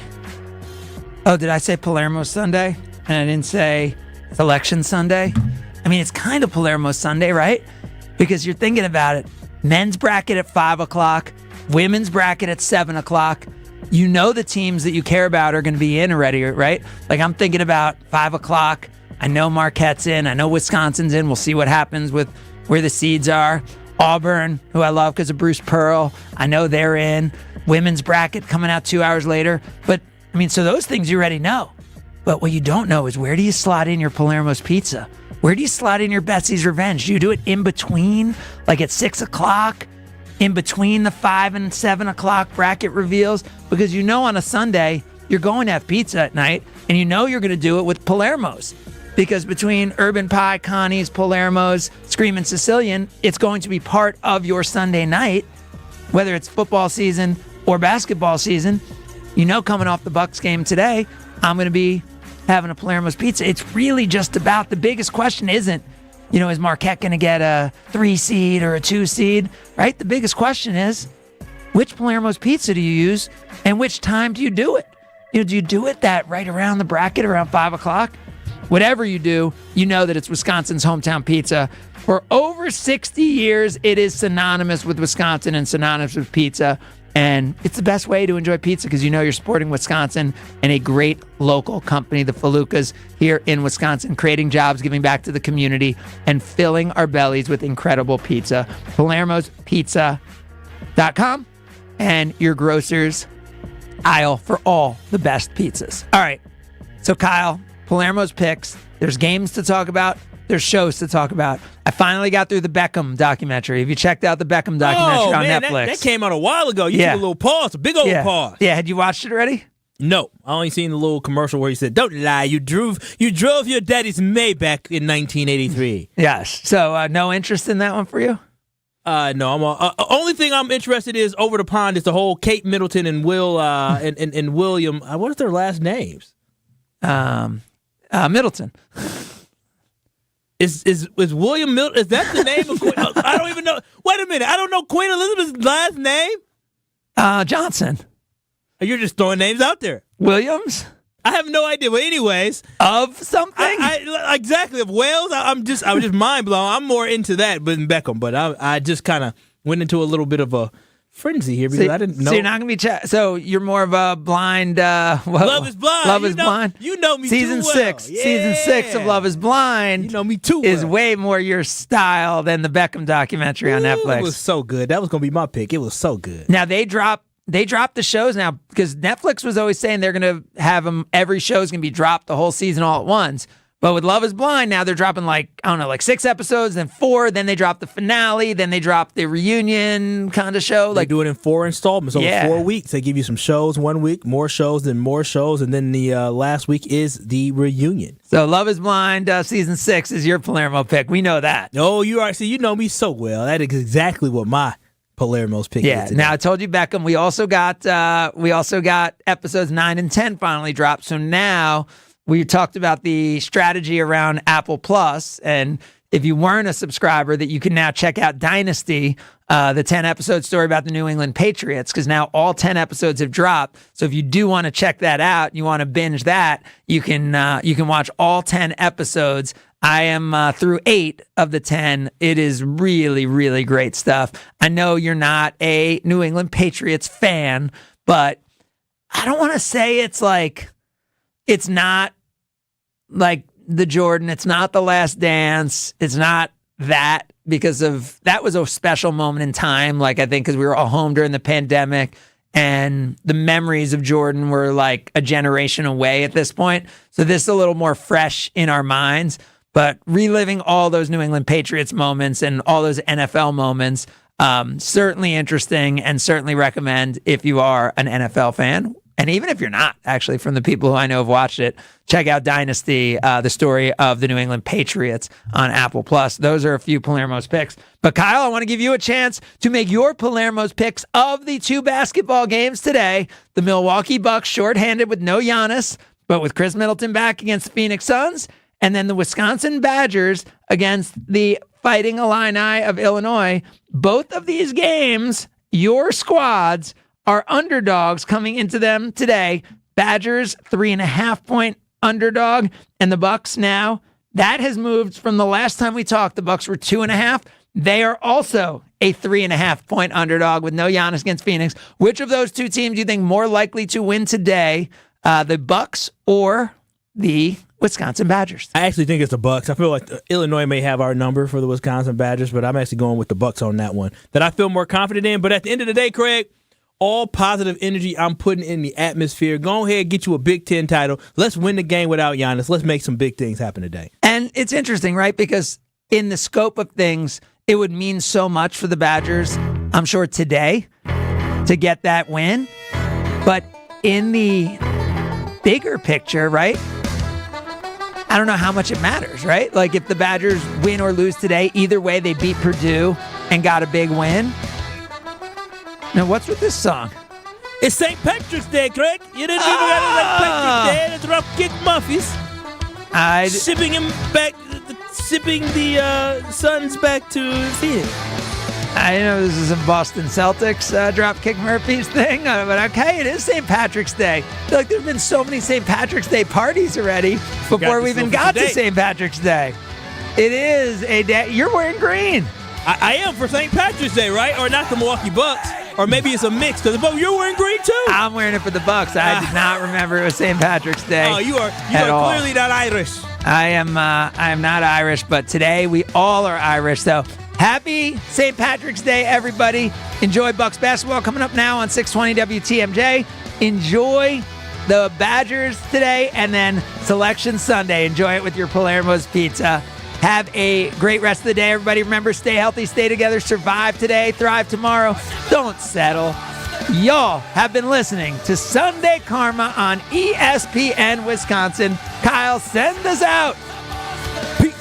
Oh, did I say Palermo Sunday? And I didn't say Selection Sunday? I mean, it's kind of Palermo Sunday, right? Because you're thinking about it. Men's bracket at 5 o'clock, women's bracket at 7 o'clock. You know the teams that you care about are going to be in already, right? Like I'm thinking about 5 o'clock. I know Marquette's in. I know Wisconsin's in. We'll see what happens with where the seeds are. Auburn, who I love because of Bruce Pearl. I know they're in. Women's bracket coming out 2 hours later. But I mean, so those things you already know. But what you don't know is where do you slot in your Palermo's Pizza? Where do you slot in your Betsy's Revenge? Do you do it in between, like at 6 o'clock, in between the 5 and 7 o'clock bracket reveals? Because you know on a Sunday, you're going to have pizza at night, and you know you're going to do it with Palermo's. Because between Urban Pie, Connie's, Palermo's, Screamin' Sicilian, it's going to be part of your Sunday night, whether it's football season or basketball season. You know, coming off the Bucks game today, I'm going to be having a Palermo's Pizza. It's really just about, the biggest question isn't, you know, is Marquette going to get a 3 seed or a 2 seed, right? The biggest question is, which Palermo's Pizza do you use and which time do you do it? You know, do you do it that right around the bracket, around 5 o'clock? Whatever you do, you know that it's Wisconsin's hometown pizza. For over 60 years, it is synonymous with Wisconsin and synonymous with pizza. And it's the best way to enjoy pizza because you know you're supporting Wisconsin and a great local company, the Felucas, here in Wisconsin, creating jobs, giving back to the community, and filling our bellies with incredible pizza. Palermo'sPizza.com and your grocer's aisle for all the best pizzas. All right. So, Kyle, Palermo's picks. There's games to talk about. there's shows to talk about. I finally got through the Beckham documentary. Have you checked out the Beckham documentary on Netflix? That came out a while ago. You took a little pause, a big old pause. Yeah, had you watched it already? No, I only seen the little commercial where he said, "Don't lie, you drove your daddy's Maybach in 1983." Yes. So no interest in that one for you? No, I'm only thing I'm interested is over the pond is the whole Kate Middleton and Will and William. What are their last names? Middleton. Is William Middleton? Is that the name of Queen? I don't even know. Wait a minute, I don't know Queen Elizabeth's last name. Johnson. You're just throwing names out there. Williams? I have no idea. But anyways, of something? I exactly of Wales. I was just mind blown. I'm more into that than Beckham, but I just kind of went into a little bit of a frenzy here because I didn't know. So you're not gonna be. So you're more of a blind. Love is Blind. Love is Blind. You know me Season too well. 6. Yeah. Season 6 of Love is Blind. You know me too. Is way more your style than the Beckham documentary on Netflix. It was so good. That was gonna be my pick. It was so good. Now they dropped the shows now because Netflix was always saying they're going to have them. Every show is going to be dropped the whole season all at once. But with Love is Blind, now they're dropping like 6 episodes, then 4, then they drop the finale, then they drop the reunion kind of show. They do it in 4 installments over 4 weeks. They give you some shows 1 week, more shows, and then the last week is the reunion. So Love is Blind season 6 is your Palermo pick. We know that. Oh, you are. See, you know me so well. That is exactly what my Palermo's pick. Yeah. Now I told you Beckham. We also got episodes 9 and 10 finally dropped. So now we talked about the strategy around Apple Plus, and if you weren't a subscriber, that you can now check out Dynasty, the 10-episode story about the New England Patriots, because now all 10 episodes have dropped. So if you do want to check that out, you want to binge that, you can watch all 10 episodes. I am through 8 of the 10. It is really, really great stuff. I know you're not a New England Patriots fan, but I don't want to say it's not like the Jordan. It's not the Last Dance. It's not that, because that was a special moment in time. Like, I think because we were all home during the pandemic and the memories of Jordan were like a generation away at this point. So this is a little more fresh in our minds. But reliving all those New England Patriots moments and all those NFL moments, certainly interesting, and certainly recommend if you are an NFL fan. And even if you're not, actually, from the people who I know have watched it, check out Dynasty, the story of the New England Patriots on Apple Plus. Those are a few Palermo's picks. But Kyle, I want to give you a chance to make your Palermo's picks of the 2 basketball games today. The Milwaukee Bucks shorthanded with no Giannis, but with Chris Middleton back against the Phoenix Suns. And then the Wisconsin Badgers against the Fighting Illini of Illinois. Both of these games, your squads are underdogs coming into them today. Badgers 3.5-point underdog, and the Bucks now, that has moved from the last time we talked. The Bucks were 2.5. They are also a 3.5-point underdog with no Giannis against Phoenix. Which of those 2 teams do you think more likely to win today? The Bucks or the Wisconsin Badgers? I actually think it's the Bucks. I feel like Illinois may have our number for the Wisconsin Badgers, but I'm actually going with the Bucks on that one. That I feel more confident in. But at the end of the day, Craig, all positive energy I'm putting in the atmosphere. Go ahead, get you a Big Ten title. Let's win the game without Giannis. Let's make some big things happen today. And it's interesting, right? Because in the scope of things, it would mean so much for the Badgers, I'm sure, today to get that win. But in the bigger picture, right? I don't know how much it matters, right? Like, if the Badgers win or lose today, either way, they beat Purdue and got a big win. Now, what's with this song? It's St. Patrick's Day, Craig. You didn't even got St. Patrick's Day. It's Dropkick Murphys. Sipping the Suns back to Phoenix. I know this is a Boston Celtics Dropkick Murphys thing, but okay, it is St. Patrick's Day. I feel like there's been so many St. Patrick's Day parties already before we even got to St. Patrick's Day. It is a day. You're wearing green. I am for St. Patrick's Day, right? Or not the Milwaukee Bucks. Or maybe it's a mix, because you're wearing green too. I'm wearing it for the Bucks. I did not remember it was St. Patrick's Day. Oh, you are clearly not Irish. I am not Irish, but today we all are Irish. So happy St. Patrick's Day, everybody. Enjoy Bucks basketball coming up now on 620 WTMJ. Enjoy the Badgers today, and then Selection Sunday. Enjoy it with your Palermo's Pizza. Have a great rest of the day, everybody. Remember, stay healthy, stay together, survive today, thrive tomorrow. Don't settle. Y'all have been listening to Sunday Karma on ESPN Wisconsin. Kyle, send us out. Peace.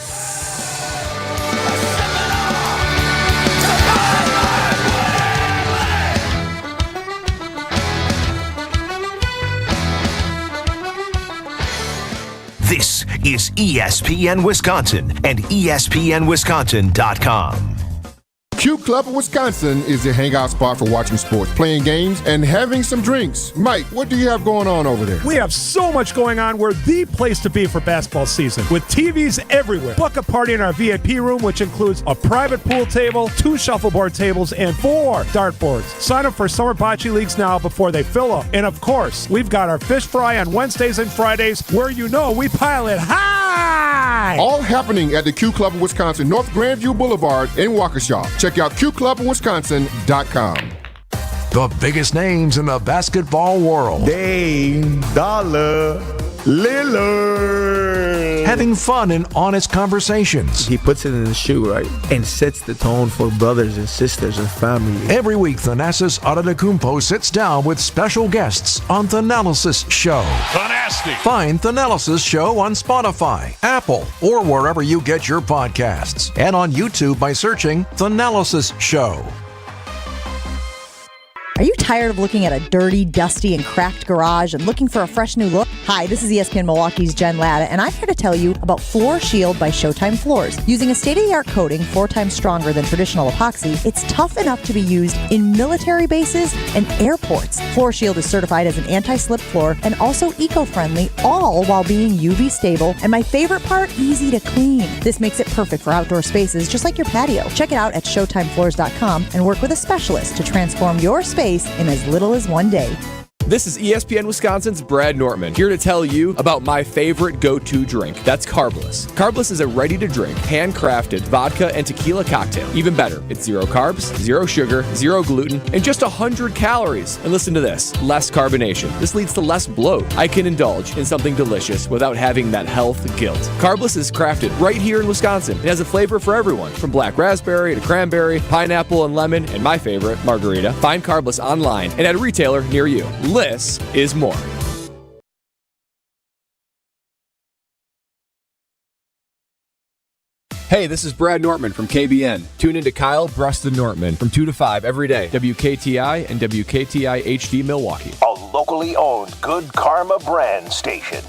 This is ESPN Wisconsin and ESPNWisconsin.com. Q Club of Wisconsin is the hangout spot for watching sports, playing games, and having some drinks. Mike, what do you have going on over there? We have so much going on. We're the place to be for basketball season, with TVs everywhere. Book a party in our VIP room, which includes a private pool table, 2 shuffleboard tables, and 4 dartboards. Sign up for summer bocce leagues now before they fill up. And of course, we've got our fish fry on Wednesdays and Fridays, where we pile it high. All happening at the Q Club of Wisconsin, North Grandview Boulevard in Waukesha. Check out QClubofWisconsin.com. The biggest names in the basketball world. Dame Dollar Lillard. Having fun and honest conversations. He puts it in his shoe, right? And sets the tone for brothers and sisters and family. Every week, Thanasis Adetokounmpo sits down with special guests on Thanalysis Show. Fantastic. Find Thanalysis Show on Spotify, Apple, or wherever you get your podcasts. And on YouTube by searching Thanalysis Show. Are you tired of looking at a dirty, dusty, and cracked garage and looking for a fresh new look? Hi, this is ESPN Milwaukee's Jen Latta, and I'm here to tell you about Floor Shield by Showtime Floors. Using a state-of-the-art coating 4 times stronger than traditional epoxy, it's tough enough to be used in military bases and airports. Floor Shield is certified as an anti-slip floor and also eco-friendly, all while being UV stable, and my favorite part, easy to clean. This makes it perfect for outdoor spaces, just like your patio. Check it out at ShowtimeFloors.com and work with a specialist to transform your space in as little as 1 day. This is ESPN Wisconsin's Brad Nortman, here to tell you about my favorite go-to drink. That's Carbless. Carbless is a ready-to-drink, handcrafted vodka and tequila cocktail. Even better, it's 0 carbs, 0 sugar, 0 gluten, and just 100 calories. And listen to this, less carbonation. This leads to less bloat. I can indulge in something delicious without having that health guilt. Carbless is crafted right here in Wisconsin. It has a flavor for everyone, from black raspberry to cranberry, pineapple and lemon, and my favorite, margarita. Find Carbless online and at a retailer near you. Less is more. Hey, this is Brad Nortman from KBN. Tune in to Kyle Bruston Nortman from 2 to 5 every day. WKTI and WKTI HD Milwaukee. A locally owned Good Karma brand station.